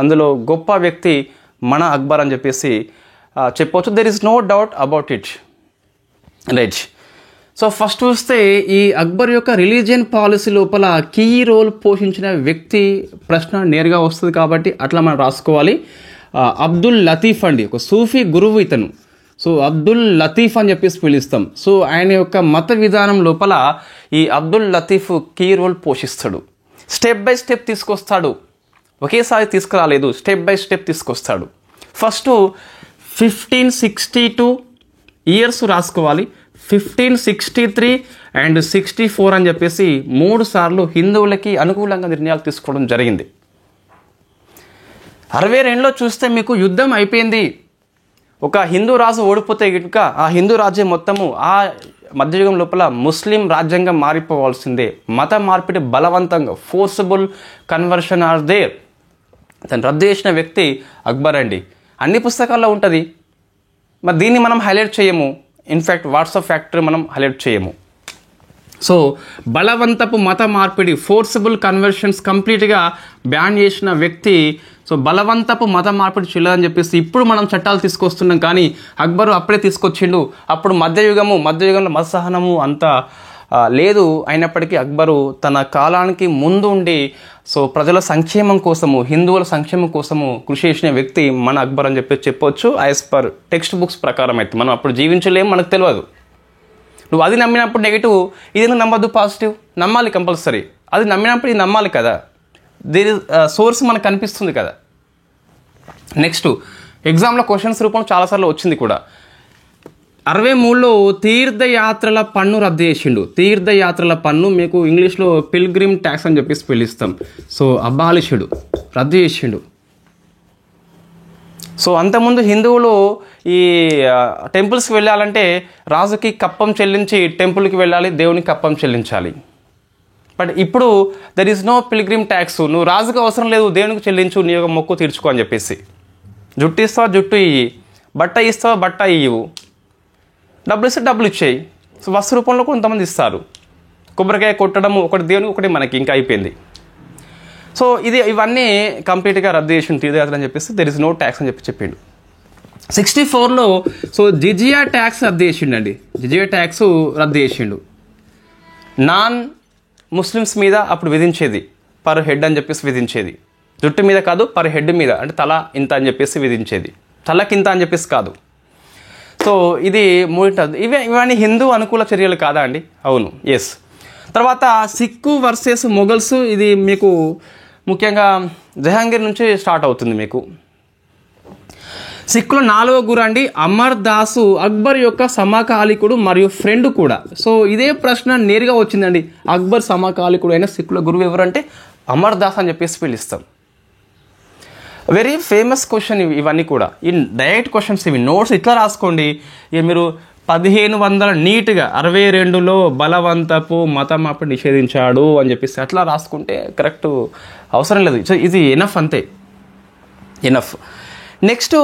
అందులో గొప్ప వ్యక్తి మన అక్బర్ అని చెప్పేసి చెప్పవచ్చు. There is no doubt about it, right. So first చూస్తే ఈ అక్బర్ యొక్క రిలీజియన్ పాలసీ లోపల కీ రోల్ పోషించిన వ్యక్తి ప్రశ్న నేరుగా వస్తుంది కాబట్టి అట్లా మనం రాసుకోవాలి. అబ్దుల్ లతీఫ్ అండి, ఒక సూఫీ గురువు ఇతను. సో అబ్దుల్ లతీఫ్ అని చెప్పేసి పిలుస్తాం. సో ఆయన యొక్క మత విధానం లోపల ఈ అబ్దుల్ లతీఫ్ కీ రోల్ పోషిస్తాడు. స్టెప్ బై స్టెప్ తీసుకొస్తాడు, ఒకేసారి తీసుకురాలేదు, స్టెప్ బై స్టెప్ తీసుకొస్తాడు. ఫస్ట్ 1562 ఇయర్స్ రాసుకోవాలి. 1563 and 64 అని చెప్పేసి 3 సార్లు హిందువులకి అనుకూలంగా నిర్ణయాలు తీసుకోవడం జరిగింది. 62లో చూస్తే మీకు యుద్ధం అయిపోయింది. ఒక హిందూ రాజు ఓడిపోతే కనుక ఆ హిందూ రాజ్యం మొత్తము ఆ మధ్యయుగం లోపల ముస్లిం రాజ్యంగా మారిపోవాల్సిందే. మత మార్పిడి బలవంతంగా, ఫోర్సబుల్ కన్వర్షన్ ఆర్ దేర్. తను రద్దు చేసిన వ్యక్తి అక్బర్ అండి. అన్ని పుస్తకాల్లో ఉంటుంది. మరి దీన్ని మనం హైలైట్ చేయము. ఇన్ఫ్యాక్ట్ వాట్సాప్ ఫ్యాక్టరీ మనం హైలైట్ చేయము. సో బలవంతపు మత మార్పిడి, ఫోర్సబుల్ కన్వర్షన్స్ కంప్లీట్గా బ్యాన్ చేసిన వ్యక్తి. సో బలవంతపు మత మార్పిడి చెల్లదని చెప్పేసి ఇప్పుడు మనం చట్టాలు తీసుకొస్తున్నాం, కానీ అక్బరు అప్పుడే తీసుకొచ్చిండు. అప్పుడు మధ్యయుగంలో మత సహనము అంతా లేదు. అయినప్పటికీ అక్బరు తన కాలానికి ముందు ఉండి సో ప్రజల సంక్షేమం కోసము, హిందువుల సంక్షేమం కోసము కృషి చేసిన వ్యక్తి మన అక్బర్ అని చెప్పొచ్చు. యాజ్ పర్ టెక్స్ట్ బుక్స్ ప్రకారం అయితే మనం అప్పుడు జీవించలేము, మనకు తెలియదు. నువ్వు అది నమ్మినప్పుడు నెగిటివ్, ఇది ఎందుకు నమ్మద్దు? పాజిటివ్ నమ్మాలి కంపల్సరీ. అది నమ్మినప్పుడు ఇది నమ్మాలి కదా, దీని సోర్స్ మనకు కనిపిస్తుంది కదా. నెక్స్ట్ ఎగ్జామ్లో క్వశ్చన్స్ రూపంలో చాలాసార్లు వచ్చింది కూడా. 63లో తీర్థయాత్రల పన్ను రద్దు చేసిండు. తీర్థయాత్రల పన్ను మీకు ఇంగ్లీష్లో పిల్గ్రిమ్ ట్యాక్స్ అని చెప్పేసి పిలుస్తాం. సో అబాలిషుడు, రద్దు చేసిండు. సో అంతకుముందు హిందువులు ఈ టెంపుల్స్కి వెళ్ళాలంటే రాజుకి కప్పం చెల్లించి టెంపుల్కి వెళ్ళాలి, దేవునికి కప్పం చెల్లించాలి. బట్ ఇప్పుడు there is no pilgrim tax. నువ్వు రాజుకు అవసరం లేదు, దేవునికి చెల్లించు, నీ యొక్క మొక్కు తీర్చుకో అని చెప్పేసి. జుట్టు ఇస్తావా జుట్టు ఇయ్యి, బట్ట ఇస్తావా బట్ట ఇవ్వు, డబ్బులు ఇస్తే డబ్బులు ఇచ్చేయి. సో వస్తు రూపంలో కొంతమంది ఇస్తారు. కొబ్బరికాయ కొట్టడం ఒకటి దేవునికి ఒకటి మనకి, ఇంకా అయిపోయింది. సో ఇవన్నీ కంప్లీట్గా రద్దు చేసిండు తీర్థయాత్ర అని చెప్పేసి దెర్ ఇస్ నో ట్యాక్స్ అని చెప్పిండు. 64లో సో జిజియా ట్యాక్స్ రద్దు చేసిండండి. జిజియా ట్యాక్స్ రద్దు చేసిండు. నాన్ ముస్లిమ్స్ మీద అప్పుడు విధించేది పర్ హెడ్ అని చెప్పేసి విధించేది. జుట్టు మీద కాదు, పర్ హెడ్ మీద, అంటే తల ఇంత అని చెప్పేసి విధించేది, తలకింత అని చెప్పేసి కాదు. సో ఇది ఇవన్నీ హిందూ అనుకూల చర్యలు కాదా అండి? అవును, ఎస్. తర్వాత సిక్కు వర్సెస్ మొఘల్స్, ఇది మీకు ముఖ్యంగా జహాంగీర్ నుంచి స్టార్ట్ అవుతుంది. మీకు సిక్కుల 4వ గురు అండి అమర్ దాసు, అక్బర్ యొక్క సమకాలికుడు మరియు ఫ్రెండ్ కూడా. సో ఇదే ప్రశ్న నేరుగా వచ్చిందండి. అక్బర్ సమకాలికుడు అయిన సిక్కుల గురువు ఎవరంటే అమర్ దాస్ అని చెప్పేసి పిలుస్తాం. వెరీ ఫేమస్ క్వశ్చన్ ఇవన్నీ కూడా. ఈ డైరెక్ట్ క్వశ్చన్స్, ఇవి నోట్స్ ఇట్లా రాసుకోండి. ఇక మీరు 1500 నీట్గా 62లో బలవంతపు మతం అప్పుడు నిషేధించాడు అని చెప్పేసి అట్లా రాసుకుంటే కరెక్ట్ అవసరం లేదు. సో ఇది ఎనఫ్, అంతే, ఎనఫ్. నెక్స్ట్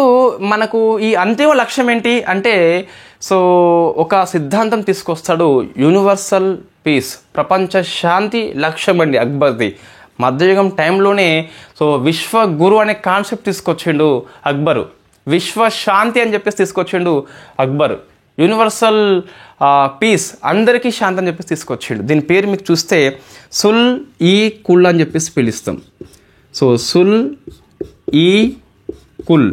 మనకు ఈ అంతిమ లక్ష్యం ఏంటి అంటే, సో ఒక సిద్ధాంతం తీసుకొస్తాడు, యూనివర్సల్ పీస్, ప్రపంచ శాంతి లక్ష్యం అండి అక్బర్ది. మధ్యయుగం టైంలోనే సో విశ్వ గురు అనే కాన్సెప్ట్ తీసుకొచ్చిండు అక్బరు. విశ్వ శాంతి అని చెప్పేసి తీసుకొచ్చిండు అక్బర్. యూనివర్సల్ పీస్, అందరికీ శాంతి అని చెప్పేసి తీసుకొచ్చిండు. దీని పేరు మీకు చూస్తే సుల్ ఈ కుల్ అని చెప్పేసి పిలుస్తాం. సో సుల్ ఈ కుల్.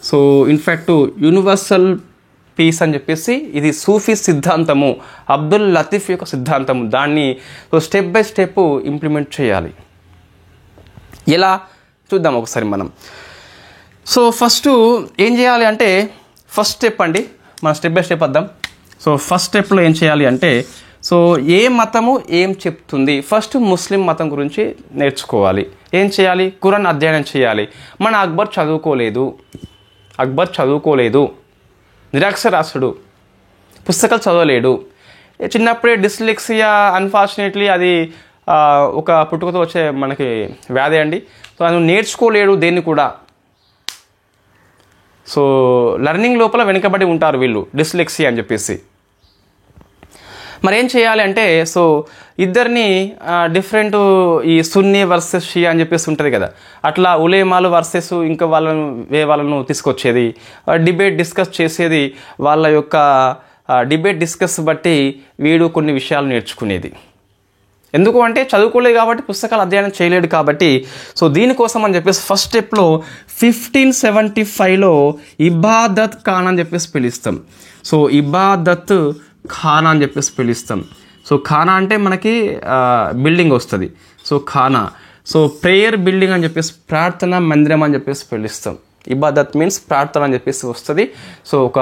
సో ఇన్ఫ్యాక్ట్ యూనివర్సల్ పీస్ అని చెప్పేసి ఇది సూఫీ సిద్ధాంతము, అబ్దుల్ లతీఫ్ యొక్క సిద్ధాంతము. దాన్ని so step by step implement చేయాలి. ఎలా చూద్దాం ఒకసారి మనం. సో ఫస్ట్ ఏం చేయాలి అంటే, ఫస్ట్ స్టెప్ అండి, మనం స్టెప్ బై స్టెప్ వద్దాం. సో ఫస్ట్ స్టెప్లో ఏం చేయాలి అంటే, సో ఏ మతము ఏం చెప్తుంది, ఫస్ట్ ముస్లిం మతం గురించి నేర్చుకోవాలి. ఏం చేయాలి? ఖురాన్ అధ్యయనం చేయాలి. మన అక్బర్ చదువుకోలేదు, నిరక్షరాస్యుడు, పుస్తకాలు చదవలేడు. చిన్నప్పుడే డిస్లెక్సియా, అన్ఫార్చునేట్లీ అది ఒక పుట్టుకతో వచ్చే మనకి వ్యాధి అండి. సో అది నేర్చుకోలేడు దేన్ని కూడా. సో లెర్నింగ్ లోపల వెనుకబడి ఉంటారు వీళ్ళు, డిస్లెక్సియా అని చెప్పేసి. మరి ఏం చేయాలి అంటే, సో ఇద్దరిని డిఫరెంట్, ఈ సున్నీ వర్సెస్ షియా అని చెప్పేసి ఉంటుంది కదా, అట్లా ఉలేమాలు వర్సెస్ ఇంకా వాళ్ళను తీసుకొచ్చేది, డిబేట్ డిస్కస్ చేసేది. వాళ్ళ యొక్క డిబేట్ డిస్కస్ బట్టి వీడు కొన్ని విషయాలు నేర్చుకునేది. ఎందుకు అంటే చదువుకోలేదు కాబట్టి, పుస్తకాలు అధ్యయనం చేయలేడు కాబట్టి. సో దీనికోసం అని చెప్పేసి ఫస్ట్ స్టెప్లో 1575లో ఇబాదత్ ఖాన్ అని చెప్పేసి పిలుస్తాం. సో ఇబాదత్ ఖానా అని చెప్పేసి పిలుస్తాం. సో ఖానా అంటే మనకి బిల్డింగ్ వస్తుంది. సో ఖానా, సో ప్రేయర్ బిల్డింగ్ అని చెప్పేసి, ప్రార్థన మందిరం అని చెప్పేసి పిలుస్తాం. ఇబాదత్ మీన్స్ ప్రార్థన అని చెప్పేసి వస్తుంది. సో ఒక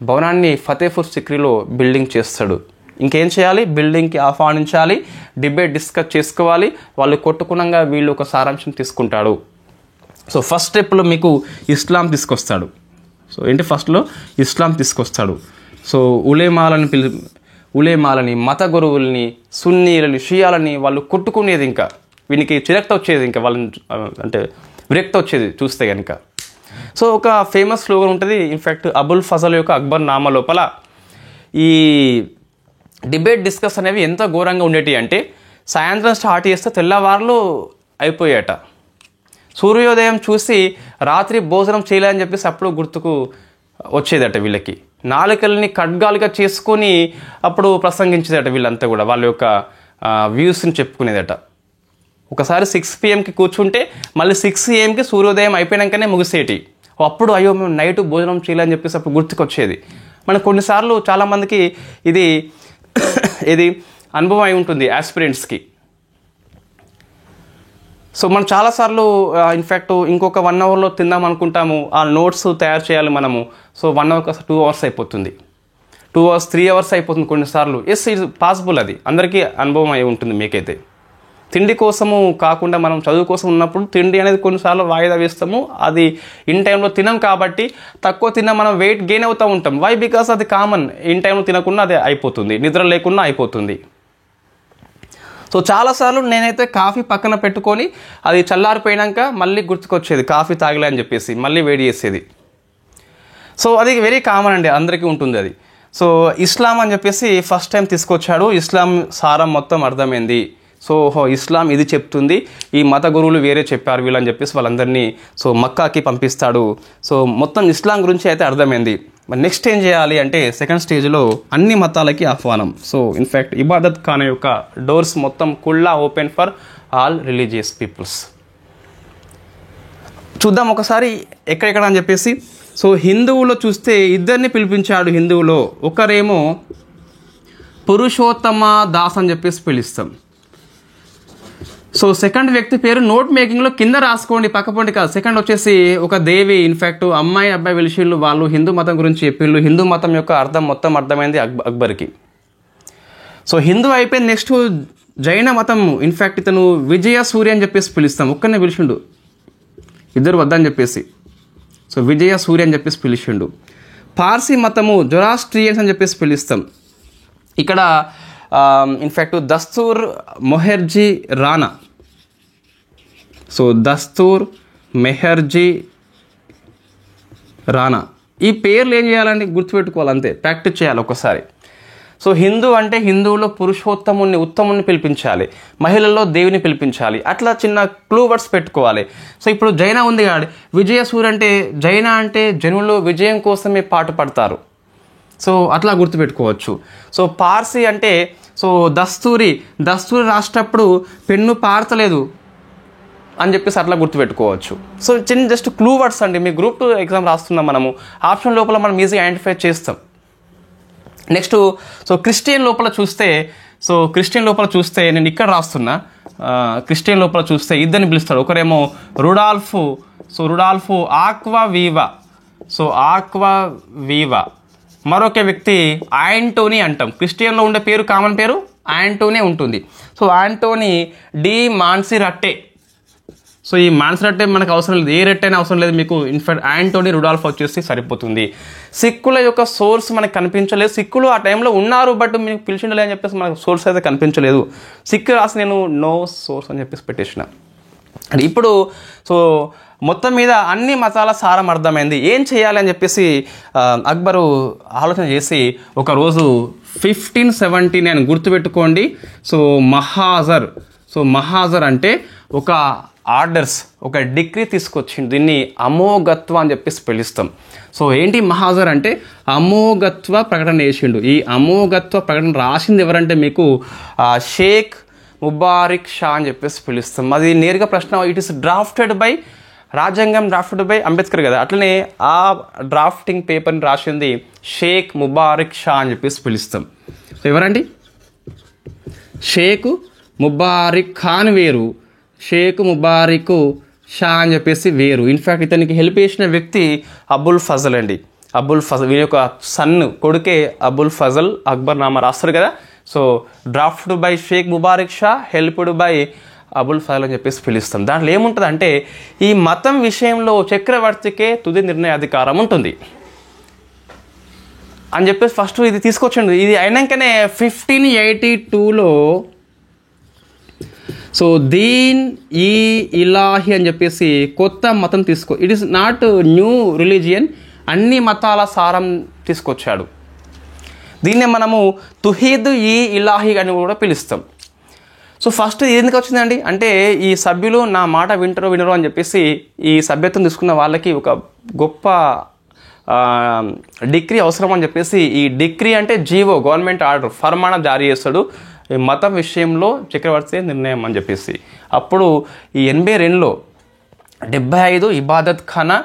భవనాన్ని ఫతేపూర్ సిక్రీలో బిల్డింగ్ చేస్తాడు. ఇంకేం చేయాలి? బిల్డింగ్కి ఆహ్వానించాలి, డిబేట్ డిస్కస్ చేసుకోవాలి. వాళ్ళు కొట్టుకునంగా వీళ్ళు ఒక సారాంశం తీసుకుంటాడు. సో ఫస్ట్ స్టెప్లో మీకు ఇస్లాం తీసుకొస్తాడు. సో ఏంటి, ఫస్ట్లో ఇస్లాం తీసుకొస్తాడు. సో ఉలేమాలని మత గురువుల్ని, సున్నీలని, షియాలని వాళ్ళు కొట్టుకునేది. ఇంకా వీనికి చిరక్త వచ్చేది, ఇంకా వాళ్ళని అంటే విరక్త వచ్చేది చూస్తే కనుక. సో ఒక ఫేమస్ స్లోగన్ ఉంటుంది. ఇన్ఫ్యాక్ట్ అబుల్ ఫజల్ యొక్క అక్బర్ నామా లోపల ఈ డిబేట్ డిస్కస్ అనేవి ఎంత ఘోరంగా ఉండేటి అంటే, సాయంత్రం స్టార్ట్ చేస్తే తెల్లవారులు అయిపోయాట. సూర్యోదయం చూసి రాత్రి భోజనం చేయలేదని చెప్పేసి అప్పుడు గుర్తుకు వచ్చేదట వీళ్ళకి. నాలుకల్ని ఖడ్గాలుగా చేసుకొని అప్పుడు ప్రసంగించేదట వీళ్ళంతా కూడా, వాళ్ళ యొక్క వ్యూస్ని చెప్పుకునేదట. ఒకసారి 6 PM కూర్చుంటే మళ్ళీ 6 AM సూర్యోదయం అయిపోయాకనే ముగిసేటి. అప్పుడు అయ్యో మేము నైట్ భోజనం చేయాలని చెప్పేసి అప్పుడు గుర్తుకొచ్చేది. మనకు కొన్నిసార్లు చాలామందికి ఇది అనుభవం అయి ఉంటుంది యాస్పిరెంట్స్కి. సో మనం చాలాసార్లు ఇన్ఫ్యాక్ట్ ఇంకొక 1 అవర్లో తిందాం అనుకుంటాము, ఆ నోట్స్ తయారు చేయాలి మనము. సో 1 అవర్ కాస్త 2 అవర్స్ అయిపోతుంది, 2 అవర్స్ 3 అవర్స్ అయిపోతుంది కొన్నిసార్లు. ఎస్, ఇది పాసిబుల్, అది అందరికీ అనుభవం అయి ఉంటుంది. మీకైతే తిండి కోసము కాకుండా మనం చదువు కోసం ఉన్నప్పుడు తిండి అనేది కొన్నిసార్లు వాయిదా వేస్తాము. అది ఇన్ టైంలో తినం కాబట్టి తక్కువ తిన్నా మనం వెయిట్ గెయిన్ అవుతూ ఉంటాం. వై? బికాస్ అది కామన్. ఇన్ టైంలో తినకుండా అది అయిపోతుంది, నిద్ర లేకుండా అయిపోతుంది. సో చాలాసార్లు నేనైతే కాఫీ పక్కన పెట్టుకొని అది చల్లారిపోయినాక మళ్ళీ గుర్తుకొచ్చేది కాఫీ తాగలే అని చెప్పేసి మళ్ళీ వేడి చేసేది. సో అది వెరీ కామన్ అండి, అందరికీ ఉంటుంది అది. సో ఇస్లాం అని చెప్పేసి ఫస్ట్ టైం తీసుకొచ్చాడు, ఇస్లాం సారం మొత్తం అర్థమైంది. సో ఇస్లాం ఇది చెప్తుంది, ఈ మత గురువులు వేరే చెప్పారు వీళ్ళని చెప్పేసి వాళ్ళందరినీ సో మక్కాకి పంపిస్తాడు. సో మొత్తం ఇస్లాం గురించి అయితే అర్థమైంది. మరి నెక్స్ట్ ఏం చేయాలి అంటే సెకండ్ స్టేజ్లో అన్ని మతాలకి ఆహ్వానం. సో ఇన్ఫ్యాక్ట్ ఇబాదత్ ఖానా యొక్క డోర్స్ మొత్తం కుల్లా open for all religious peoples. చూద్దాం ఒకసారి ఎక్కడెక్కడ అని చెప్పేసి. సో హిందువులో చూస్తే ఇద్దరిని పిలిపించాడు. హిందువులో ఒకరేమో పురుషోత్తమ దాస్ అని చెప్పేసి పిలుస్తాం. సో సెకండ్ వ్యక్తి పేరు నోట్ మేకింగ్లో కింద రాసుకోండి, పక్కపొంటి కాదు. సెకండ్ వచ్చేసి ఒక దేవి. ఇన్ఫ్యాక్ట్ అమ్మాయి అబ్బాయి వెలిషిళ్ళు, వాళ్ళు హిందూ మతం గురించి చెప్పిళ్ళు. హిందూ మతం యొక్క అర్థం మొత్తం అర్థమైంది అక్బర్కి. సో హిందూ అయిపోయింది. నెక్స్ట్ జైన మతం. ఇన్ఫ్యాక్ట్ ఇతను విజయ సూర్య అని చెప్పేసి పిలుస్తాం. ఒక్కనే పిలిచిండు, ఇద్దరు వద్దని చెప్పేసి. సో విజయ సూర్య అని చెప్పేసి పిలిచిండు. పార్సీ మతము జొరాస్ట్రియన్స్ అని చెప్పేసి పిలుస్తాం. ఇక్కడ ఇన్ఫ్యాక్ట్ దస్తూర్ మొహర్జీ రానా. సో దస్తూర్ మెహర్జీ రానా, ఈ పేర్లు ఏం చేయాలండి, గుర్తుపెట్టుకోవాలి, అంతే, ప్రాక్టీస్ చేయాలి ఒకసారి. సో హిందూ అంటే హిందువులో పురుషోత్తముని ఉత్తముని పిలిపించాలి, మహిళల్లో దేవిని పిలిపించాలి, అట్లా చిన్న క్లూ వర్డ్స్ పెట్టుకోవాలి. సో ఇప్పుడు జైన ఉంది కాదు, విజయసూర్ అంటే జైన అంటే జనులు విజయం కోసమే పాటుపడతారు. సో అట్లా గుర్తుపెట్టుకోవచ్చు. సో పార్సీ అంటే సో దస్తూరి రాసేటప్పుడు పెన్ను పారతలేదు అని చెప్పేసి అట్లా గుర్తుపెట్టుకోవచ్చు. సో చిన్న జస్ట్ క్లూ వర్డ్స్ అండి. మీ గ్రూప్ 2 ఎగ్జామ్ రాస్తున్నాం మనము, ఆప్షన్ లోపల మనం ఈజీగా ఐడెంటిఫై చేస్తాం. నెక్స్ట్ సో క్రిస్టియన్ లోపల చూస్తే నేను ఇక్కడ రాస్తున్నా. క్రిస్టియన్ లోపల చూస్తే ఇద్దరిని పిలుస్తాడు. ఒకరేమో రుడాల్ఫో ఆక్వా వీవా. మరొక వ్యక్తి ఆంటోనీ అంటాం. క్రిస్టియన్లో ఉండే పేరు కామన్ పేరు ఆంటోనీ ఉంటుంది. So Antony de Monserrate. So ఈ మాన్సిరట్టే మనకు అవసరం లేదు, ఏ రెట్ అయినా అవసరం లేదు మీకు. ఇన్ఫాక్ట్ ఆంటోనీ రుడాల్ఫ్ వచ్చేసి సరిపోతుంది. సిక్కుల యొక్క సోర్స్ మనకు కనిపించలేదు. సిక్కులు ఆ టైంలో ఉన్నారు, బట్ మీకు పిలిచిండలే అని చెప్పేసి మనకు సోర్స్ అయితే కనిపించలేదు. సిక్కు రాసి నేను నో సోర్స్ అని చెప్పేసి పెట్టేసిన. ఇప్పుడు సో మొత్తం మీద అన్ని మతాల సారం అర్థమైంది. ఏం చేయాలి అని చెప్పేసి అక్బరు ఆలోచన చేసి ఒకరోజు 1579 గుర్తుపెట్టుకోండి. సో మహాజర్ అంటే ఒక ఆర్డర్స్, ఒక డిగ్రీ తీసుకొచ్చింది. దీన్ని అమోఘత్వ అని చెప్పేసి పిలుస్తాం. సో ఏంటి మహాజర్ అంటే అమోఘత్వ ప్రకటన చేసిండు. ఈ అమోఘత్వ ప్రకటన రాసింది ఎవరంటే మీకు షేక్ ముబారిక్ షా అని చెప్పేసి పిలుస్తాం. అది నేరుగా ప్రశ్న, ఇట్ ఈస్ రాజ్యాంగం డ్రాఫ్టెడ్ బై అంబేద్కర్ కదా, అట్లనే ఆ డ్రాఫ్టింగ్ పేపర్ని రాసింది షేక్ ముబారిక్ షా అని చెప్పేసి పిలుస్తాం. సో ఎవరండి, షేక్ ముబారిక్ ఖాన్ వేరు, షేక్ ముబారిక్ షా అని చెప్పేసి వేరు. ఇన్ఫ్యాక్ట్ ఇతనికి హెల్ప్ చేసిన వ్యక్తి అబుల్ ఫజల్ అండి. అబుల్ ఫజల్ వీరి యొక్క సన్ కొడుకే అబుల్ ఫజల్. అక్బర్ నామా రాస్తారు కదా. So draft by Shaikh Mubarak Shah, helped by Abul Fazl అని చెప్పేసి పిలుస్తాం. దాంట్లో ఏముంటుంది అంటే ఈ మతం విషయంలో చక్రవర్తికే తుది నిర్ణయాధికారం ఉంటుంది అని చెప్పేసి ఫస్ట్ ఇది తీసుకొచ్చిండు. ఇది అయినాకనే 1582లో సో దీన్ ఈ ఇలాహి అని చెప్పేసి కొత్త మతం it is not new religion, అన్ని మతాల సారం తీసుకొచ్చాడు. దీన్నే మనము తుహీద్ ఈ ఇలాహి అని కూడా పిలుస్తాం. సో ఫస్ట్ ఎందుకు వచ్చిందండి అంటే ఈ సభ్యులు నా మాట వినరు అని చెప్పేసి ఈ సభ్యత్వం తీసుకున్న వాళ్ళకి ఒక గొప్ప డిగ్రీ అవసరం అని చెప్పేసి ఈ డిగ్రీ అంటే జీవో, గవర్నమెంట్ ఆర్డర్, ఫర్మానా జారీ చేస్తాడు ఈ మతం విషయంలో చక్రవర్తి నిర్ణయం అని చెప్పేసి. అప్పుడు ఈ 82లో 75 ఇబాదత్ ఖానా,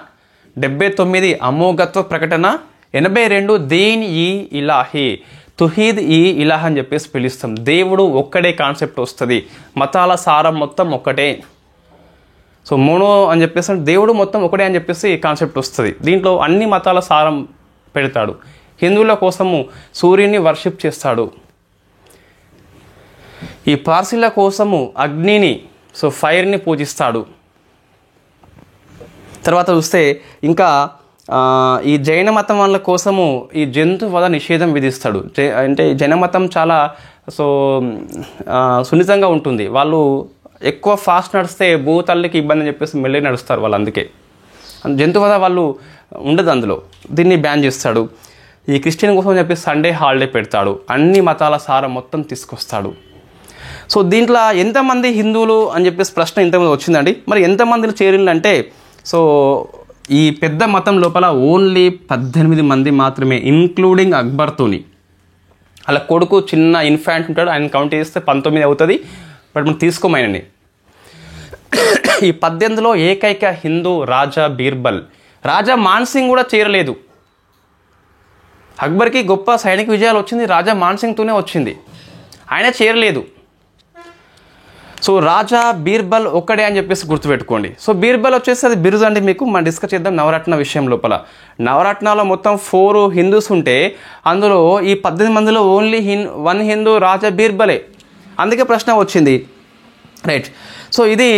79 అమోఘత్వ ప్రకటన, 82 దీన్ ఈ ఇలాహి, తుహీద్ ఈ ఇలాహ్ అని చెప్పేసి పిలుస్తాం. దేవుడు ఒక్కడే కాన్సెప్ట్ వస్తుంది, మతాల సారం మొత్తం ఒక్కటే. సో మోనో అని చెప్పేసి దేవుడు మొత్తం ఒకటే అని చెప్పేసి కాన్సెప్ట్ వస్తుంది. దీంట్లో అన్ని మతాల సారం పెడతాడు. హిందువుల కోసము సూర్యుని వర్షిప్ చేస్తాడు, ఈ పార్సీల కోసము అగ్నిని సో ఫైర్ని పూజిస్తాడు. తర్వాత చూస్తే ఇంకా ఈ జైన మతం వాళ్ళ కోసము ఈ జంతు వధ నిషేధం విధిస్తాడు. అంటే జైన మతం చాలా సున్నితంగా ఉంటుంది. వాళ్ళు ఎక్కువ ఫాస్ట్ నడిస్తే భూతల్లికి ఇబ్బంది అని చెప్పేసి మెల్లి నడుస్తారు వాళ్ళు. అందుకే జంతు వధ వాళ్ళు ఉండదు అందులో. దీన్ని బ్యాన్ చేస్తాడు. ఈ క్రిస్టియన్ కోసం చెప్పి సండే హాలిడే పెడతాడు. అన్ని మతాల సారం మొత్తం తీసుకొస్తాడు. సో దీంట్లో ఎంతమంది హిందువులు అని చెప్పేసి ప్రశ్న ఇంతమంది వచ్చిందండి. మరి ఎంతమందిని చేరిందంటే, సో ఈ పెద్ద మతం లోపల ఓన్లీ 18 మంది మాత్రమే, ఇంక్లూడింగ్ అక్బర్తోని. అలా కొడుకు చిన్న ఇన్ఫాంట్ ఉంటాడు, ఆయన కౌంట్ చేస్తే 19 అవుతుంది. బట్ మనం తీసుకోమైనని ఈ 18లో ఏకైక హిందూ రాజా బీర్బల్. రాజా మాన్సింగ్ కూడా చేరలేదు. అక్బర్కి గొప్ప సైనిక విజయాలు వచ్చింది రాజా మాన్సింగ్తోనే వచ్చింది, ఆయన చేరలేదు. సో రాజా బీర్బల్ ఒక్కడే అని చెప్పేసి గుర్తుపెట్టుకోండి. సో బీర్బల్ వచ్చేసి అది బిరుదు అండి. మీకు మనం డిస్కస్ చేద్దాం నవరత్న విషయం లోపల. నవరత్నాలో మొత్తం 4 హిందూస్ ఉంటే అందులో ఈ 18 మందిలో ఓన్లీ 1 హిందూ రాజా బీర్బలే. అందుకే ప్రశ్న వచ్చింది, రైట్. సో ఇది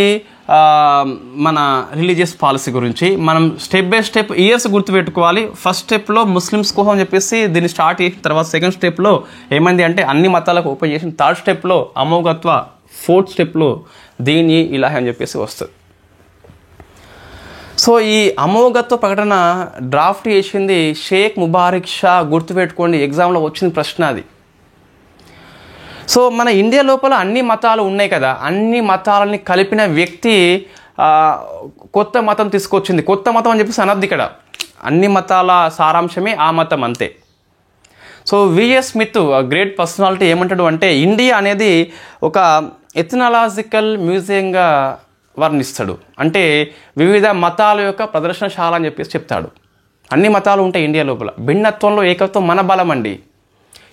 మన రిలీజియస్ పాలసీ గురించి మనం స్టెప్ బై స్టెప్ ఇయర్స్ గుర్తుపెట్టుకోవాలి. ఫస్ట్ స్టెప్లో ముస్లిమ్స్ కోసం చెప్పేసి దీన్ని స్టార్ట్ చేసిన తర్వాత సెకండ్ స్టెప్లో ఏమైంది అంటే అన్ని మతాలకు ఓపెన్ చేసిన, థర్డ్ స్టెప్లో అమోఘత్వ, ఫోర్త్ స్టెప్లో దీని ఇలాహి అని చెప్పేసి వస్తుంది. సో ఈ అమోఘత్వ ప్రకటన డ్రాఫ్ట్ చేసింది షేక్ ముబారక్ షా. గుర్తుపెట్టుకోండి, ఎగ్జామ్లో వచ్చిన ప్రశ్న అది. సో మన ఇండియా లోపల అన్ని మతాలు ఉన్నాయి కదా, అన్ని మతాలని కలిపిన వ్యక్తి కొత్త మతం తీసుకొచ్చింది. కొత్త మతం అని చెప్పేసి అనద్దు ఇక్కడ, అన్ని మతాల సారాంశమే ఆ మతం అంతే. So VS Smith great personality ఏమంటాడు అంటే, ఇండియా అనేది ఒక ఎథనాలజికల్ మ్యూజియంగా వర్ణిస్తాడు. అంటే వివిధ మతాల యొక్క ప్రదర్శనశాల అని చెప్పేసి చెప్తాడు. అన్ని మతాలు ఉంటాయి ఇండియా లోపల, భిన్నత్వంలో ఏకత్వం మన బలం అండి.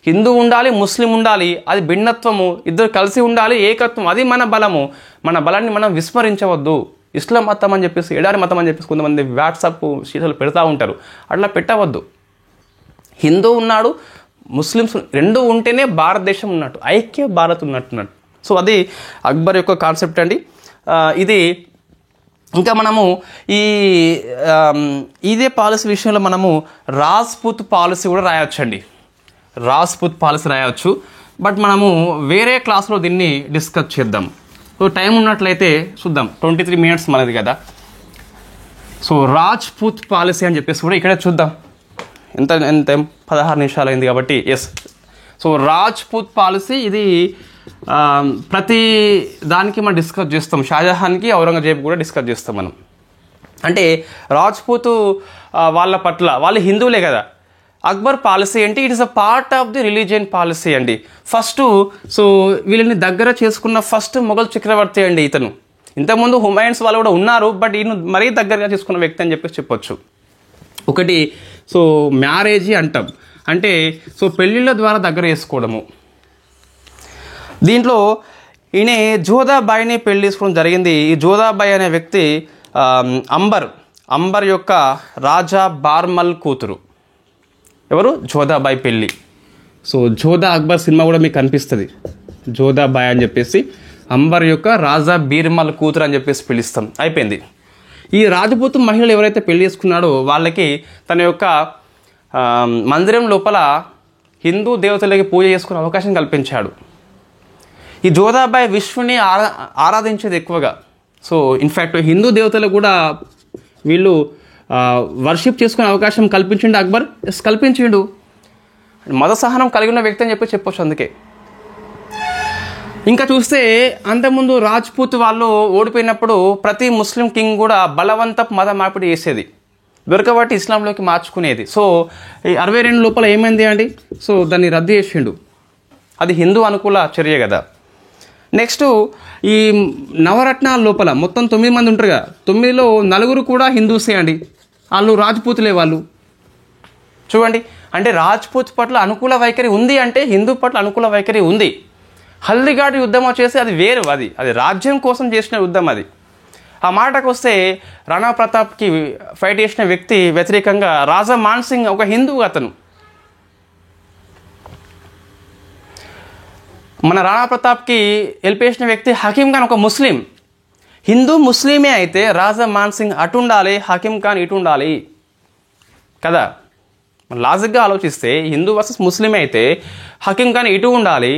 హిందూ ఉండాలి, ముస్లిం ఉండాలి, అది భిన్నత్వము, ఇద్దరు కలిసి ఉండాలి, ఏకత్వం, అది మన బలము. మన బలాన్ని మనం విస్మరించవద్దు. ఇస్లాం మతం అని చెప్పేసి, ఎడారి మతం అని చెప్పేసి కొంతమంది వాట్సాప్ షీట్లు పెడతా ఉంటారు, అట్లా పెట్టవద్దు. హిందూ ఉన్నాడు, ముస్లిమ్స్ రెండు ఉంటేనే భారతదేశం ఉన్నట్టు, ఐక్య భారత్ ఉన్నట్టున్నట్టు. సో అది అక్బర్ యొక్క కాన్సెప్ట్ అండి. ఇది ఇంకా మనము ఇదే పాలసీ విషయంలో మనము రాజ్పుత్ పాలసీ కూడా రాయొచ్చండి. రాజ్పుత్ పాలసీ రాయవచ్చు, బట్ మనము వేరే క్లాస్లో దీన్ని డిస్కస్ చేద్దాం. సో టైం ఉన్నట్లయితే చూద్దాం, 23 minutes మనది కదా. సో రాజ్పుత్ పాలసీ అని చెప్పేసి కూడా ఇక్కడే చూద్దాం. ఎంత 16 నిమిషాలు అయింది కాబట్టి ఎస్. సో రాజ్పుత్ పాలసీ ఇది ప్రతి దానికి మనం డిస్కస్ చేస్తాం. షాజహాన్కి, ఔరంగజేబ్ కూడా డిస్కస్ చేస్తాం మనం. అంటే రాజ్పుత్ వాళ్ళ పట్ల, వాళ్ళు హిందువులే కదా. అక్బర్ పాలసీ ఏంటి? It is a part of the religion policy అండి. ఫస్ట్ సో వీళ్ళని దగ్గర చేసుకున్న ఫస్ట్ మొఘల్ చక్రవర్తి అండి ఇతను. ఇంతకుముందు హుమాయూన్స్ వాళ్ళు కూడా ఉన్నారు, బట్ ఈయన మరీ దగ్గరగా చేసుకున్న వ్యక్తి అని చెప్పేసి చెప్పొచ్చు. ఒకటి సో మ్యారేజీ అంటాం, అంటే సో పెళ్ళిళ్ళ ద్వారా దగ్గర చేసుకోవడము. దీంట్లో ఈయన జోధాబాయిని పెళ్లి చేసుకోవడం జరిగింది. ఈ జోధాబాయి అనే వ్యక్తి అంబర్ యొక్క రాజా బార్మల్ కూతురు. ఎవరు? జోధాబాయి పెళ్ళి. సో జోధా అక్బర్ సినిమా కూడా మీకు కనిపిస్తుంది, జోధాబాయి అని చెప్పేసి. అంబర్ యొక్క రాజా బీర్మల్ కూతురు అని చెప్పేసి పిలుస్తాం. అయిపోయింది. ఈ రాజపూత్ మహిళలు ఎవరైతే పెళ్లి చేసుకున్నాడో వాళ్ళకి తన యొక్క మందిరం లోపల హిందూ దేవతలకి పూజ చేసుకునే అవకాశం కల్పించాడు. ఈ జోధాబాయి విష్ణుని ఆరాధించేది ఎక్కువగా. సో ఇన్ఫ్యాక్ట్ హిందూ దేవతలు కూడా వీళ్ళు వర్షిప్ చేసుకునే అవకాశం కల్పించిండు అక్బర్. ఎస్, కల్పించిండు. మత సహనం కలిగి ఉన్న వ్యక్తి అని చెప్పొచ్చు. అందుకే ఇంకా చూస్తే అంతకుముందు రాజ్పూత్ వాళ్ళు ఓడిపోయినప్పుడు ప్రతి ముస్లిం కింగ్ కూడా బలవంతపు మత మార్పిడి చేసేది, దొరకబట్టి ఇస్లాంలోకి మార్చుకునేది. సో ఈ 62 లోపల ఏమైంది అండి? సో దాన్ని రద్దు చేసిండు. అది హిందూ అనుకూల చర్య కదా. నెక్స్ట్ ఈ నవరత్నాల లోపల మొత్తం 9 మంది ఉంటారు కదా, 9లో 4 కూడా హిందూసే అండి. వాళ్ళు రాజ్పూతులే వాళ్ళు. చూడండి, అంటే రాజ్పూత్ పట్ల అనుకూల వైఖరి ఉంది అంటే హిందూ పట్ల అనుకూల వైఖరి ఉంది. హల్దీఘాట్ యుద్ధం వచ్చేసి అది వేరు, అది రాజ్యం కోసం చేసిన యుద్ధం. అది ఆ మాటకు వస్తే రాణా ప్రతాప్కి ఫైట్ చేసిన వ్యక్తి వ్యతిరేకంగా రాజా మాన్సింగ్ ఒక హిందువు. అతను మన రాణా ప్రతాప్కి హెల్ప్ వ్యక్తి హకీం ఖాన్ ఒక ముస్లిం. హిందూ ముస్లిమే అయితే రాజా మాన్సింగ్ అటు ఉండాలి, హకీం ఖాన్ ఇటు ఉండాలి. కదా. లాజిక్గా ఆలోచిస్తే హిందూ వర్సెస్ ముస్లిం అయితే హకీం ఖాన్ ఇటు ఉండాలి,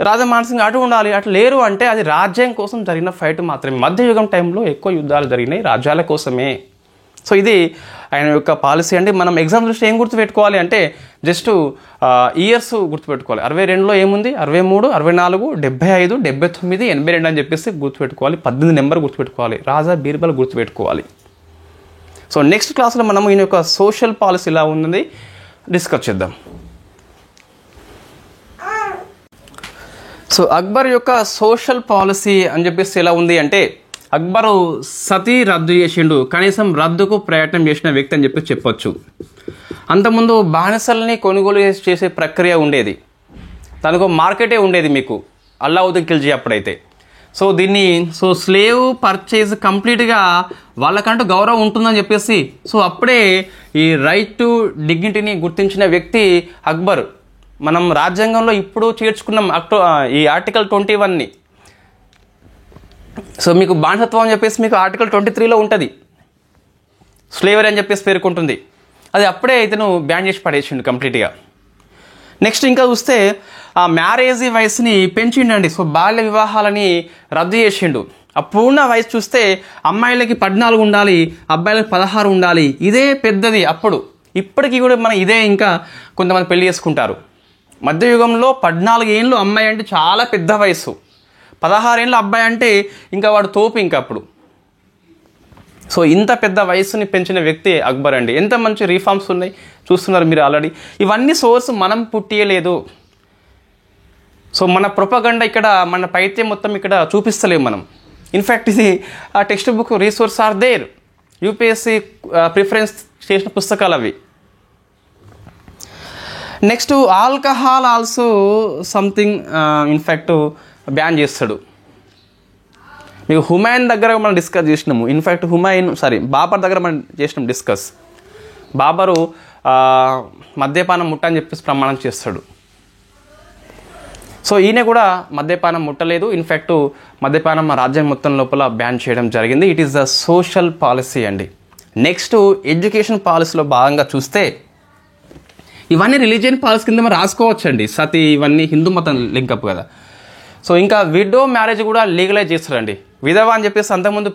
రాజా మాన్సింగ్ అటు ఉండాలి. అట్లా లేరు అంటే అది రాజ్యం కోసం జరిగిన ఫైట్ మాత్రమే. మధ్యయుగం టైంలో ఎక్కువ యుద్ధాలు జరిగినాయి రాజ్యాల కోసమే. సో ఇది ఆయన యొక్క పాలసీ అండి. మనం ఎగ్జామ్ దృష్టి ఏం గుర్తుపెట్టుకోవాలి అంటే జస్ట్ ఇయర్స్ గుర్తుపెట్టుకోవాలి. 62లో ఏముంది, 63, 64, 75, 79, 82 అని చెప్పేసి గుర్తుపెట్టుకోవాలి. 18 నెంబర్ గుర్తుపెట్టుకోవాలి. రాజా బీర్బల్ గుర్తుపెట్టుకోవాలి. సో నెక్స్ట్ క్లాస్లో మనం ఈయన యొక్క సోషల్ పాలసీ ఎలా ఉన్నది డిస్కస్ చేద్దాం. సో అక్బర్ యొక్క సోషల్ పాలసీ అని చెప్పేసి ఎలా ఉంది అంటే అక్బరు సతీ రద్దు చేసిండు, కనీసం రద్దుకు ప్రయత్నం చేసిన వ్యక్తి అని చెప్పి చెప్పొచ్చు. అంతకుముందు బానిసల్ని కొనుగోలు చేసే ప్రక్రియ ఉండేది, దానికి మార్కెటే ఉండేది మీకు అల్లావుద్దీన్ ఖిల్జీ అప్పుడైతే. సో దీన్ని స్లేవ్ పర్చేజ్ కంప్లీట్గా వాళ్ళకంటూ గౌరవం ఉంటుందని చెప్పేసి అప్పుడే ఈ రైట్ టు డిగ్నిటీని గుర్తించిన వ్యక్తి అక్బర్. మనం రాజ్యాంగంలో ఇప్పుడు చేర్చుకున్నాం ఈ ఆర్టికల్ 21ని. సో మీకు బానిసత్వం అని చెప్పేసి మీకు ఆర్టికల్ 23లో ఉంటుంది, స్లేవరీ అని చెప్పేసి పేర్కొంటుంది. అది అప్పుడే ఇతను బ్యాన్ చేసి పడేసిండు కంప్లీట్గా. నెక్స్ట్ ఇంకా చూస్తే ఆ మ్యారేజ్ వయసుని పెంచిండండి. సో బాల్య వివాహాలని రద్దు చేసిండు. ఆ పూర్ణ వయసు చూస్తే అమ్మాయిలకి 14 ఉండాలి, అబ్బాయిలకి 16 ఉండాలి. ఇదే పెద్దది అప్పుడు. ఇప్పటికీ కూడా మనం ఇదే ఇంకా కొంతమంది పెళ్లి చేసుకుంటారు. మధ్యయుగంలో 14 ఏళ్ళు అమ్మాయి అంటే చాలా పెద్ద వయసు, 16 ఏళ్ళ అబ్బాయి అంటే ఇంకా వాడు తోపు ఇంకా అప్పుడు. సో ఇంత పెద్ద వయసుని పెంచిన వ్యక్తి అక్బర్ అండి. ఎంత మంచి రిఫార్మ్స్ ఉన్నాయి చూస్తున్నారు మీరు ఆల్రెడీ. ఇవన్నీ సోర్స్ మనం పుట్టియలేదు. సో మన ప్రొపగండా ఇక్కడ, మన పైత్యం మొత్తం ఇక్కడ చూపిస్తలేము మనం. ఇన్ఫ్యాక్ట్ ఇది ఆ text book resource are there, UPSC preference చేసిన పుస్తకాలు అవి. Next alcohol also something in fact ban చేస్తాడు. మీకు హుమాయూన్ దగ్గర మనం డిస్కస్ చేసినాము. ఇన్ఫ్యాక్ట్ బాబర్ దగ్గర మనం చేసినాం డిస్కస్. బాబరు మద్యపానం ముట్ట అని చెప్పేసి ప్రమాణం చేస్తాడు. సో ఈయన కూడా మద్యపానం ముట్టలేదు. ఇన్ఫ్యాక్ట్ మద్యపానం రాజ్యం మొత్తం లోపల బ్యాన్ చేయడం జరిగింది. It is the social policy అండి. నెక్స్ట్ ఎడ్యుకేషన్ పాలసీలో భాగంగా చూస్తే ఇవన్నీ రిలీజియన్ పాలసీ కింద మనం రాసుకోవచ్చండి. సతీ ఇవన్నీ హిందూ మతం లింకప్ కదా. సో ఇంకా విడో మ్యారేజ్ కూడా లీగలైజ్ చేస్తారండి. విధవ అని చెప్పేసి అంతకుముందు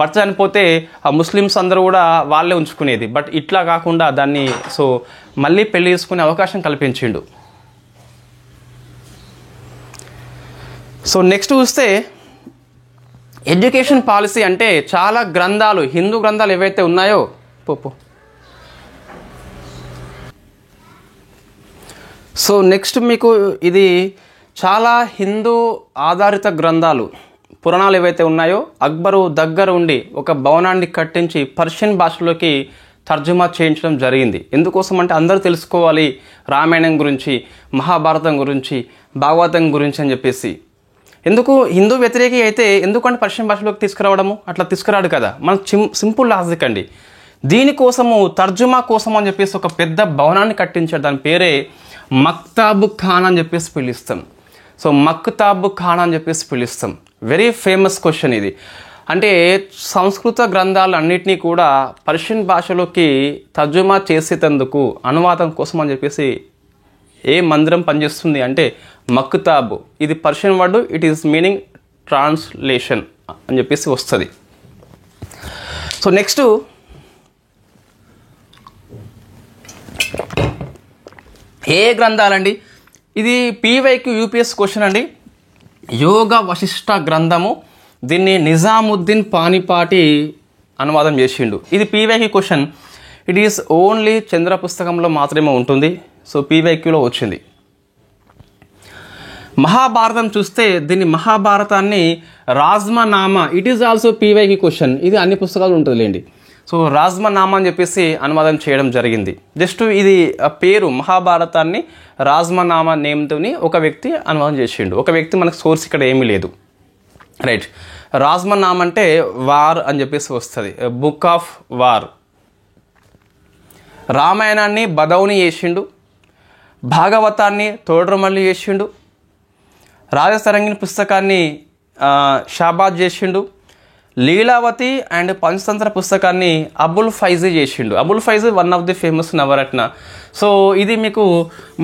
భర్త చనిపోతే ఆ ముస్లిమ్స్ అందరూ కూడా వాళ్ళే ఉంచుకునేది. బట్ ఇట్లా కాకుండా దాన్ని మళ్ళీ పెళ్లి చేసుకునే అవకాశం కల్పించిండు. సో నెక్స్ట్ చూస్తే ఎడ్యుకేషన్ పాలసీ అంటే చాలా గ్రంథాలు, హిందూ గ్రంథాలు ఏవైతే ఉన్నాయో సో నెక్స్ట్ మీకు ఇది చాలా హిందూ ఆధారిత గ్రంథాలు, పురాణాలు ఏవైతే ఉన్నాయో అక్బరు దగ్గర ఉండి ఒక భవనాన్ని కట్టించి పర్షియన్ భాషలోకి తర్జుమా చేయించడం జరిగింది. ఎందుకోసం అంటే అందరూ తెలుసుకోవాలి రామాయణం గురించి, మహాభారతం గురించి, భాగవతం గురించి అని చెప్పేసి. ఎందుకు హిందూ వ్యతిరేకి అయితే ఎందుకంటే పర్షియన్ భాషలోకి తీసుకురావడము అట్లా తీసుకురాడు కదా. మన సింపుల్ లాజిక్ అండి. దీనికోసము తర్జుమా కోసం అని చెప్పేసి ఒక పెద్ద భవనాన్ని కట్టించాడు. దాని పేరే మక్తాబ్ ఖాన్ అని చెప్పేసి పిలుస్తాం. సో మక్తాబ్ ఖాన్ అని చెప్పేసి పిలుస్తాం. వెరీ ఫేమస్ క్వశ్చన్ ఇది. అంటే సంస్కృత గ్రంథాలు అన్నిటినీ కూడా పర్షియన్ భాషలోకి తర్జుమా చేసేటందుకు అనువాదం కోసం అని చెప్పేసి ఏ మందిరం పనిచేస్తుంది అంటే మక్తాబ్. ఇది Persian word, it is meaning translation అని చెప్పేసి వస్తుంది. సో నెక్స్ట్ ఏ గ్రంథాలండి, ఇది పీవైక్యూ యూపీఎస్ క్వశ్చన్ అండి. యోగ వశిష్ట గ్రంథము, దీన్ని నిజాముద్దీన్ పానిపాటి అనువాదం చేసిండు. ఇది PYQ question. It is only Chandra పుస్తకంలో మాత్రమే ఉంటుంది. సో పీవైక్యూలో వచ్చింది. మహాభారతం చూస్తే దీన్ని మహాభారతాన్ని Razmnama, it is also PYQ question. ఇది అన్ని పుస్తకాలు ఉంటుందిలేండి. సో రాజ్మనామా అని చెప్పేసి అనువాదం చేయడం జరిగింది. జస్ట్ ఇది పేరు, మహాభారతాన్ని రాజ్మనామా నేమ్తోని ఒక వ్యక్తి అనువాదం చేసిండు. ఒక వ్యక్తి మనకు సోర్స్ ఇక్కడ ఏమీ లేదు, రైట్. రాజ్మనామా అంటే వార్ అని చెప్పేసి వస్తుంది, బుక్ ఆఫ్ వార్. రామాయణాన్ని బదౌని చేసిండు, భాగవతాన్ని తోడ్రమల్లి చేసిండు, రాజసరంగిని పుస్తకాన్ని షాబాద్ చేసిండు, లీలావతి అండ్ పంచతంత్ర పుస్తకాన్ని అబుల్ ఫైజీ చేసిండు. Abul Faizi one of the famous Navratna. So ఇది మీకు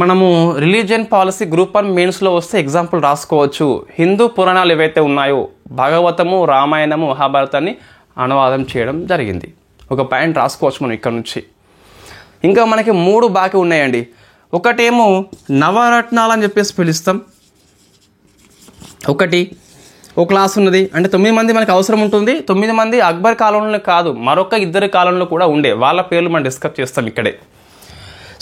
మనము రిలీజియన్ పాలసీ గ్రూప్ 1 మెయిన్స్లో వస్తే ఎగ్జాంపుల్ రాసుకోవచ్చు. హిందూ పురాణాలు ఏవైతే ఉన్నాయో భాగవతము, రామాయణము, మహాభారతాన్ని అనువాదం చేయడం జరిగింది. ఒక పాయింట్ రాసుకోవచ్చు మనం ఇక్కడ నుంచి. ఇంకా మనకి 3 బాకీ ఉన్నాయండి. ఒకటేమో నవరత్నాలు అని చెప్పేసి పిలుస్తాం. ఒకటి ఓ క్లాస్ ఉన్నది అంటే 9 మంది మనకు అవసరం ఉంటుంది. 9 మంది అక్బర్ కాలంలో కాదు, మరొక 2 కాలంలో కూడా ఉండే వాళ్ళ పేర్లు మనం డిస్కస్ చేస్తాం ఇక్కడే.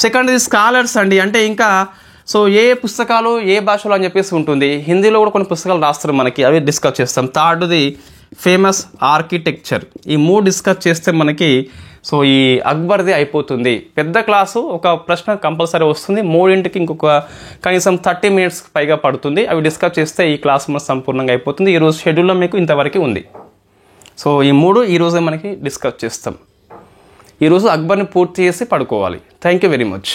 సెకండ్ ఇది స్కాలర్స్ అండి. అంటే ఇంకా సో ఏ పుస్తకాలు ఏ భాషలో అని చెప్పేసి ఉంటుంది. హిందీలో కూడా కొన్ని పుస్తకాలు రాస్తారు మనకి, అవి డిస్కస్ చేస్తాం. థర్డ్ది ఫేమస్ ఆర్కిటెక్చర్. ఈ 3 డిస్కస్ చేస్తే మనకి సో ఈ అక్బర్ది అయిపోతుంది. పెద్ద క్లాసు ఒక ప్రశ్న కంపల్సరీ వస్తుంది. 3ంటికి ఇంకొక కనీసం 30 మినిట్స్ పైగా పడుతుంది. అవి డిస్కస్ చేస్తే ఈ క్లాస్ మనకు సంపూర్ణంగా అయిపోతుంది. ఈరోజు షెడ్యూల్లో మీకు ఇంతవరకు ఉంది. సో ఈ 3 ఈరోజే మనకి డిస్కస్ చేస్తాం. ఈరోజు అక్బర్ని పూర్తి చేసి పడుకోవాలి. Thank you very much.